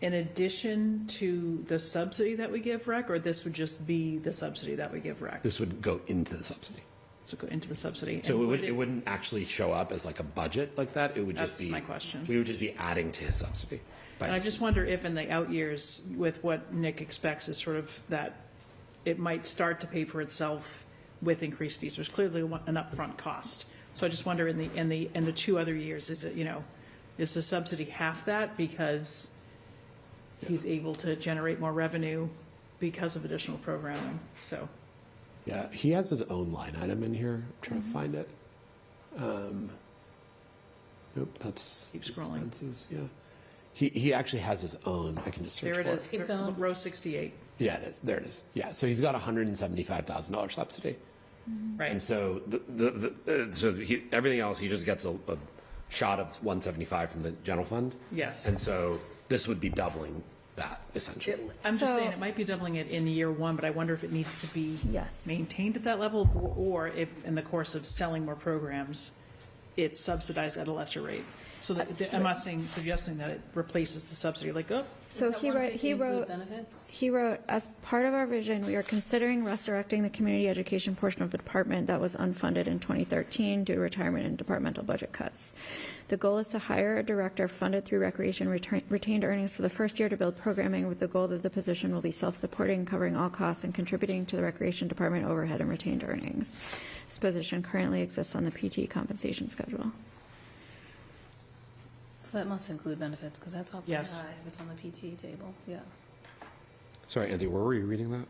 in addition to the subsidy that we give rec, or this would just be the subsidy that we give rec? This would go into the subsidy. So go into the subsidy. So And it wouldn't actually show up as like a budget like that? It would just That's be. my question. We would just be adding to his subsidy. And I just wonder if in the out years, with what Nick expects is sort of that it might start to pay for itself with increased fees. There's clearly an upfront cost. So I just wonder in the 2 other years, is it, is the subsidy half that because he's able to generate more revenue because of additional programming? So. Yeah, he has his own line item in here. I'm trying to find it. Nope, that's Keep scrolling. expenses. Yeah, he actually has his own. I can just search There it for is, Keep going. row 68. Yeah, it is. There it is. Yeah, so he's got $175,000 subsidy, Right. and so everything else he just gets a shot of 175 from the general fund. Yes. And so this would be doubling that essentially. I'm just So- saying it might be doubling it in year 1, but I wonder if it needs to be Yes. maintained at that level, or if in the course of selling more programs, it's subsidized at a lesser rate. So that, I'm not suggesting that it replaces the subsidy, like, oh, So Does that he 150 include wrote, benefits? he wrote, as part of our vision, we are considering resurrecting the community education portion of the department that was unfunded in 2013 due to retirement and departmental budget cuts. The goal is to hire a director funded through recreation retained earnings for the first year to build programming with the goal that the position will be self-supporting, covering all costs, and contributing to the recreation department overhead and retained earnings. This position currently exists on the PT compensation schedule. So that must include benefits, because that's awfully high Yes. if it's on the PT table, yeah. Sorry, Anthony, where were you reading that?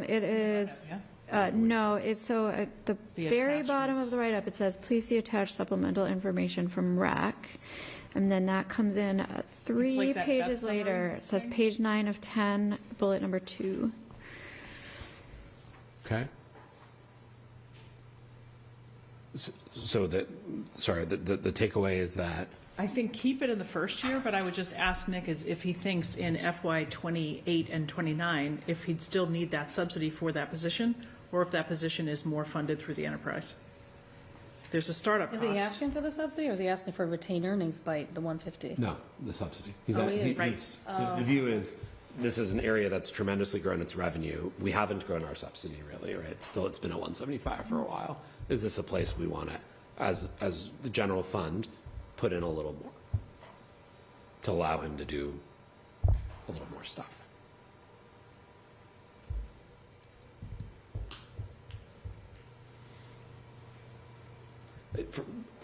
It is, yeah. no, it's so at the The very bottom of attachments. the write-up, it says, please see attached supplemental information from RAC. And then that comes in 3 like that pages summary later. It says thing? page 9 of 10, bullet number 2. Okay. So the takeaway is that I think keep it in the first year, but I would just ask Nick is if he thinks in FY '28 and '29, if he'd still need that subsidy for that position, or if that position is more funded through the enterprise. There's a startup Is cost. he asking for the subsidy, or is he asking for retained earnings by the 150? no, the subsidy. Oh, he is. Right. The view is this is an area that's tremendously grown its revenue. We haven't grown our subsidy really, right? It's been at 175 for a while. Is this a place we want to, as the general fund, put in a little more to allow him to do a little more stuff?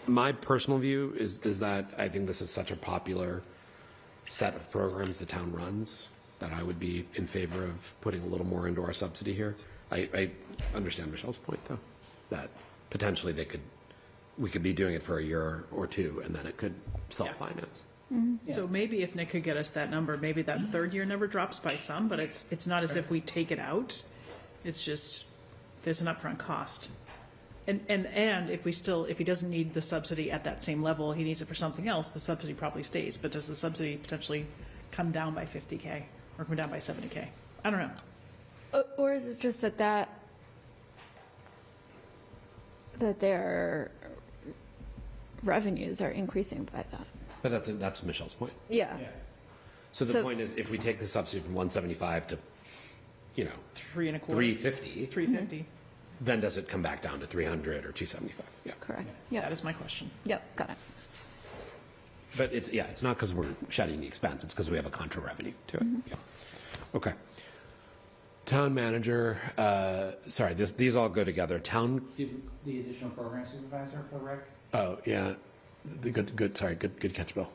My personal view is that I think this is such a popular set of programs the town runs that I would be in favor of putting a little more into our subsidy here. I understand Michelle's point, though, that potentially we could be doing it for a year or 2, and then it could self-finance. So maybe if Nick could get us that number, maybe that third year number drops by some, but it's not as if we take it out. It's just, there's an upfront cost. And if he doesn't need the subsidy at that same level, he needs it for something else, the subsidy probably stays. But does the subsidy potentially come down by 50K or come down by 70K? I don't know. Or is it just that their revenues are increasing by that? But that's Michelle's point. Yeah. So the point is, if we take the subsidy from 175 to, 3 1/4. 350, 350. then does it come back down to 300 or 275? Yeah. Correct. That Yeah. is my question. Yep, got it. But it's not because we're shedding the expense, it's because we have a contra revenue to it. Yeah. Okay. Town manager, sorry, these all go together. Town, The additional program supervisor for rec? oh, yeah, good catch, Bill.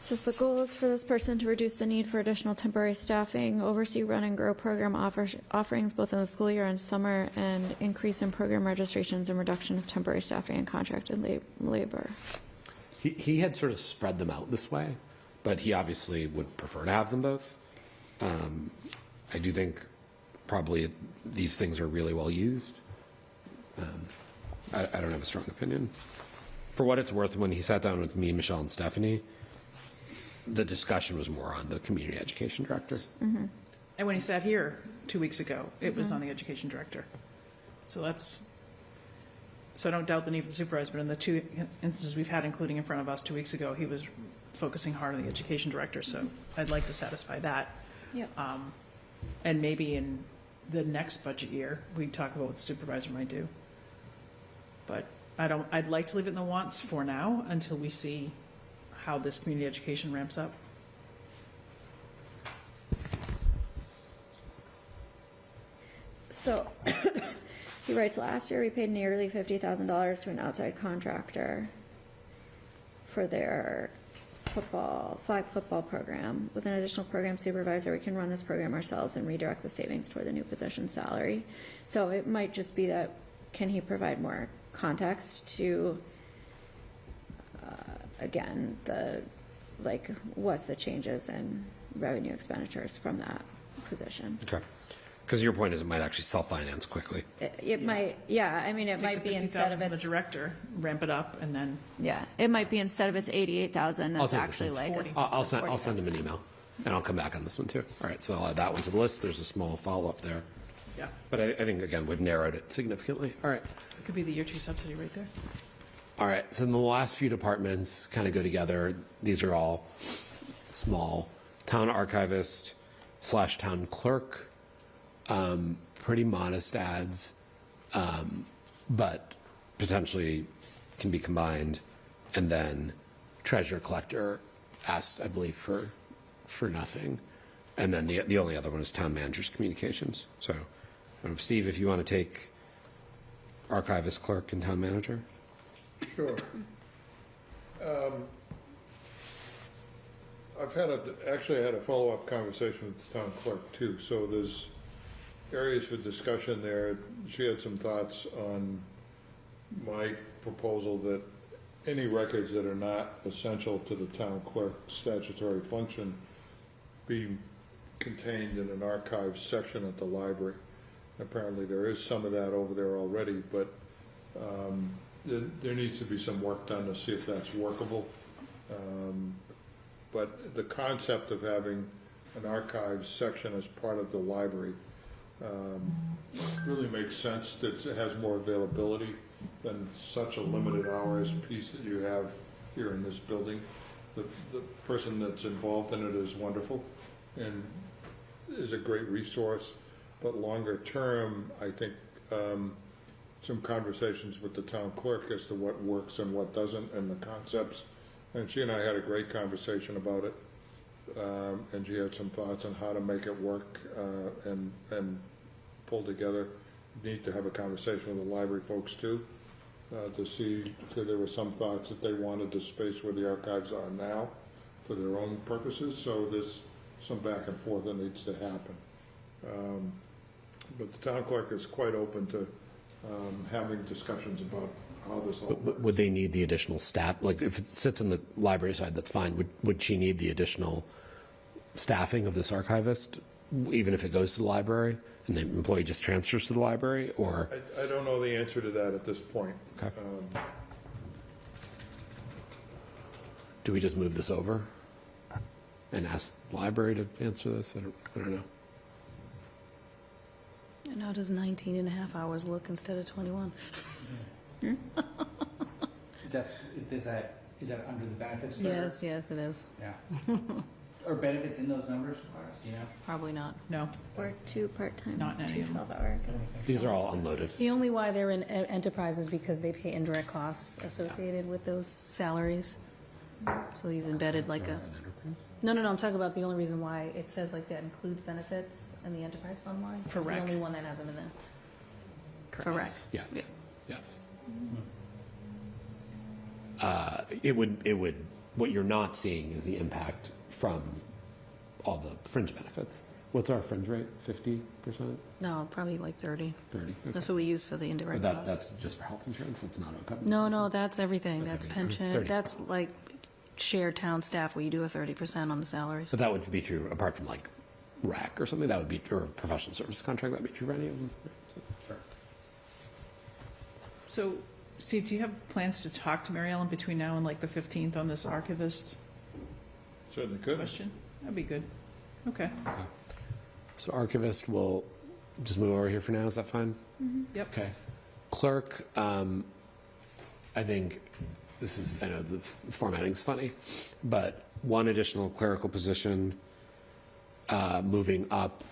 Says the goal is for this person to reduce the need for additional temporary staffing, oversee, run, and grow program offerings both in the school year and summer, and increase in program registrations and reduction of temporary staffing and contracted labor. He had sort of spread them out this way, but he obviously would prefer to have them both. I do think probably these things are really well used. I don't have a strong opinion. For what it's worth, when he sat down with me, Michelle, and Stephanie, the discussion was more on the community education director. And when he sat here 2 weeks ago, it was on the education director. So I don't doubt the need for the supervisor, but in the 2 instances we've had, including in front of us 2 weeks ago, he was focusing hard on the education director, so I'd like to satisfy that. Yeah. And maybe in the next budget year, we talk about what the supervisor might do. But I'd like to leave it in the wants for now until we see how this community education ramps up. So, he writes, last year we paid nearly $50,000 to an outside contractor for their flag football program. With an additional program supervisor, we can run this program ourselves and redirect the savings toward the new position salary. So it might just be that, can he provide more context to, again, what's the changes in revenue expenditures from that position? Okay. Because your point is it might actually self-finance quickly. It might, yeah, I mean, it might be instead of the it's, director, ramp it up, and then yeah, it might be instead of it's 88,000, I'll it's take actually this. like. I'll send him an email, and I'll come back on this one too. All right, so I'll add that one to the list. There's a small follow-up there. yeah, But I think, again, we've narrowed it significantly. All right. it could be the year 2 subsidy right there. All right, so the last few departments kind of go together. These are all small. Town archivist / town clerk, pretty modest ads, but potentially can be combined. And then treasurer collector asked, I believe, for nothing. And then the only other one is town manager's communications. So, Steve, if you want to take archivist, clerk, and town manager. Sure. I've actually had a follow-up conversation with the town clerk too, so there's areas for discussion there. She had some thoughts on my proposal that any records that are not essential to the town clerk statutory function be contained in an archive section at the library. Apparently there is some of that over there already, but there needs to be some work done to see if that's workable. But the concept of having an archive section as part of the library really makes sense. That it has more availability than such a limited hours piece that you have here in this building. The person that's involved in it is wonderful and is a great resource, but longer term, I think some conversations with the town clerk as to what works and what doesn't and the concepts. And she and I had a great conversation about it, and she had some thoughts on how to make it work and pull together. Need to have a conversation with the library folks too, to see if there were some thoughts that they wanted the space where the archives are now for their own purposes. So there's some back and forth that needs to happen. But the town clerk is quite open to having discussions about how this all works. Would they need the additional staff? Like if it sits in the library side, that's fine. Would she need the additional staffing of this archivist, even if it goes to the library and the employee just transfers to the library? Or I don't know the answer to that at this point. Okay. Do we just move this over and ask the library to answer this? I don't know. And how does 19 and a half hours look instead of 21? Is that under the benefits? Yes, yes, it is. Yeah. Are benefits in those numbers? Do you know? Probably not. No, Or 2 part-time, Not any 2 of them. 12-hour. These are all unloaded. The only why they're in enterprise is because they pay indirect costs associated with those salaries. So he's embedded like a, no, I'm talking about the only reason why it says like that includes benefits in the enterprise fund line. For It's rec. the only one that has them in there. Correct. Yes. Yeah. Yes. It would, what you're not seeing is the impact from all the fringe benefits. What's our fringe rate? 50%? No, probably like 30. 30? Okay. That's what we use for the Or indirect costs. that's just for health insurance? That's not OPEB? No, that's everything. That's That's everything. pension. 30. That's like shared town staff where you do a 30% on the salaries. But that would be true, apart from like RAC or something, that would be, or a professional services contract, that would be true for any of them? Sure. So, Steve, do you have plans to talk to Mary Ellen between now and like the 15th on this archivist Certainly could. question? That'd be good. Okay. So archivist, will just move over here for now, is that fine? Yep. Okay. Clerk, I think this is, I know the formatting's funny, but one additional clerical position, moving up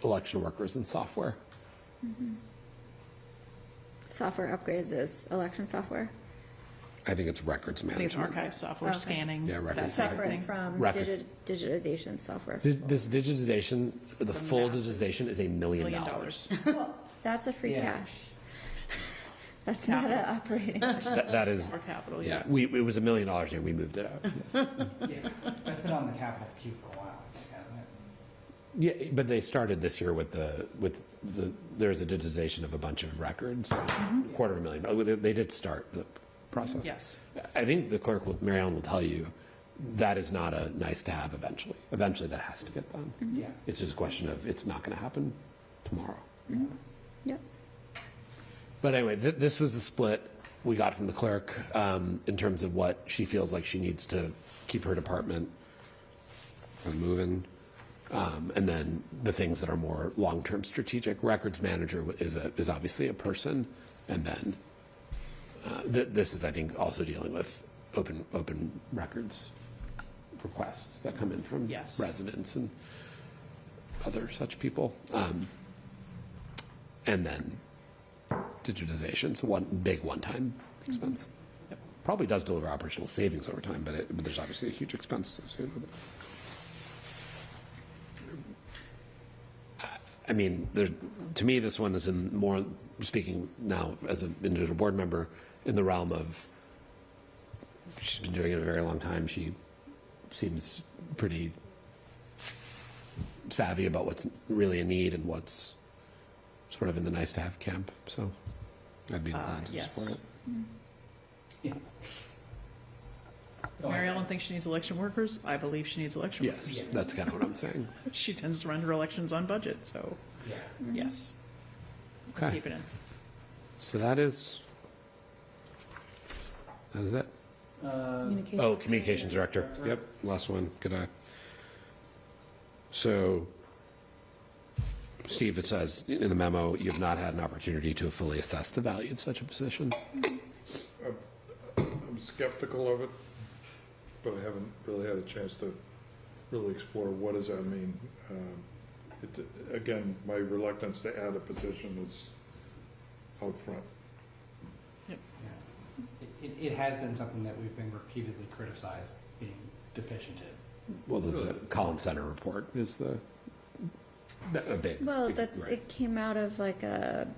election workers and software. Software upgrades is election software. I think it's records I think it's management. archive software, Okay. scanning, Yeah, records. that type of Separate thing. from Records. digitization software. This digitization, the It's a full massive digitization is $1 million. $1 million. Well, that's a free Yeah. cash. That's not an operating. That is, Or capital, yeah, yeah. it was $1 million and we moved it out. Yeah, that's been on the capital queue for a while, hasn't it? Yeah, but they started this year with there's a digitization of a bunch of records, $250,000. They did start the process. Yes. I think the clerk, Mary Ellen will tell you, that is not a nice to have eventually. Eventually that has to get done. Yeah. It's just a question of, it's not going to happen tomorrow. Yep. But anyway, this was the split we got from the clerk in terms of what she feels like she needs to keep her department moving. And then the things that are more long-term strategic. Records manager is obviously a person. And then this is, I think, also dealing with open records requests that come in from Yes. residents and other such people. And then digitization, so one big one-time expense. Yep. Probably does deliver operational savings over time, but there's obviously a huge expense associated with it. I mean, to me, this one is in more, speaking now as an individual board member, in the realm of, she's been doing it a very long time. She seems pretty savvy about what's really a need and what's sort of in the nice to have camp. So I'd be inclined to yes. support it. Yeah. Mary Ellen thinks she needs election workers. I believe she needs election workers. Yes, that's kind of what I'm saying. She tends to run her elections on budget, so Yeah. yes. Okay. Keep it in. So that is it. Oh, communications director. Yep, last one. Good eye. So, Steve, it says in the memo, you have not had an opportunity to fully assess the value of such a position. I'm skeptical of it, but I haven't really had a chance to really explore what does that mean. Again, my reluctance to add a position is out front. Yep. Yeah. It has been something that we've been repeatedly criticized being deficient in. Well, the Collins Center report is a big. Well, right. it came out of like a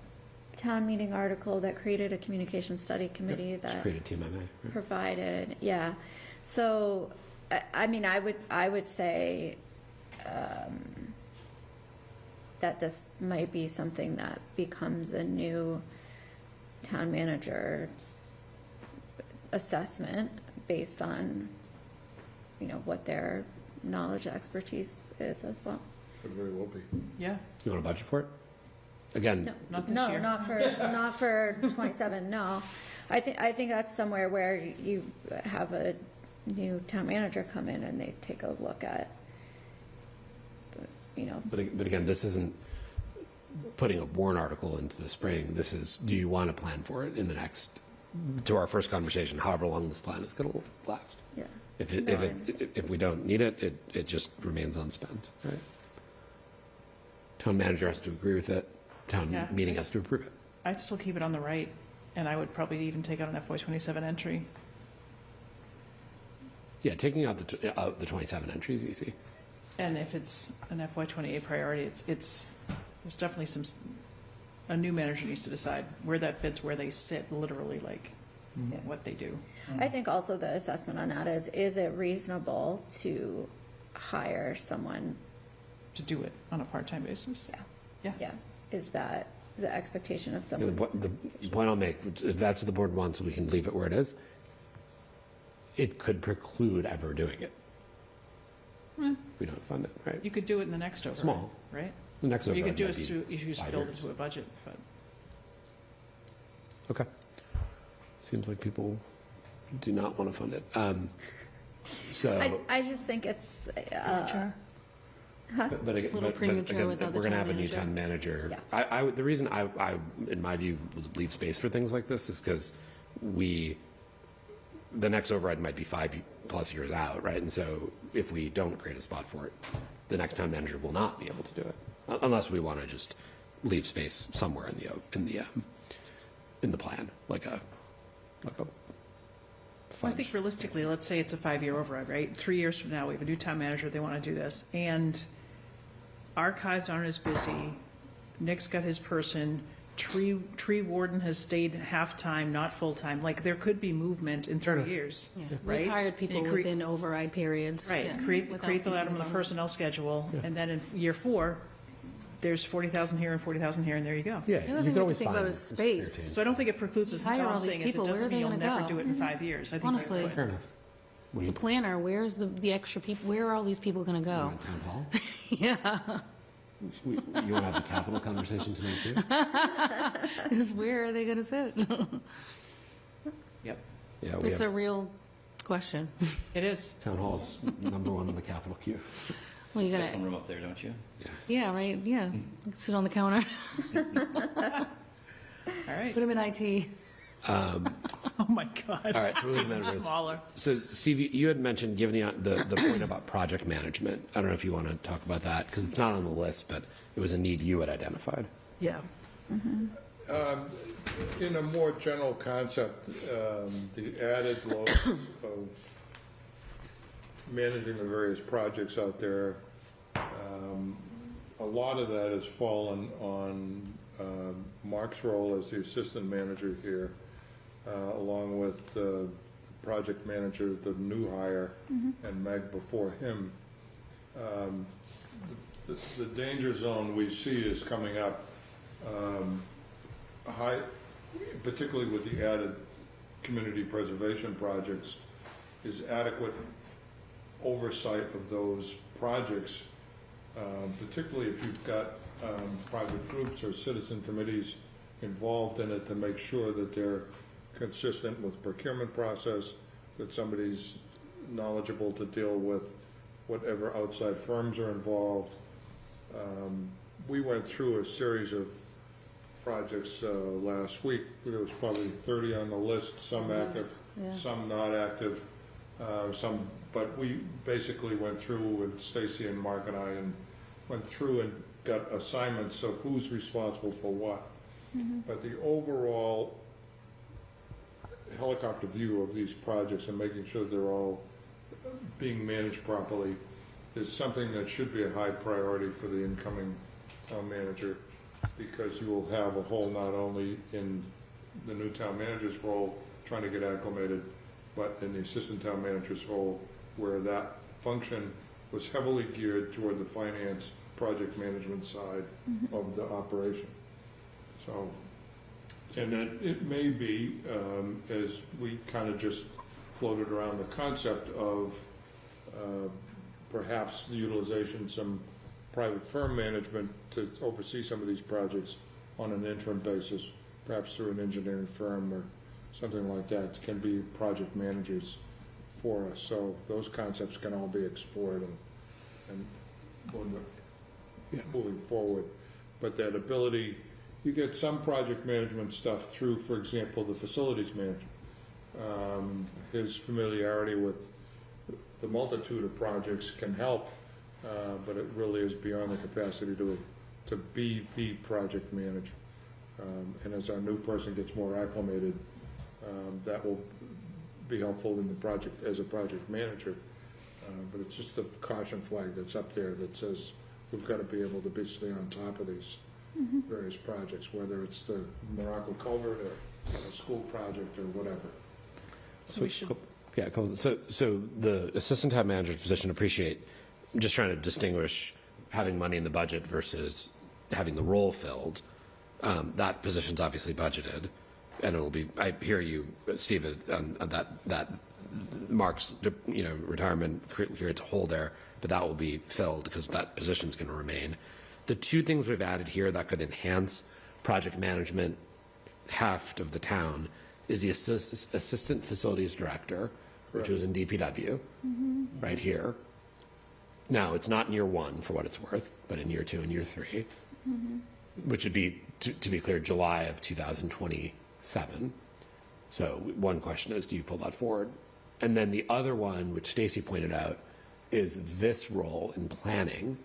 town meeting article that created a communication study committee that Created Team MA. Right? provided, yeah. So, I mean, I would say that this might be something that becomes a new town manager's assessment based on, what their knowledge, expertise is as well. Could very well be. Yeah. You want a budget for it? Again, No, Not this no, year. not for 27. No, I think that's somewhere where you have a new town manager come in and they take a look at, But again, this isn't putting a warrant article into the spring. This is, do you want to plan for it in the next, to our first conversation, however long this plan is going to last? Yeah. If we don't need it, it just remains unspent, right? Town manager has to agree with it. Town Yeah. meeting has to approve it. I'd still keep it on the right, and I would probably even take out an FY27 entry. Yeah, taking out the 27 entries easy. And if it's an FY28 priority, there's definitely a new manager needs to decide where that fits, where they sit, literally, like, what they do. I think also the assessment on that is it reasonable to hire someone? To do it on a part-time basis. Yeah. Yeah. Is that the expectation of Yeah, someone? the point I'll make, if that's what the board wants, we can leave it where it is. It could preclude ever doing it. If we don't fund it, right? You could do it in the next override. Small. Right? The next Or you could override do might it be through, you just 5 build years. into a budget, but. Okay. Seems like people do not want to fund it. So. I just think it's, But again, Little premature without the we're going to town have a new manager. town manager. Yeah. The reason I, in my view, would leave space for things like this is because the next override might be 5+ years out, right? And so if we don't create a spot for it, the next town manager will not be able to do it. unless we want to just leave space somewhere in the plan, like a Well, I think realistically, let's say it's a 5-year override, right? 3 years from now, we have a new town manager, they want to do this, and archives aren't as busy, Nick's got his person, tree warden has stayed half-time, not full-time, like, there could be movement in 3 years, right? We've hired people And within override periods. Right, Yeah. create Without the item on thinking the about it. personnel schedule, and then in year 4, there's 40,000 here and 40,000 here, and there you go. Yeah, The other you thing can we always think find about is space. So I don't think it precludes us, all Hire all I'm these saying is it people, where doesn't are they mean you'll gonna never go? do it in 5 years. I think Honestly. that's Fair enough. The planner, where's the extra people, where are all these people going to go? Town hall. Yeah, You want to have a capital conversation tonight too? because where are they going to sit? Yep, Yeah, we It's have a real question. it is. town halls number 1 on the capital queue. Well, you You got got some to, room up there, don't you? yeah, right, yeah. Sit on the counter, All right. put them in IT. Oh, my God. All right, so we're That's leaving even that as- smaller. So, Steve, you had mentioned, given the point about project management, I don't know if you want to talk about that, because it's not on the list, but it was a need you had identified. Yeah. In a more general concept, the added load of managing the various projects out there, a lot of that has fallen on Mark's role as the assistant manager here, along with the project manager, the new hire, and Meg before him. The danger zone we see is coming up high, particularly with the added community preservation projects, is adequate oversight of those projects, particularly if you've got private groups or citizen committees involved in it, to make sure that they're consistent with procurement process, that somebody's knowledgeable to deal with whatever outside firms are involved. We went through a series of projects last week. There was probably 30 on the list, some active, yeah. some not active, but we basically went through with Stacy and Mark and I, and went through and got assignments of who's responsible for what. But the overall helicopter view of these projects and making sure they're all being managed properly is something that should be a high priority for the incoming town manager, because you will have a hole not only in the new town manager's role, trying to get acclimated, but in the assistant town manager's role, where that function was heavily geared toward the finance project management side of the operation. So, and it may be, as we kind of just floated around the concept of perhaps the utilization of some private firm management to oversee some of these projects on an interim basis, perhaps through an engineering firm or something like that, can be project managers for us. So those concepts can all be explored and moving forward. But that ability, you get some project management stuff through, for example, the facilities manager. His familiarity with the multitude of projects can help, but it really is beyond the capacity to be the project manager. And as our new person gets more acclimated, that will be helpful in the project as a project manager. But it's just a caution flag that's up there that says we've got to be able to stay on top of these various projects, whether it's the Morocco culvert or a school project or whatever. So we should, Yeah, cool. So the assistant town manager's position, appreciate, I'm just trying to distinguish having money in the budget versus having the role filled. That position's obviously budgeted, and it'll be, I hear you, Steve, on that Mark's, retirement creates a hole there, but that will be filled because that position's going to remain. The two things we've added here that could enhance project management heft of the town is the assistant facilities director, which was in DPW, right here. Now, it's not in year 1 for what it's worth, but in year 2 and year 3, which would be, to be clear, July of 2027. So one question is, do you pull that forward? And then the other one, which Stacy pointed out, is this role in planning,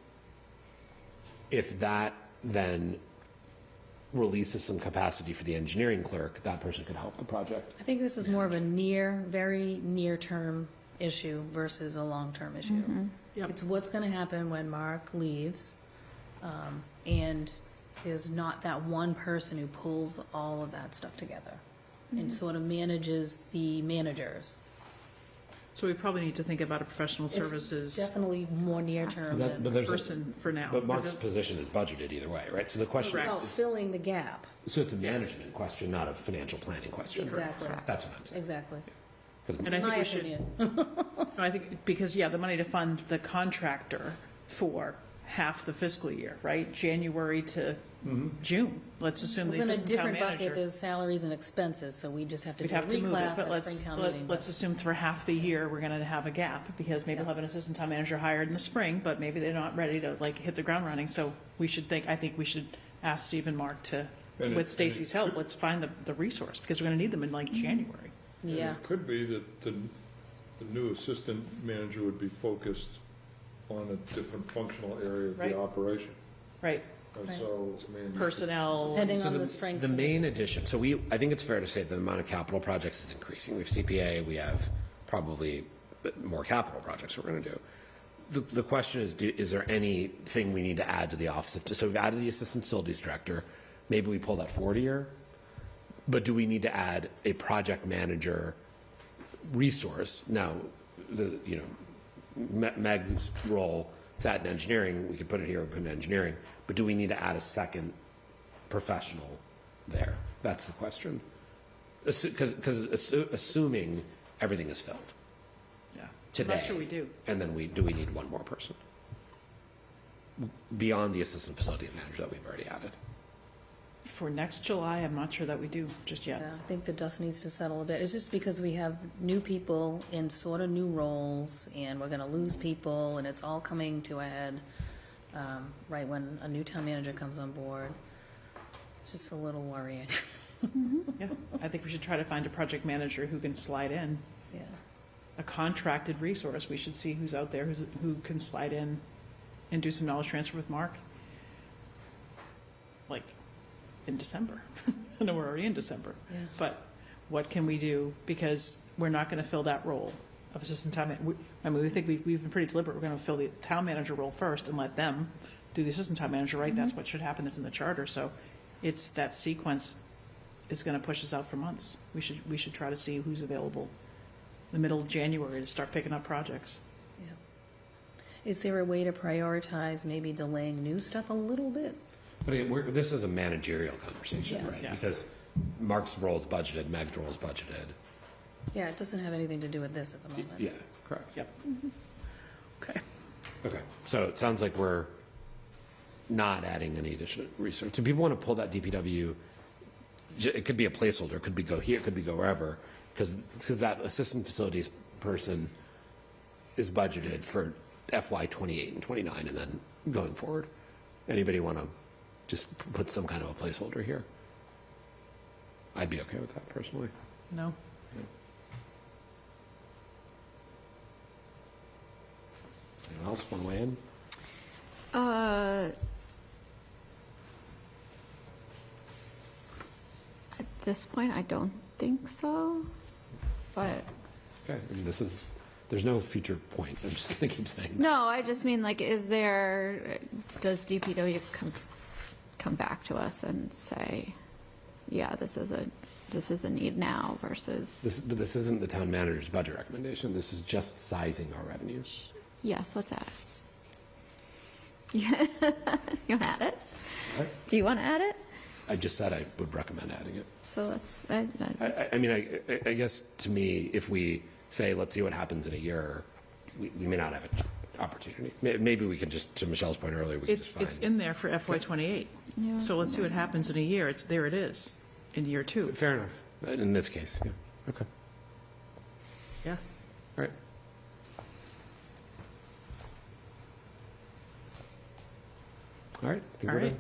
If that then releases some capacity for the engineering clerk, that person could help the project. I think this is more of a very near-term issue versus a long-term issue. Yep. It's what's going to happen when Mark leaves, and there's not that one person who pulls all of that stuff together and sort of manages the managers. So we probably need to think about a professional services It's definitely more near-term But than there's person for now. But Mark's position is budgeted either way, right? So the question about is, filling the gap. so it's a management question, not a financial planning question. Exactly. That's what I'm saying. Exactly. 'Cause And I In think my we should, opinion. no, I think, because, yeah, the money to fund the contractor for half the fiscal year, right? January to June. Let's assume the It's in a assistant town different bucket, manager. there's salaries and expenses, so we just have to We'd do a have to move it, reclass but at Springtown meeting. let's assume for half the year, we're gonna have a gap, because maybe we'll have an assistant town manager hired in the spring, but maybe they're not ready to, like, hit the ground running, so I think we should ask Steve and Mark to, And with it- Stacy's help, let's find the resource, because we're gonna need them in, like, January. And Yeah. It could be that the new assistant manager would be focused on a different functional area of Right. the operation. Right, And Right. so, I mean. personnel, Depending So on the strengths. The of main addition, so I think it's fair to say the amount of capital projects is increasing. We have CPA, we have probably more capital projects we're going to do. The question is there anything we need to add to the office? So we've added the assistant facilities director. Maybe we pull that forward a year. But do we need to add a project manager resource? Now, Meg's role sat in engineering. We could put it here, we put it in engineering. But do we need to add a second professional there? That's the question. Because assuming everything is filled yeah. I'm today. not sure we do. And then do we need one more person? Beyond the assistant facility manager that we've already added. For next July, I'm not sure that we do just yet. Yeah, I think the dust needs to settle a bit. It's just because we have new people in sort of new roles, and we're going to lose people, and it's all coming to a head right when a new town manager comes on board. It's just a little worrying. Yeah, I think we should try to find a project manager who can slide in, Yeah. a contracted resource. We should see who's out there, who can slide in and do some knowledge transfer with Mark. Like, in December. I know we're already in December. Yeah. But what can we do? Because we're not going to fill that role of assistant town manager. I mean, we think we've been pretty deliberate. We're going to fill the town manager role first and let them do the assistant town manager, right? That's what should happen. It's in the charter. So it's that sequence is going to push us out for months. We should try to see who's available in the middle of January to start picking up projects. Yeah. Is there a way to prioritize maybe delaying new stuff a little bit? But again, this is a managerial conversation, Yeah. right? Yeah. Because Mark's role is budgeted, Meg's role is budgeted. Yeah, it doesn't have anything to do with this at the moment. Yeah, correct. Yep. Okay. Okay, so it sounds like we're not adding any additional research. Do people want to pull that DPW? It could be a placeholder, it could be go here, it could be go wherever, because that assistant facilities person is budgeted for FY '28 and '29 and then going forward. Anybody want to just put some kind of a placeholder here? I'd be okay with that personally. No? Anyone else want to weigh in? At this point, I don't think so, but, Okay, I mean, there's no future point. I'm just going to keep saying that. no, I just mean, like, does DPW come back to us and say, yeah, this is a need now versus, But this isn't the town manager's budget recommendation. This is just sizing our revenues. yes, let's add it. Yeah. You want to add it? What? Do you want to add it? I just said I would recommend adding it. So let's, I mean, I guess to me, if we say, let's see what happens in a year, we may not have an opportunity. Maybe we could just, to Michelle's point earlier, we could just find. It's in there for FY 28. Yeah, So let's see what happens in a year. There it is, in year 2. Fair enough. In this case, yeah. Okay. Yeah. All right. All right. I think All we're right. done.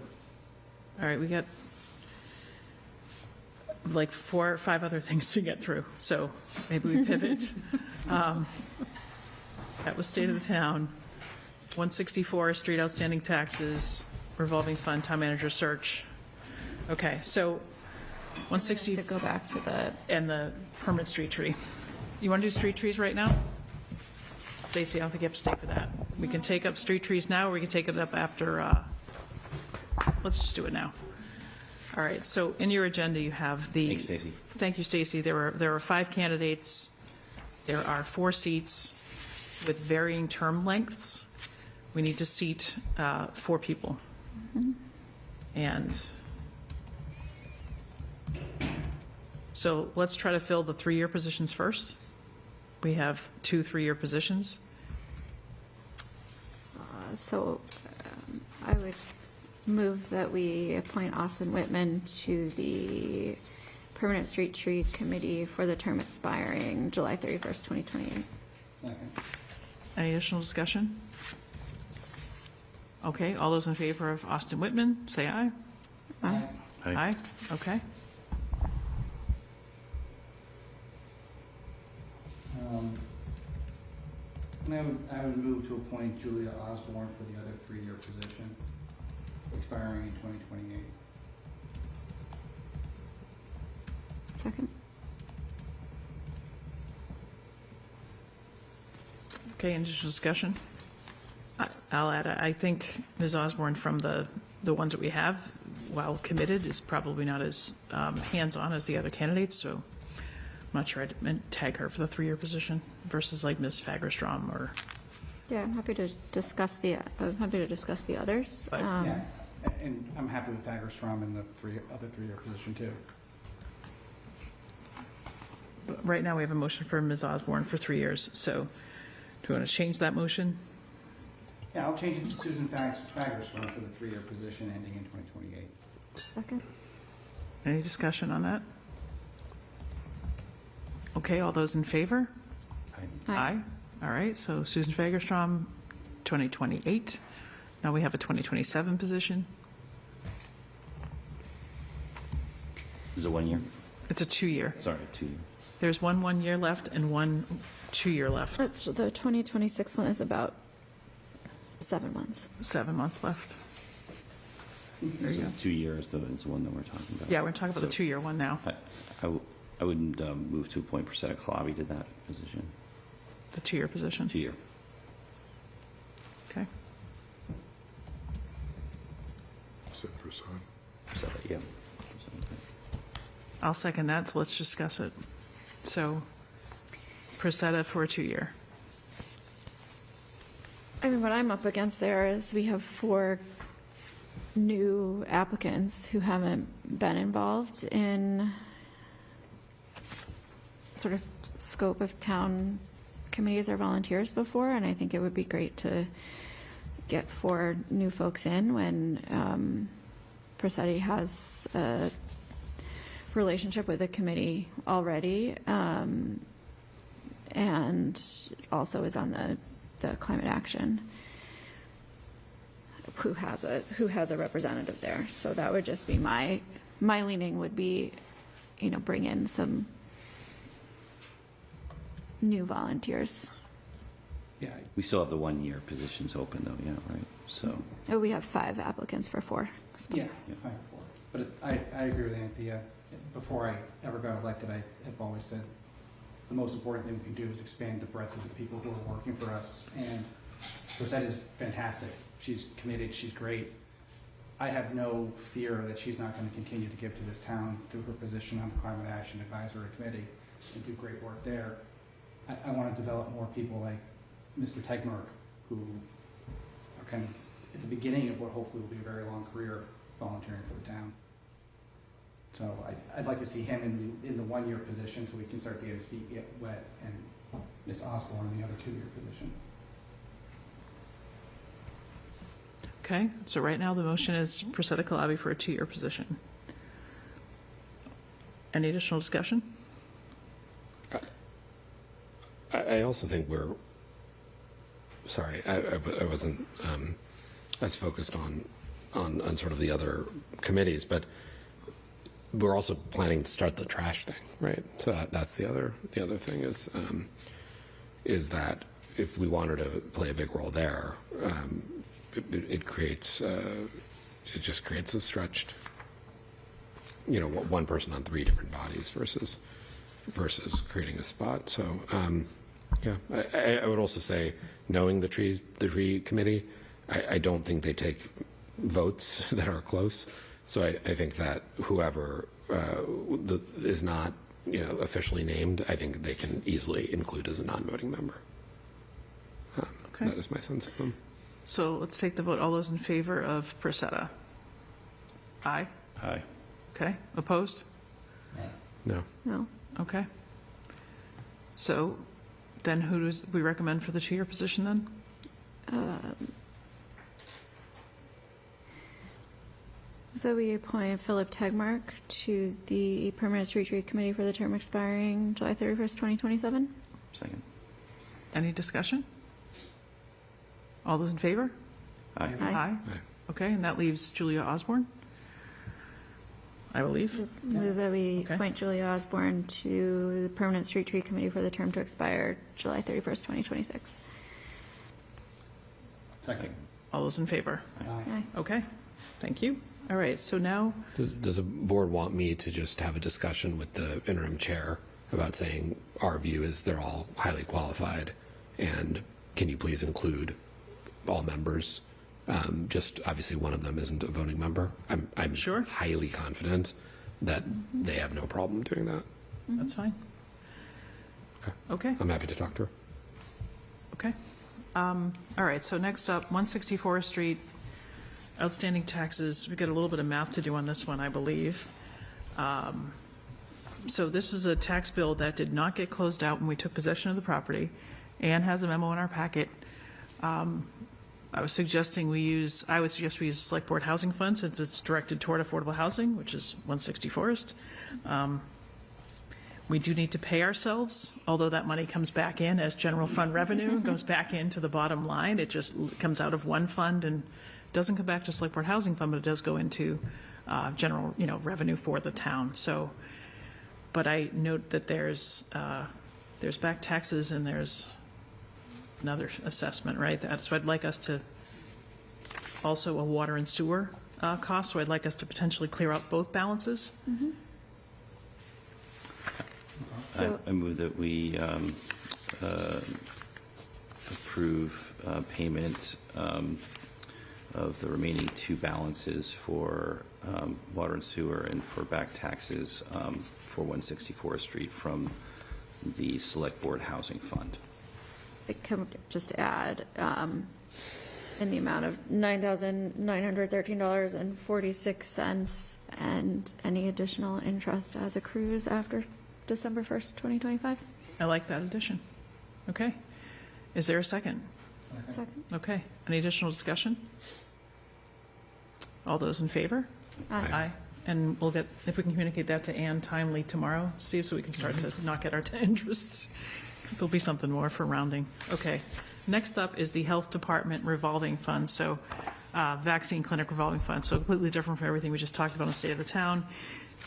All right, we got like 4 or 5 other things to get through, so maybe we pivot. That was state of the town. 164, street outstanding taxes. revolving fund, town manager search. Okay, so 160. To go back to the, And the permanent street tree. You want to do street trees right now? Stacy, I don't think you have to stay for that. We can take up street trees now, or we can take it up after, let's just do it now. All right, so in your agenda, you have the. Thanks, Stacy. Thank you, Stacy. There are 5 candidates. There are 4 seats with varying term lengths. We need to seat 4 people. And so let's try to fill the 3-year positions first. We have 2 3-year positions. I would move that we appoint Austin Whitman to the Permanent Street Tree Committee for the term expiring July 31st, 2028. Second. Any additional discussion? Okay, all those in favor of Austin Whitman, say aye. Aye. Aye, okay. And I would move to appoint Julia Osborne for the other 3-year position, expiring in 2028. Second. Okay, any additional discussion? I'll add, I think Ms. Osborne, from the ones that we have, while committed, is probably not as hands-on as the other candidates, so I'm not sure I'd tag her for the 3-year position versus like Ms. Fagerstrom or. Yeah, I'm happy to discuss the others. But- Yeah, and I'm happy with Fagerstrom in the other 3-year position too. But right now, we have a motion for Ms. Osborne for 3 years, so do you want to change that motion? Yeah, I'll change it to Susan Fagerstrom for the 3-year position ending in 2028. Second. Any discussion on that? Okay, all those in favor? Aye. All right, so Susan Fagerstrom, 2028. Now we have a 2027 position. Is it 1 year? It's a 2-year. Sorry, 2 year. There's 1 1-year left and 1 2-year left. That's, the 2026 one is about 7 months. 7 months left. There you So go. 2 years, so it's the one that we're talking about. Yeah, we're talking about the So 2-year one now. I would move to appoint Priscilla Calabi to that position. The 2-year position. 2 year. Okay. Sit for sign. So, yeah. I'll second that, so let's discuss it. So, Presetta for a 2-year. I mean, what I'm up against there is we have 4 new applicants who haven't been involved in sort of scope of town committees or volunteers before, and I think it would be great to get 4 new folks in when Presetti has a relationship with the committee already, and also is on the climate action, who has a representative there. So that would just be my leaning would be, bring in some new volunteers. Yeah, We still have the 1 year positions open though, yeah, right? So, Oh, we have 5 applicants for 4 yeah, spots. 5 or 4. But I agree with Anthea. Before I ever got elected, I have always said the most important thing we can do is expand the breadth of the people who are working for us. And Rosette is fantastic. She's committed. She's great. I have no fear that she's not going to continue to give to this town through her position on the Climate Action Advisory Committee and do great work there. I want to develop more people like Mr. Tegmark, who are kind of at the beginning of what hopefully will be a very long career volunteering for the town. So I'd like to see him in the 1 year position so we can start to get his feet get wet, and Ms. Osborne in the other 2-year position. Okay, so right now the motion is Presetta Calabi for a 2-year position. Any additional discussion? I also think we're, sorry, I wasn't as focused on sort of the other committees, but we're also planning to start the trash thing, right? So that's the other thing is that if we wanted to play a big role there, it creates it just creates a stretched, one person on 3 different bodies versus creating a spot. So, yeah, I would also say, knowing the tree committee, I don't think they take votes that are close. So I think that whoever is not, officially named, I think they can easily include as a non-voting member. Okay. That is my sense of them. So let's take the vote. All those in favor of Prisetta? Aye. Aye. Okay. Opposed? No. No. Okay. So then who does we recommend for the chair position then? So we appoint Philip Tegmark to the Permanent Street Tree Committee for the term expiring July 31st, 2027. Second. Any discussion? All those in favor? Aye. Aye. Okay, and that leaves Julia Osborne, I believe. Move that we Okay. appoint Julia Osborne to the Permanent Street Tree Committee for the term to expire July 31st, 2026. Second. All those in favor? Aye. Okay, thank you. All right, so now, Does the board want me to just have a discussion with the interim chair about saying our view is they're all highly qualified, and can you please include all members? Just obviously one of them isn't a voting member. I'm Sure. highly confident that they have no problem doing that. that's fine. Okay. Okay, I'm happy to talk to her. okay. All right, so next up, 160 Forest Street, outstanding taxes. We've got a little bit of math to do on this one, I believe. So this was a tax bill that did not get closed out when we took possession of the property. Ann has a memo in our packet. I would suggest we use Select Board Housing Fund since it's directed toward affordable housing, which is 160 Forest. We do need to pay ourselves, although that money comes back in as general fund revenue, goes back into the bottom line. It just comes out of one fund and doesn't come back to Select Board Housing Fund, but it does go into general, revenue for the town. So, but I note that there's back taxes and there's another assessment, right? So I'd like us to, also a water and sewer cost, so I'd like us to potentially clear out both balances. So- I move that we approve payment of the remaining 2 balances for water and sewer and for back taxes for 160 Forest Street from the Select Board Housing Fund. I can just add, in the amount of $9,913.46 and any additional interest as accrues after December 1st, 2025. I like that addition. Okay. Is there a second? Second. Okay. Any additional discussion? All those in favor? Aye. And we'll get, if we can communicate that to Ann timely tomorrow, Steve, so we can start to not get our interests. There'll be something more for rounding. Okay. Next up is the Health Department revolving fund. So vaccine clinic revolving fund. So completely different from everything we just talked about in the state of the town.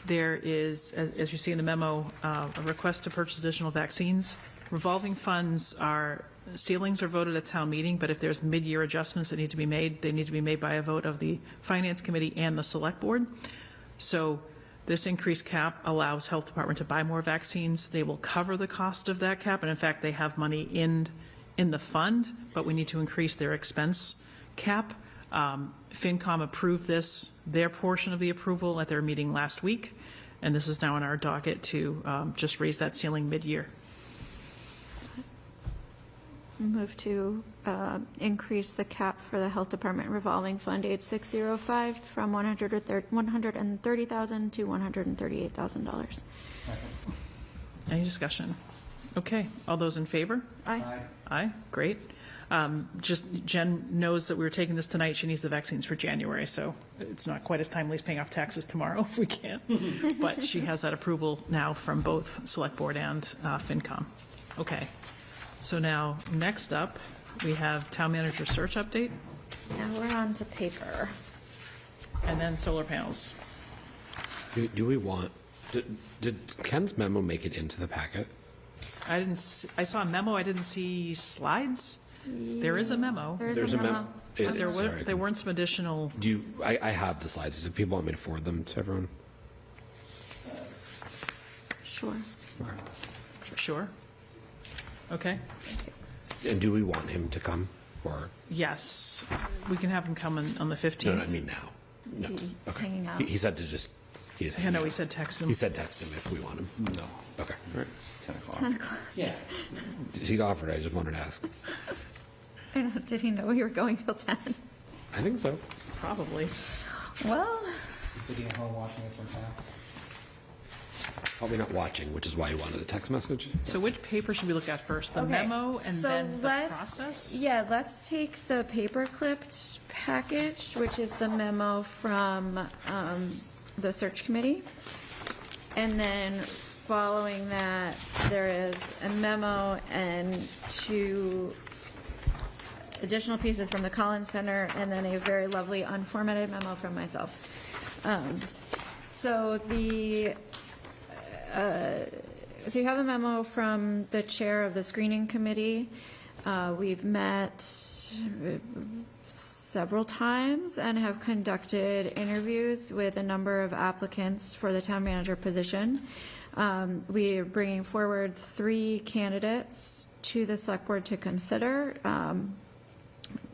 There is, as you see in the memo, a request to purchase additional vaccines. Revolving funds ceilings are voted at town meeting, but if there's mid-year adjustments that need to be made, they need to be made by a vote of the Finance Committee and the Select Board. So this increased cap allows Health Department to buy more vaccines. They will cover the cost of that cap, and in fact, they have money in the fund, but we need to increase their expense cap. FinCom approved their portion of the approval at their meeting last week, and this is now on our docket to just raise that ceiling mid-year. Move to increase the cap for the Health Department revolving fund 8605 from $130,000 to $138,000. Any discussion? Okay, all those in favor? Aye. Aye, great. Just Jen knows that we were taking this tonight. She needs the vaccines for January, so it's not quite as timely as paying off taxes tomorrow if we can. But she has that approval now from both Select Board and FinCom. Okay, so now next up, we have Town Manager Search Update. Now we're on to paper. And then solar panels. Do we want, did Ken's memo make it into the packet? I saw a memo, I didn't see slides. There is a memo. There's a memo. But Sorry, there weren't some additional, I have the slides. Do people want me to forward them to everyone? Sure. sure. Okay, And do we want him to come, or? yes, we can have him come on the 15th. No, I mean now. Is No. he Okay. hanging out? He said to just, he is I hanging know, out. he said text him. He said text him if we want him. No. Okay. It's 10 o'clock. 10 o'clock. Yeah. He offered, I just wanted to ask. I don't know, did he know we were going till 10? I think so. Probably. Well, Sitting at home watching this one now. Probably not watching, which is why he wanted a text message. So which paper should we look at first? The okay. memo and So then the let's- process? Yeah, let's take the paper clipped package, which is the memo from the search committee. And then following that, there is a memo and 2 additional pieces from the Collins Center, and then a very lovely unformatted memo from myself. So so you have the memo from the chair of the screening committee. We've met several times and have conducted interviews with a number of applicants for the town manager position. We are bringing forward 3 candidates to the select board to consider.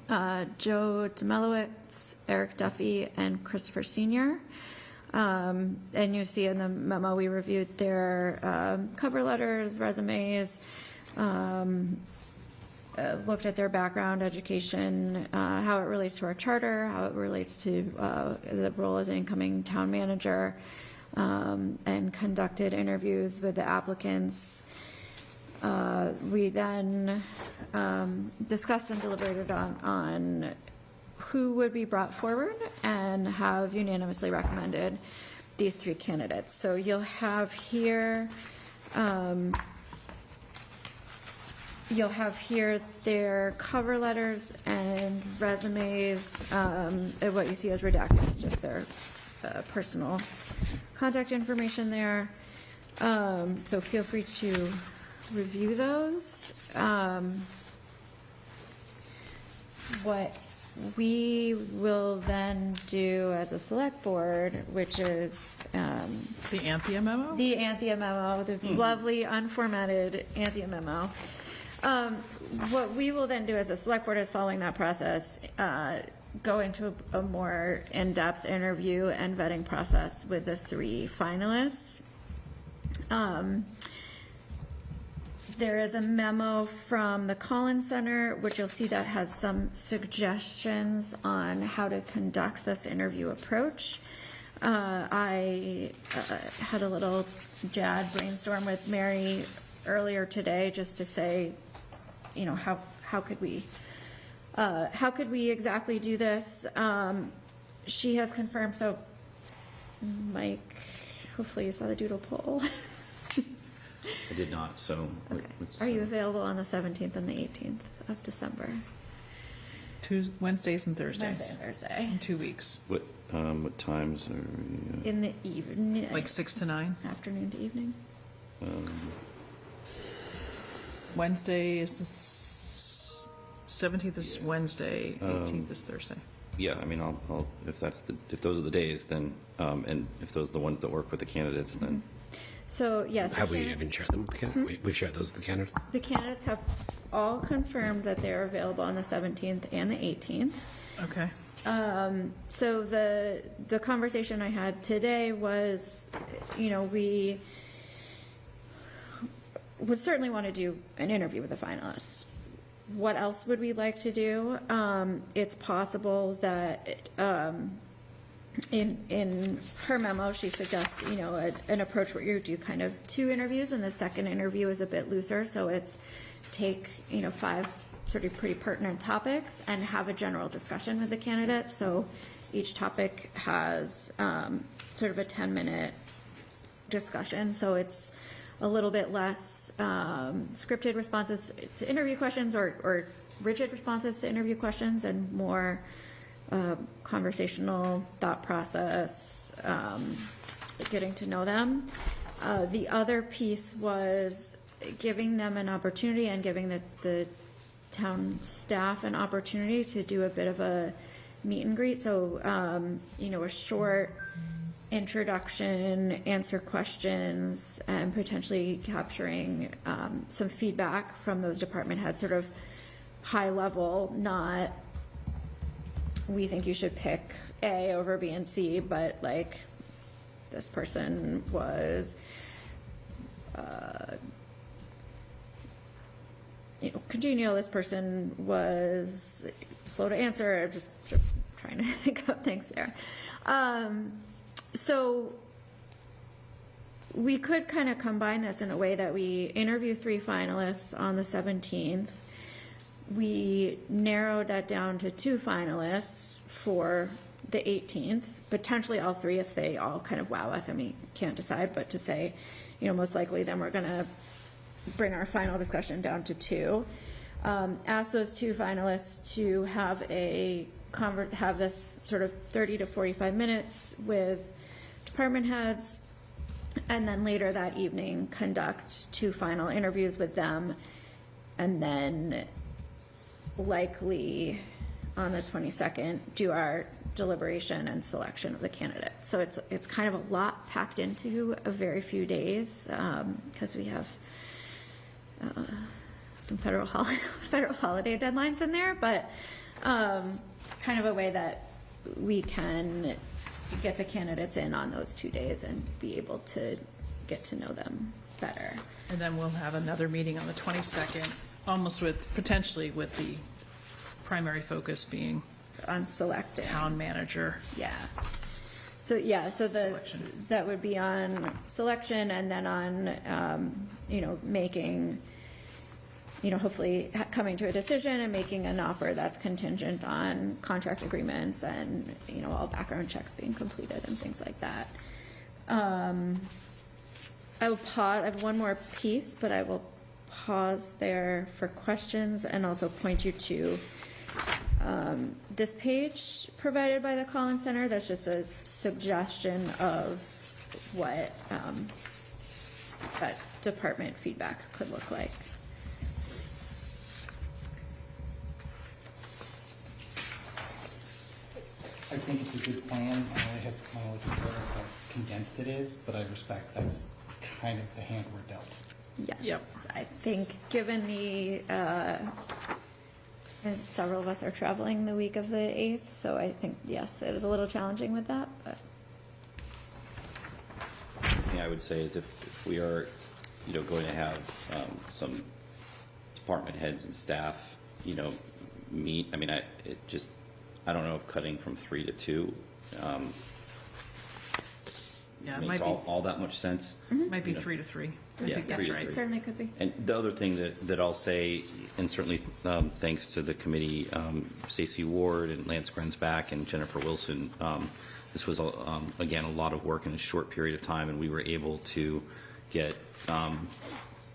Joe Demelowitz, Eric Duffy, and Christopher Senior. And you see in the memo, we reviewed their cover letters, resumes, looked at their background, education, how it relates to our charter, how it relates to the role as an incoming town manager, and conducted interviews with the applicants. We then discussed and deliberated on who would be brought forward and have unanimously recommended these 3 candidates. So you'll have here their cover letters and resumes. And what you see as redacted is just their personal contact information there. So feel free to review those. What we will then do as a select board, which is The Anthea memo? the Anthea memo, the lovely unformatted Anthea memo. What we will then do as a select board is, following that process, go into a more in-depth interview and vetting process with the 3 finalists. There is a memo from the Collins Center, which you'll see that has some suggestions on how to conduct this interview approach. I had a little JAD brainstorm with Mary earlier today just to say, you know, how could we exactly do this? She has confirmed, so Mike, hopefully you saw the doodle poll. I did not, so. Okay. Are you available on the 17th and the 18th of December? Wednesdays and Thursdays. Wednesday and Thursday. In 2 weeks. What times are we? In the evening. Like 6 to 9? Afternoon to evening. Wednesday is the 17th is Wednesday, 18th is Thursday. Yeah, I mean, I'll if those are the days, then, and if those are the ones that work with the candidates, then. So, yes. Have we even shared them with the candidates? We've shared those with the candidates? The candidates have all confirmed that they're available on the 17th and the 18th. Okay. So the conversation I had today was, you know, we would certainly want to do an interview with the finalists. What else would we like to do? It's possible that in her memo, she suggests, you know, an approach where you do kind of 2 interviews, and the second interview is a bit looser. So it's take, you know, 5 sort of pretty pertinent topics and have a general discussion with the candidate. So each topic has sort of a 10-minute discussion. So it's a little bit less scripted responses to interview questions or rigid responses to interview questions, and more conversational thought process, getting to know them. The other piece was giving them an opportunity and giving the town staff an opportunity to do a bit of a meet and greet. So, a short introduction, answer questions, and potentially capturing some feedback from those department heads, sort of high level, not we think you should pick A over B and C, but like this person was congenial, this person was slow to answer. I'm just trying to think of things there. So we could kind of combine this in a way that we interview 3 finalists on the 17th. We narrowed that down to 2 finalists for the 18th, potentially all 3 if they all kind of wow us. I mean, can't decide, but to say, most likely then we're going to bring our final discussion down to 2. Ask those 2 finalists to have this sort of 30 to 45 minutes with department heads, and then later that evening conduct 2 final interviews with them, and then likely on the 22nd do our deliberation and selection of the candidate. So it's kind of a lot packed into a very few days, because we have some federal holiday deadlines in there, but kind of a way that we can get the candidates in on those 2 days and be able to get to know them better. And then we'll have another meeting on the 22nd, almost potentially with the primary focus being on selecting town manager. Yeah. So Selection. that would be on selection, and then on making, hopefully coming to a decision and making an offer that's contingent on contract agreements and all background checks being completed and things like that. I will pause. I have one more piece, but I will pause there for questions and also point you to this page provided by the Collins Center. That's just a suggestion of what that department feedback could look like. I think it's a good plan. I had kind of looking for how condensed it is, but I respect that's kind of the hand we're dealt. Yes. Yep. I think given the, and several of us are traveling the week of the 8th, so I think, yes, it is a little challenging with that, but. Yeah, I would say is if we are, going to have some department heads and staff, meet. I mean, I don't know if cutting from 3 to 2 Yeah, it makes might be, all that much sense. might be 3 to 3. I Yeah, think that's 3 to right. 3. Certainly could be. And the other thing that I'll say, and certainly thanks to the committee, Stacey Ward and Lance Grensback and Jennifer Wilson, this was, again, a lot of work in a short period of time, and we were able to get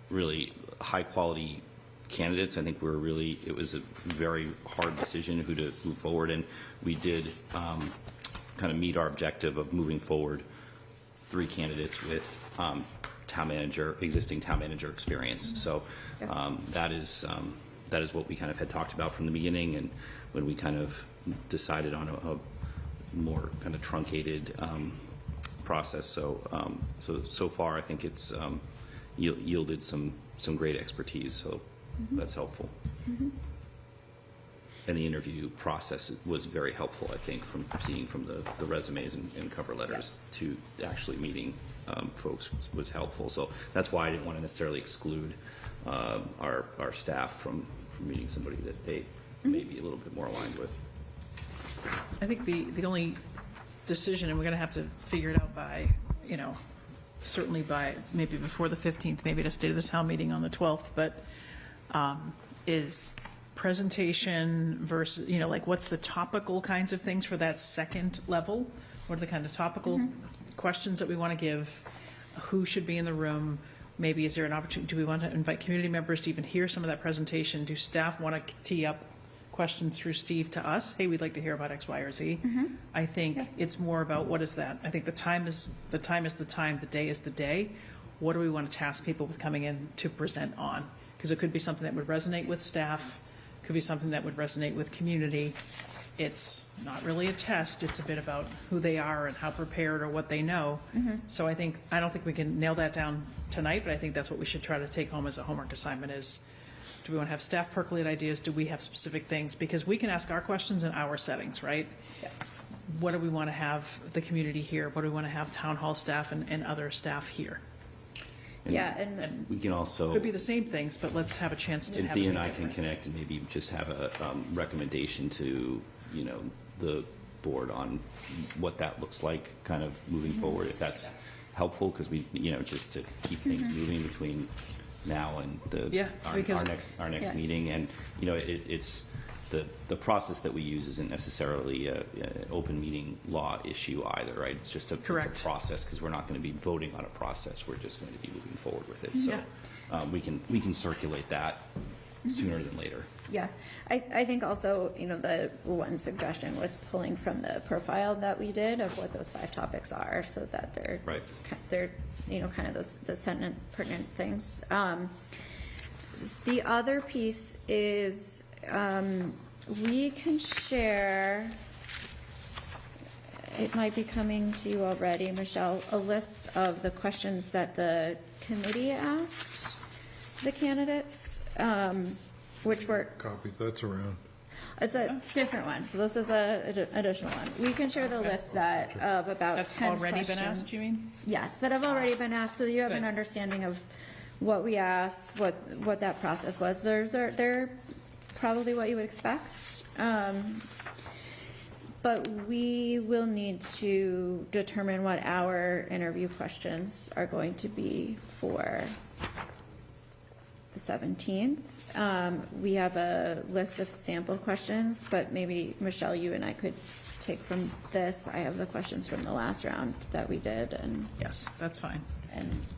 really high-quality candidates. I think it was a very hard decision who to move forward, and we did kind of meet our objective of moving forward 3 candidates with existing town manager experience. So that is what we kind of had talked about from the beginning, and when we kind of decided on a more kind of truncated process. So far, I think it's yielded some great expertise. So that's helpful. Mm-hmm. And the interview process was very helpful, I think, from seeing from the resumes and cover letters to actually meeting folks was helpful. So that's why I didn't want to necessarily exclude our staff from meeting somebody that they may be a little bit more aligned with. I think the only decision, and we're going to have to figure it out by, certainly by maybe before the 15th, maybe at a state of the town meeting on the 12th, but is presentation versus, like what's the topical kinds of things for that second level? What are the kind of topical questions that we want to give? Who should be in the room? Maybe is there an opportunity, do we want to invite community members to even hear some of that presentation? Do staff want to tee up questions through Steve to us? Hey, we'd like to hear about X, Y, or Z. I think it's more about what is that? I think the time is the time, the day is the day. What do we want to task people with coming in to present on? Because it could be something that would resonate with staff, could be something that would resonate with community. It's not really a test, it's a bit about who they are and how prepared or what they know. So I don't think we can nail that down tonight, but I think that's what we should try to take home as a homework assignment is, do we want to have staff percolate ideas? Do we have specific things? Because we can ask our questions in our settings, right? Yeah. What do we want to have the community here? What do we want to have town hall staff and other staff here? Yeah, and We can also. Could be the same things, but let's have a chance to And have Thea it and be I can different. connect and maybe just have a recommendation to, the board on what that looks like kind of moving forward, if that's helpful, because we, just to keep things moving between now and our next meeting. And, it's the process that we use isn't necessarily an open meeting law issue either, right? It's just a process, because we're not going to be voting on a process. We're just going to be moving forward with it. So we can circulate that sooner than later. yeah, I think also, the one suggestion was pulling from the profile that we did of what those 5 topics are, so that they're kind of those pertinent things. The other piece is we can share. It might be coming to you already, Michelle, a list of the questions that the committee asked the candidates, which were. Copy, that's around. It's a different one, so this is an additional one. We can share the list of about 10 That's questions. already been asked, you mean? Yes, that have already been asked, so you have an Good. understanding of what we asked, what that process was. They're probably what you would expect. But we will need to determine what our interview questions are going to be for the 17th. We have a list of sample questions, but maybe, Michelle, you and I could take from this. I have the questions from the last round that we did, and Yes, that's fine.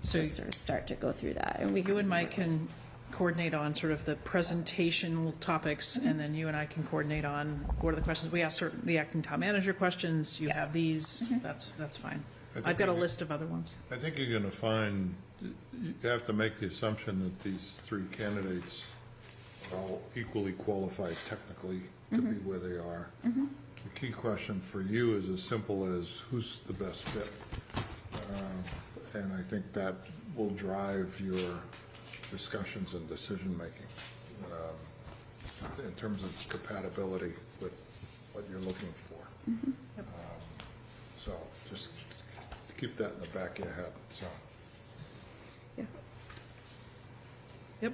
so just sort of start to go through that. And You and Mike can coordinate on sort of the presentation topics, and then you and I can coordinate on what are the questions. We asked the acting town manager questions. You have these. That's fine. I've got a list of other ones. I think you're going to find, you have to make the assumption that these 3 candidates are all equally qualified technically to be where they are. The key question for you is as simple as who's the best fit. And I think that will drive your discussions and decision-making in terms of compatibility with what you're looking for. So just keep that in the back of your head, so. Yep.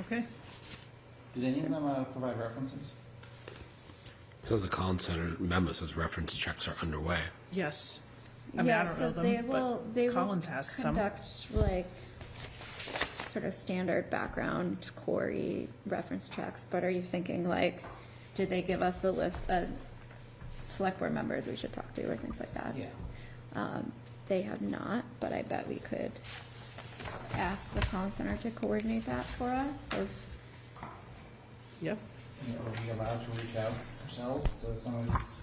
Okay. Did any of them provide references? It says the Collins Center memo says reference checks are underway. Yes. I mean, I don't know them, but Collins has some. Conduct like sort of standard background query reference checks, but are you thinking like, did they give us the list of select board members we should talk to or things like that? Yeah. They have not, but I bet we could ask the Collins Center to coordinate that for us. Yep. Are we allowed to reach out ourselves to some of these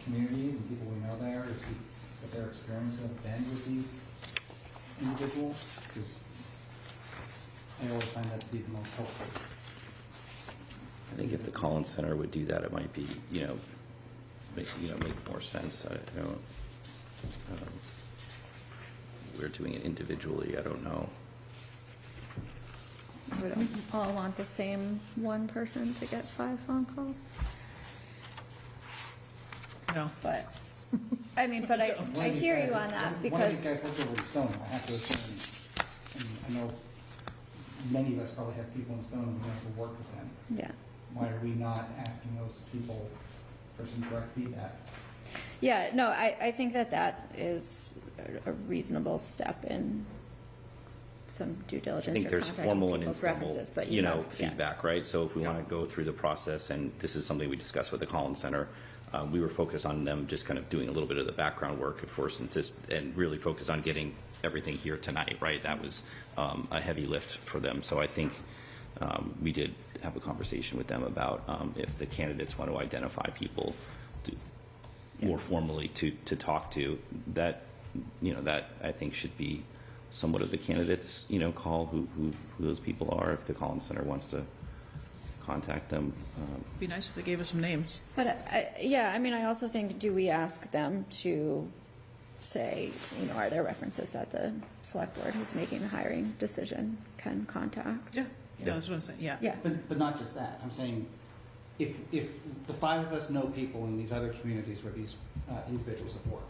communities and people we know there to see what their experience has been with these individuals? Because I always find that to be the most helpful. I think if the Collins Center would do that, it might be, make more sense. I don't, we're doing it individually, I don't know. We don't all want the same one person to get 5 phone calls, No. but, I mean, but I hear you on that One of because, these guys worked over in Stone, I have to assume, and I know many of us probably have people in Stone who have to work with them. yeah. Why are we not asking those people for some direct feedback? Yeah, no, I think that is a reasonable step in some due diligence. I think or there's contacting formal and people's informal, references, but you have- yeah. feedback, right? So if we want to go through the process, and this is something we discussed with the Collins Center, we were focused on them just kind of doing a little bit of the background work at first and really focused on getting everything here tonight, right? That was a heavy lift for them. So I think we did have a conversation with them about if the candidates want to identify people more formally to talk to, that I think should be somewhat of the candidates, you know, call who those people are, if the Collins Center wants to contact them. Be nice if they gave us some names. But, yeah, I mean, I also think, do we ask them to say, you know, are there references that the select board who's making the hiring decision can contact? Yeah, that's what I'm saying, yeah. Yeah. But not just that. I'm saying, if the five of us know people in these other communities where these individuals have worked,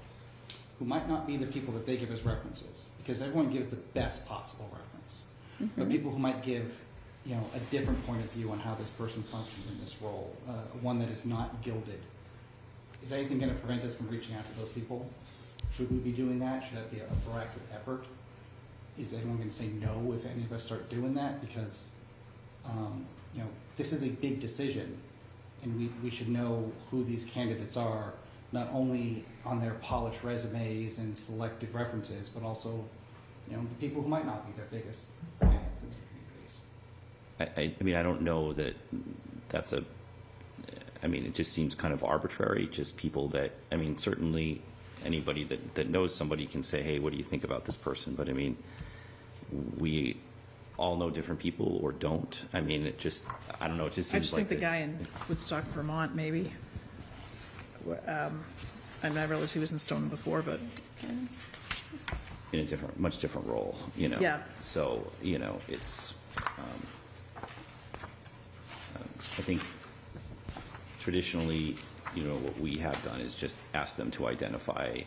who might not be the people that they give as references, because everyone gives the best possible reference, but people who might give, you know, a different point of view on how this person functioned in this role, one that is not gilded. Is anything going to prevent us from reaching out to those people? Should we be doing that? Should that be a proactive effort? Is anyone going to say no if any of us start doing that? Because, you know, this is a big decision, and we should know who these candidates are, not only on their polished resumes and selected references, but also, you know, the people who might not be their biggest fans in their communities. I mean, I don't know that that's I mean, it just seems kind of arbitrary, just people that, I mean, certainly anybody that knows somebody can say, hey, what do you think about this person? But I mean, we all know different people or don't. I mean, it just, I don't know, it just seems I just think the guy in Woodstock, Vermont, maybe. I never realized he was in Stone before, but in a much different role, you know. Yeah. So, you know, it's, I think traditionally, you know, what we have done is just ask them to identify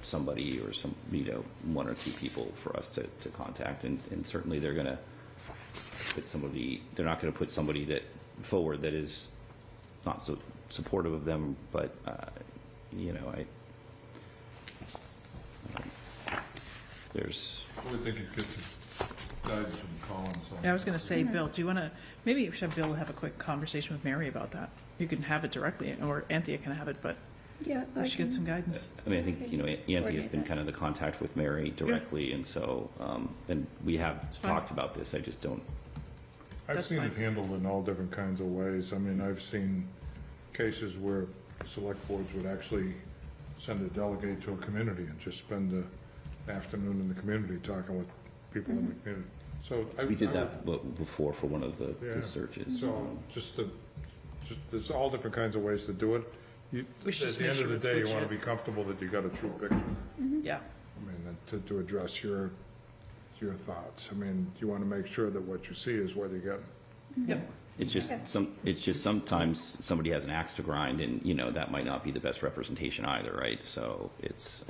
somebody or some, you know, one or two people for us to contact, and certainly they're going to put somebody, they're not going to put somebody that forward that is not so supportive of them, but you know, there's. I would think it gets guidance from Collins. Yeah, I was going to say, Bill, do you want to, maybe we should have Bill have a quick conversation with Mary about that. You can have it directly, or Anthea can have it, but Yeah, we should get some guidance. I mean, I think, you know, Anthea has been kind of the contact with Mary directly, and so, and we have talked about this. I just don't. I've That's seen fine. it handled in all different kinds of ways. I mean, I've seen cases where select boards would actually send a delegate to a community and just spend the afternoon in the community talking with people in the community. So We did that before for one of the Yeah. search. So there's all different kinds of ways to do it. We should At just the make end sure of the it's day, you want to legit. be comfortable that you got a true picture. Yeah. I mean, to address your thoughts. I mean, you want to make sure that what you see is what you get. Yep. It's just sometimes somebody has an axe to grind, and you know that might not be the best representation either, right? So it's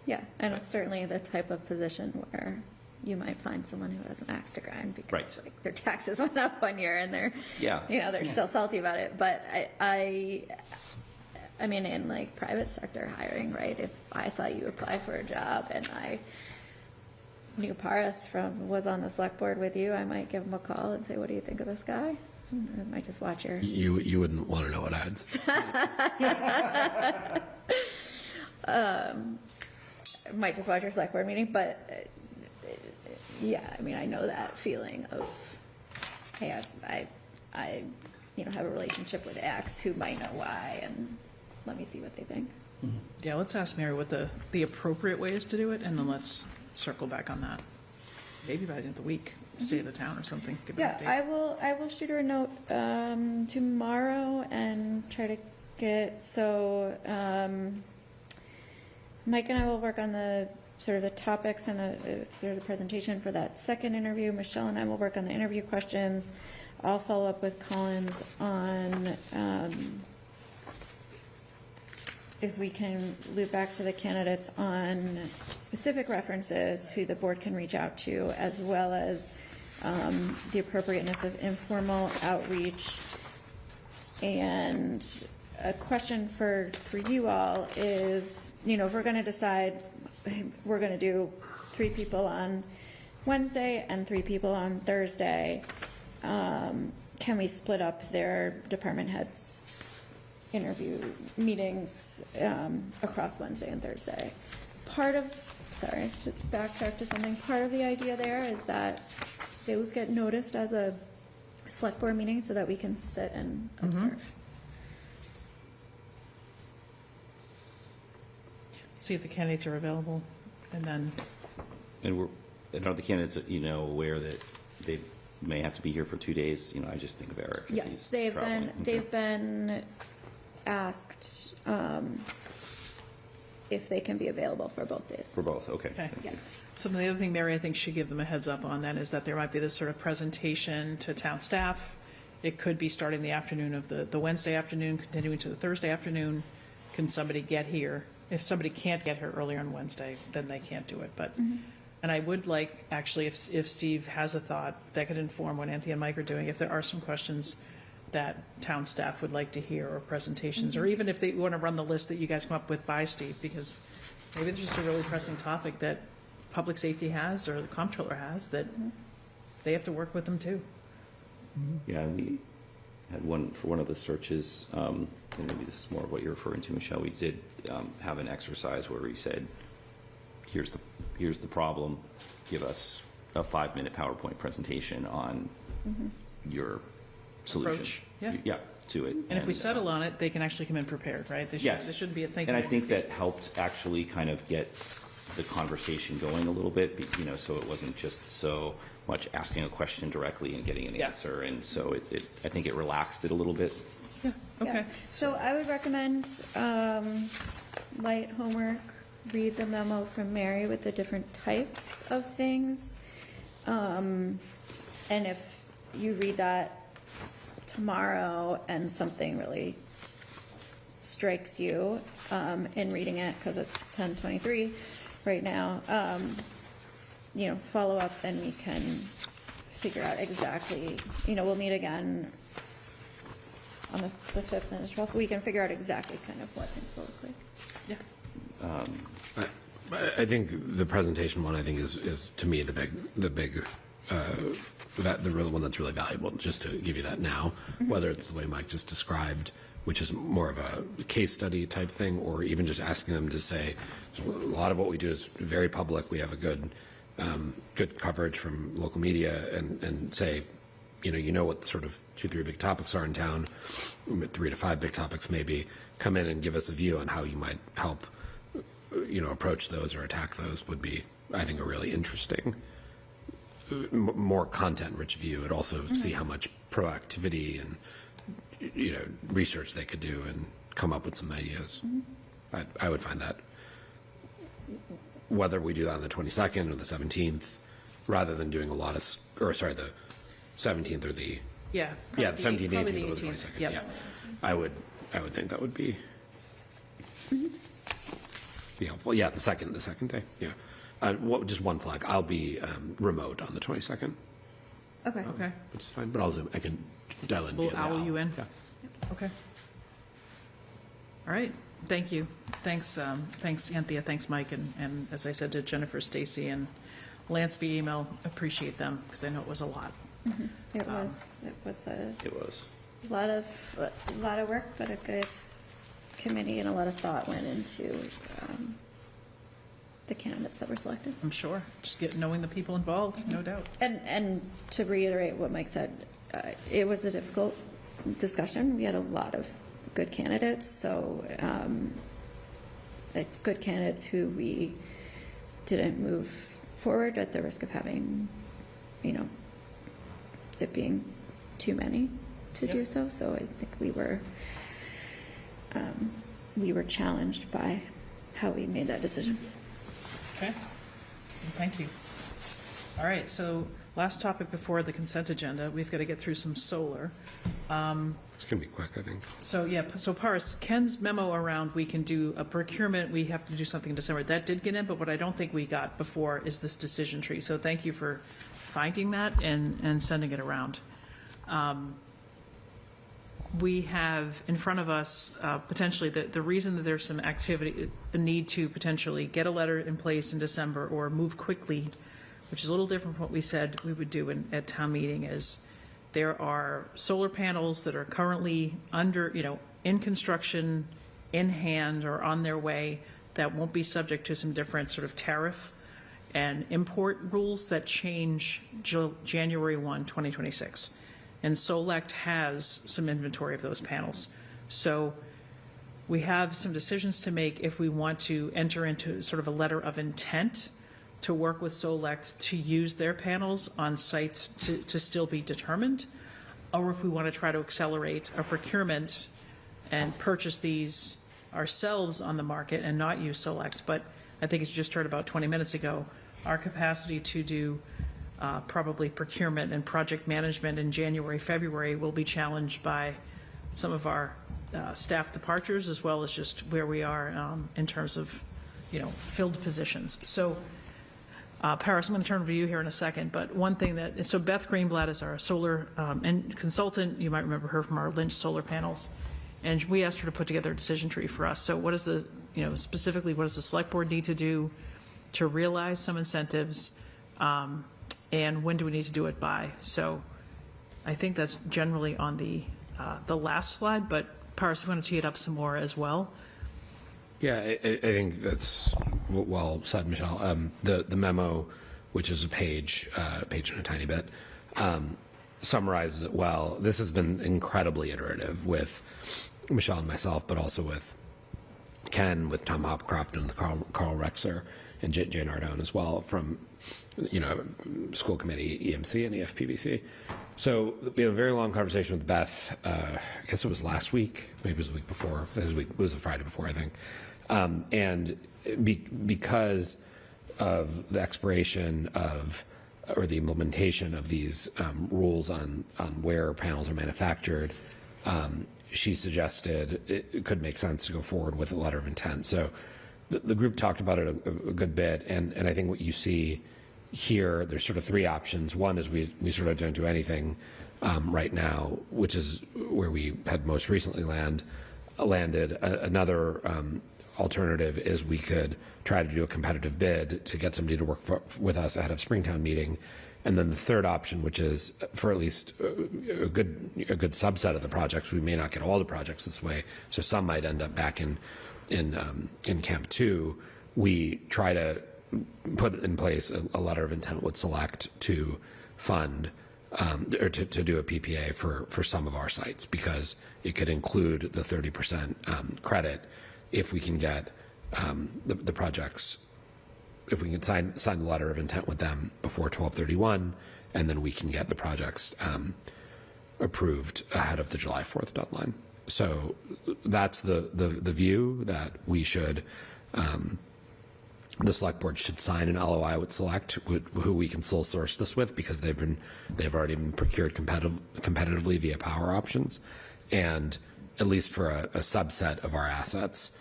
Yeah, and it's certainly the type of position where you might find someone who has an axe to grind because Right. like, their taxes went up 1 year and they're, Yeah. you know, they're still salty about it. But I mean, in like private sector hiring, right? If I saw you apply for a job and I knew Paris was on the select board with you, I might give him a call and say, what do you think of this guy? And I might just watch your... You wouldn't want to know what ads. Might just watch your select board meeting, but yeah, I mean, I know that feeling of, hey, I you know, have a relationship with X who might know Y, and let me see what they think. Yeah, let's ask Mary what the appropriate way is to do it, and then let's circle back on that. Maybe by the end of the week, state of the town or something. Give her Yeah, an update. I will shoot her a note tomorrow and try to get, so Mike and I will work on the sort of the topics, and if there's a presentation for that second interview, Michelle and I will work on the interview questions. I'll follow up with Collins on if we can loop back to the candidates on specific references who the board can reach out to, as well as the appropriateness of informal outreach. And a question for you all is, you know, if we're going to decide we're going to do 3 people on Wednesday and 3 people on Thursday, can we split up their department heads' interview meetings across Wednesday and Thursday? Sorry, to backtrack to something, part of the idea there is that those get noticed as a select board meeting so that we can sit and observe. See if the candidates are available. And then, And are the candidates, aware that they may have to be here for 2 days? I just think of Eric. if Yes, he's they've traveling. been, they've been asked if they can be available for both days. For both, okay. okay. Yeah. So the other thing, Mary, I think should give them a heads up on then is that there might be this sort of presentation to town staff. It could be starting the afternoon of the Wednesday afternoon, continuing to the Thursday afternoon. Can somebody get here? If somebody can't get here earlier on Wednesday, then they can't do it. But, and I would like, actually, if Steve has a thought that could inform what Anthea and Mike are doing, if there are some questions that town staff would like to hear, or presentations, or even if they want to run the list that you guys come up with by Steve, because maybe there's just a really pressing topic that public safety has, or the comptroller has, that they have to work with them too. Yeah, we had for one of the searches, and maybe this is more of what you're referring to, Michelle, we did have an exercise where we said, here's the problem, give us a 5-minute PowerPoint presentation on your solution. Approach, yeah. Yeah, to it. And if we settle on it, they can actually come in prepared, right? Yes. There shouldn't be a thinking. And I think that helped actually kind of get the conversation going a little bit, so it wasn't just so much asking a question directly and getting an answer. And so I think it relaxed it a little bit. Yeah, okay. Yeah. So I would recommend light homework, read the memo from Mary with the different types of things. And if you read that tomorrow and something really strikes you in reading it, because it's 10:23 right now, follow up, and we can figure out exactly, we'll meet again on the 5th and the 12th. We can figure out exactly kind of what things will look like. Yeah. I think the presentation one, I think, is to me the big the real one that's really valuable. Just to give you that now, whether it's the way Mike just described, which is more of a case study type thing, or even just asking them to say, so a lot of what we do is very public. We have a good coverage from local media, and say, what sort of 2-3 big topics are in town, 3 to 5 big topics maybe. Come in and give us a view on how you might help, approach those or attack those would be, I think, a really interesting, more content-rich view. And also see how much proactivity and research they could do and come up with some ideas. I would find that, whether we do that on the 22nd or the 17th, rather than doing a lot of, the 17th or the the 17th, 18th, or the 22nd. Yep. Yeah, I would think that would be helpful. Yeah, the second day. Yeah, just one flag. I'll be remote on the 22nd. Okay. Okay. Which is fine, but I'll Zoom. I can dial in. We'll via the owl you in. Yeah. Okay. All right. Thank you. Thanks, Anthea. Thanks, Mike. And as I said to Jennifer, Stacy, and Lance via email, appreciate them, because I know it was a lot. It was It was. a lot of work, but a good committee, and a lot of thought went into the candidates that were selected. I'm sure. Just knowing the people involved, no doubt. And to reiterate what Mike said, it was a difficult discussion. We had a lot of good candidates, so good candidates who we didn't move forward at the risk of having, it being too many to do so. So I think we were challenged by how we made that decision. Okay. Thank you. All right. So last topic before the consent agenda, we've got to get through some solar. It's going to be quick, I think. So, so Paris, Ken's memo around we can do a procurement, we have to do something in December. That did get in, but what I don't think we got before is this decision tree. So thank you for finding that and sending it around. We have in front of us potentially the reason that there's some activity, a need to potentially get a letter in place in December or move quickly, which is a little different from what we said we would do at town meeting, is there are solar panels that are currently in construction, in hand, or on their way that won't be subject to some different sort of tariff and import rules that change January 1, 2026. And Solect has some inventory of those panels. So We have some decisions to make if we want to enter into sort of a letter of intent to work with Solect to use their panels on sites to still be determined, or if we want to try to accelerate a procurement and purchase these ourselves on the market and not use Solect. But I think as you just heard about 20 minutes ago, our capacity to do probably procurement and project management in January, February will be challenged by some of our staff departures, as well as just where we are in terms of, filled positions. So, Paris, I'm going to turn over to you here in a second, but one thing so Beth Greenblatt is our solar and consultant. You might remember her from our Lynch solar panels. And we asked her to put together a decision tree for us. So what is specifically, what does the select board need to do to realize some incentives? And when do we need to do it by? So I think that's generally on the last slide, but Paris, I want to tee it up some more as well. Yeah, I think that's well said, Michelle. The memo, which is a page and a tiny bit, summarizes it well. This has been incredibly iterative with Michelle and myself, but also with Ken, with Tom Hopcroft and Carl Rexer, and Jane Ardone as well from, school committee, EMC, and the FPVC. So we had a very long conversation with Beth. I guess it was last week, maybe it was the week before. It was the Friday before, I think. And because of the expiration of or the implementation of these rules on where panels are manufactured, she suggested it could make sense to go forward with a letter of intent. So the group talked about it a good bit, and I think what you see here, there's sort of three options. One is we sort of don't do anything right now, which is where we had most recently landed. Another alternative is we could try to do a competitive bid to get somebody to work with us ahead of Springtown meeting. And then the third option, which is for at least a good subset of the projects, we may not get all the projects this way, so some might end up back in Camp 2. We try to put in place a letter of intent with Select to fund or to do a PPA for some of our sites, because it could include the 30% credit if we can get the projects. If we can sign the letter of intent with them before 12/31, and then we can get the projects approved ahead of the July 4th deadline. So that's the view, that we should, the select board should sign an LOI with Select, who we can sole source this with, because they've already been procured competitively via power options, and at least for a subset of our assets,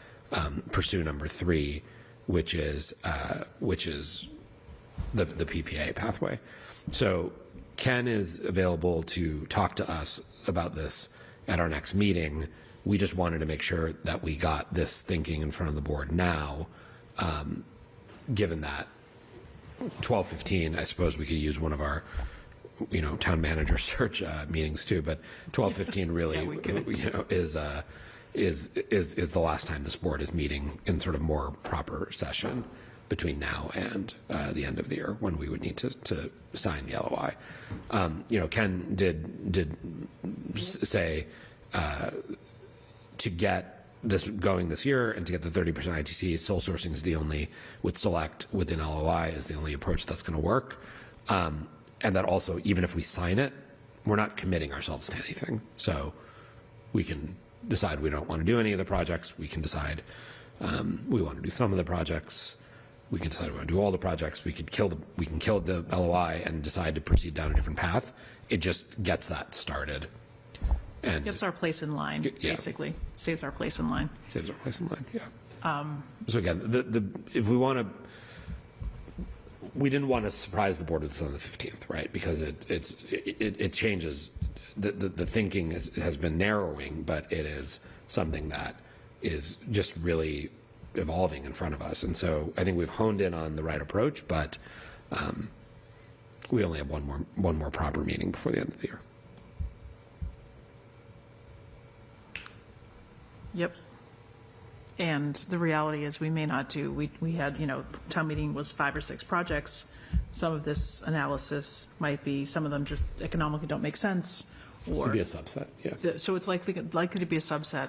pursue number 3, which is the PPA pathway. So Ken is available to talk to us about this at our next meeting. We just wanted to make sure that we got this thinking in front of the board now, given that 12:15, I suppose we could use one of our, town manager search meetings too, but 12:15 really is the last time this board is meeting in sort of more proper session between now and the end of the year, when we would need to sign the LOI. Ken did say to get this going this year and to get the 30% ITC, sole sourcing is the only, with Select within LOI is the only approach that's going to work. And that also, even if we sign it, we're not committing ourselves to anything. So we can decide we don't want to do any of the projects. We can decide we want to do some of the projects. We can decide we want to do all the projects. We can kill the LOI and decide to proceed down a different path. It just gets that started. And gets our place in line, basically. Saves our place in line. Saves our place in line, yeah. So again, if we want to, we didn't want to surprise the board with this on the 15th, right? Because it changes. The thinking has been narrowing, but it is something that is just really evolving in front of us. And so I think we've honed in on the right approach, but we only have one more proper meeting before the end of the year. Yep. And the reality is we may not do, we had, town meeting was 5 or 6 projects. Some of this analysis might be, some of them just economically don't make sense. Or Could be a subset, yeah. So it's likely to be a subset.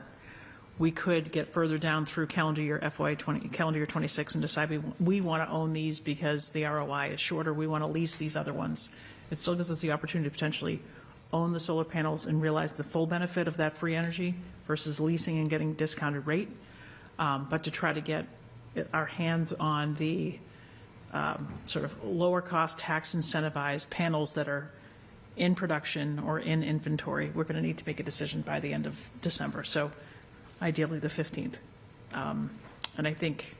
we could get further down through calendar year calendar year 26 and decide we want to own these because the ROI is shorter. We want to lease these other ones. It still gives us the opportunity to potentially own the solar panels and realize the full benefit of that free energy versus leasing and getting discounted rate. But to try to get our hands on the sort of lower cost tax incentivized panels that are in production or in inventory, we're going to need to make a decision by the end of December. So ideally the 15th. And I think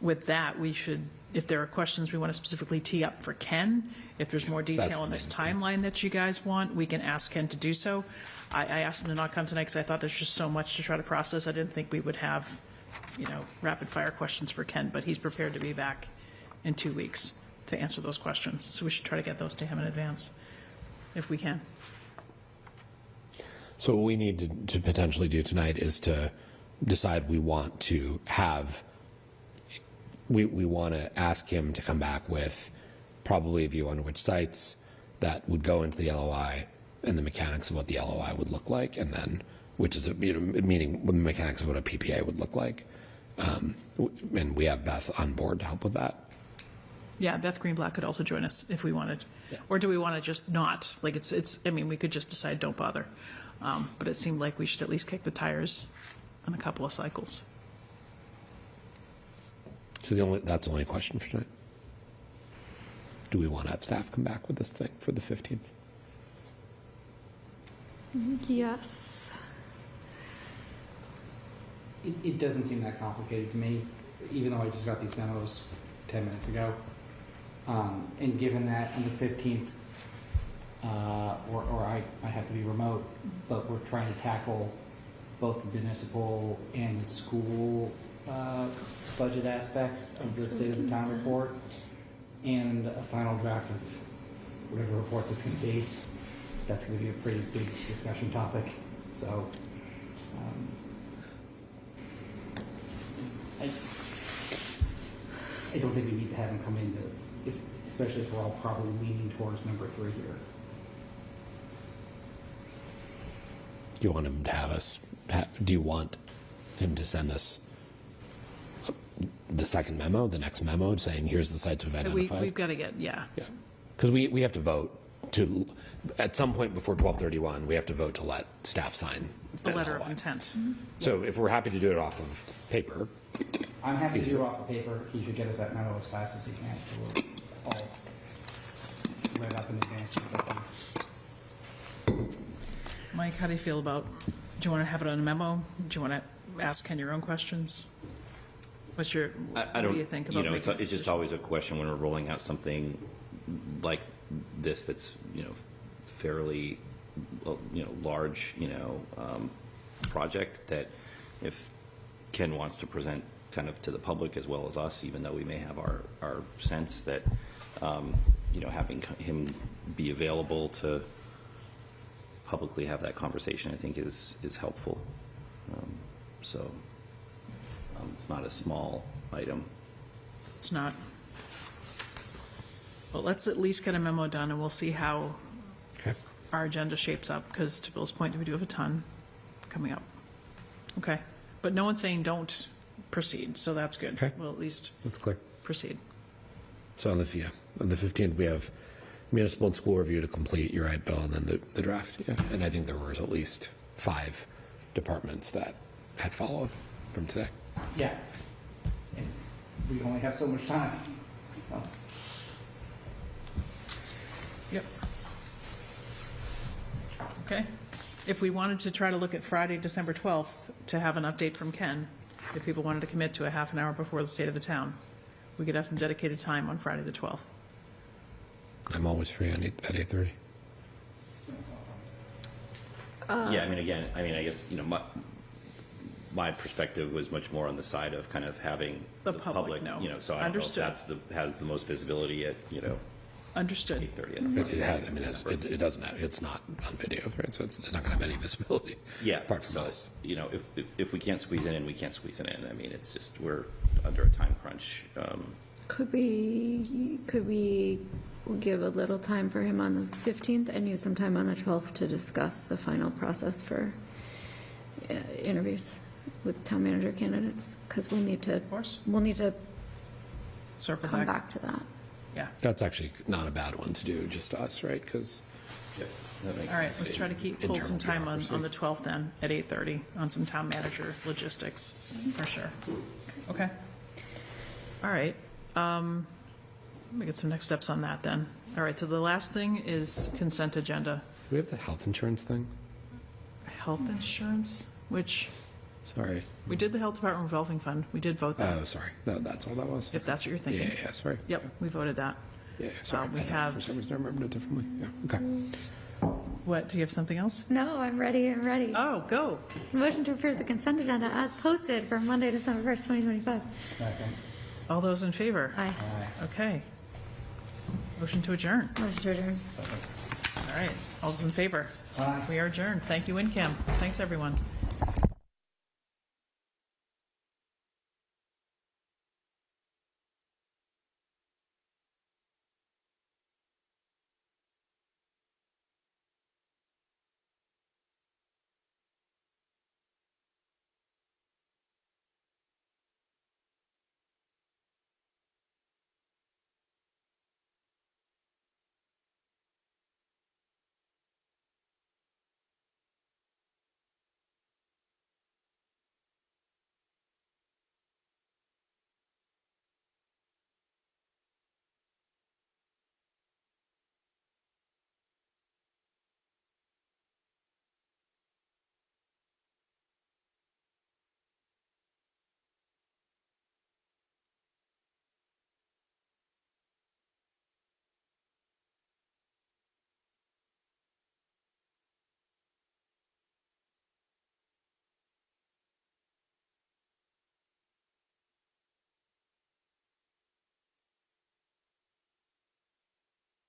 with that, we should, if there are questions we want to specifically tee up for Ken, if there's more detail on this timeline that you guys want, we can ask Ken to do so. I asked him to not come tonight because I thought there's just so much to try to process. I didn't think we would have, rapid fire questions for Ken, but he's prepared to be back in 2 weeks to answer those questions. So we should try to get those to him in advance if we can. So what we need to potentially do tonight is to decide we want to have, we want to ask him to come back with probably a view on which sites that would go into the LOI and the mechanics of what the LOI would look like, and then, which is, meaning the mechanics of what a PPA would look like. And we have Beth on board to help with that. Yeah, Beth Greenblatt could also join us if we wanted. Yeah. Or do we want to just not? Like we could just decide don't bother. But it seemed like we should at least kick the tires on a couple of cycles. So that's the only question for tonight. Do we want to have staff come back with this thing for the 15th? Yes. It doesn't seem that complicated to me, even though I just got these memos 10 minutes ago. And given that on the 15th, or I have to be remote, but we're trying to tackle both the municipal and the school budget aspects of the State of the Town report, and a final draft of whatever report that's going to be. That's going to be a pretty big discussion topic. So I don't think we need to have him come in to, especially if we're all probably leaning towards number 3 here. Do you want him to have us, do you want him to send us the second memo, the next memo, saying here's the sites we've identified? We've got to get, yeah. Yeah, because we have to vote to, at some point before 12/31, we have to vote to let staff sign A an letter of LOI. intent. So if we're happy to do it off of paper, I'm happy to do it off of paper. He should get us that memo as fast as he can, so we're all read up in advance. Mike, how do you feel about, do you want to have it on a memo? Do you want to ask Ken your own questions? What do you think about making a it's just always a question when we're rolling out something like this that's, fairly, large, project, that if Ken wants to present kind of to the public as well as us, even though we may have our sense that, having him be available to publicly have that conversation, I think is helpful. It's not a small item. It's not. Well, let's at least get a memo done, and we'll see how okay. our agenda shapes up, because to Bill's point, we do have a ton coming up. Okay. But no one's saying don't proceed, so that's good. Okay. We'll at least That's clear. proceed. So on the 15th, we have municipal and school review to complete. You're right, Bill, and then the draft. Yeah, and I think there was at least 5 departments that had followed from today. Yeah. And we only have so much time. So. Yep. Okay. If we wanted to try to look at Friday, December 12th, to have an update from Ken, if people wanted to commit to a half an hour before the State of the Town, we could have some dedicated time on Friday the 12th. I'm always free at 8:30. Yeah, I guess, my perspective was much more on the side of kind of having The public know. So I don't Understood. know if that's has the most visibility at, Understood. 8:30. It doesn't have, it's not on video, right? So it's not going to have any visibility. Yeah. Apart from so, us. If we can't squeeze it in, we can't squeeze it in. I mean, it's just, we're under a time crunch. Could we give a little time for him on the 15th and use some time on the 12th to discuss the final process for interviews? with town manager candidates, because we'll need to, Of course. Circle come back to that. Yeah. That's actually not a bad one to do, just us, right? Because That makes All right, sense. let's try to pull some Internal time on bureaucracy. the 12th then, at 8:30, on some town manager logistics, for sure. Okay. All right. Let me get some next steps on that then. All right, so the last thing is consent agenda. do we have the health insurance thing? Health insurance, which, Sorry. we did the Health Department revolving fund. We did vote that, Oh, sorry. That's all that was? if that's what you're Yeah, thinking. yeah, sorry. Yep, we voted that. Yeah, sorry. we I thought have- For some reason, I remembered it differently. Yeah, okay. What, do you have something else? No, I'm ready. Oh, go. Motion to approve the consent agenda as posted for Monday, December 1st, 2025. Second. All those in favor? Aye. Aye. Okay. Motion to adjourn. Motion to adjourn. All right, all those in favor? Aye. We are adjourned. Thank you, WinCam. Thanks, everyone.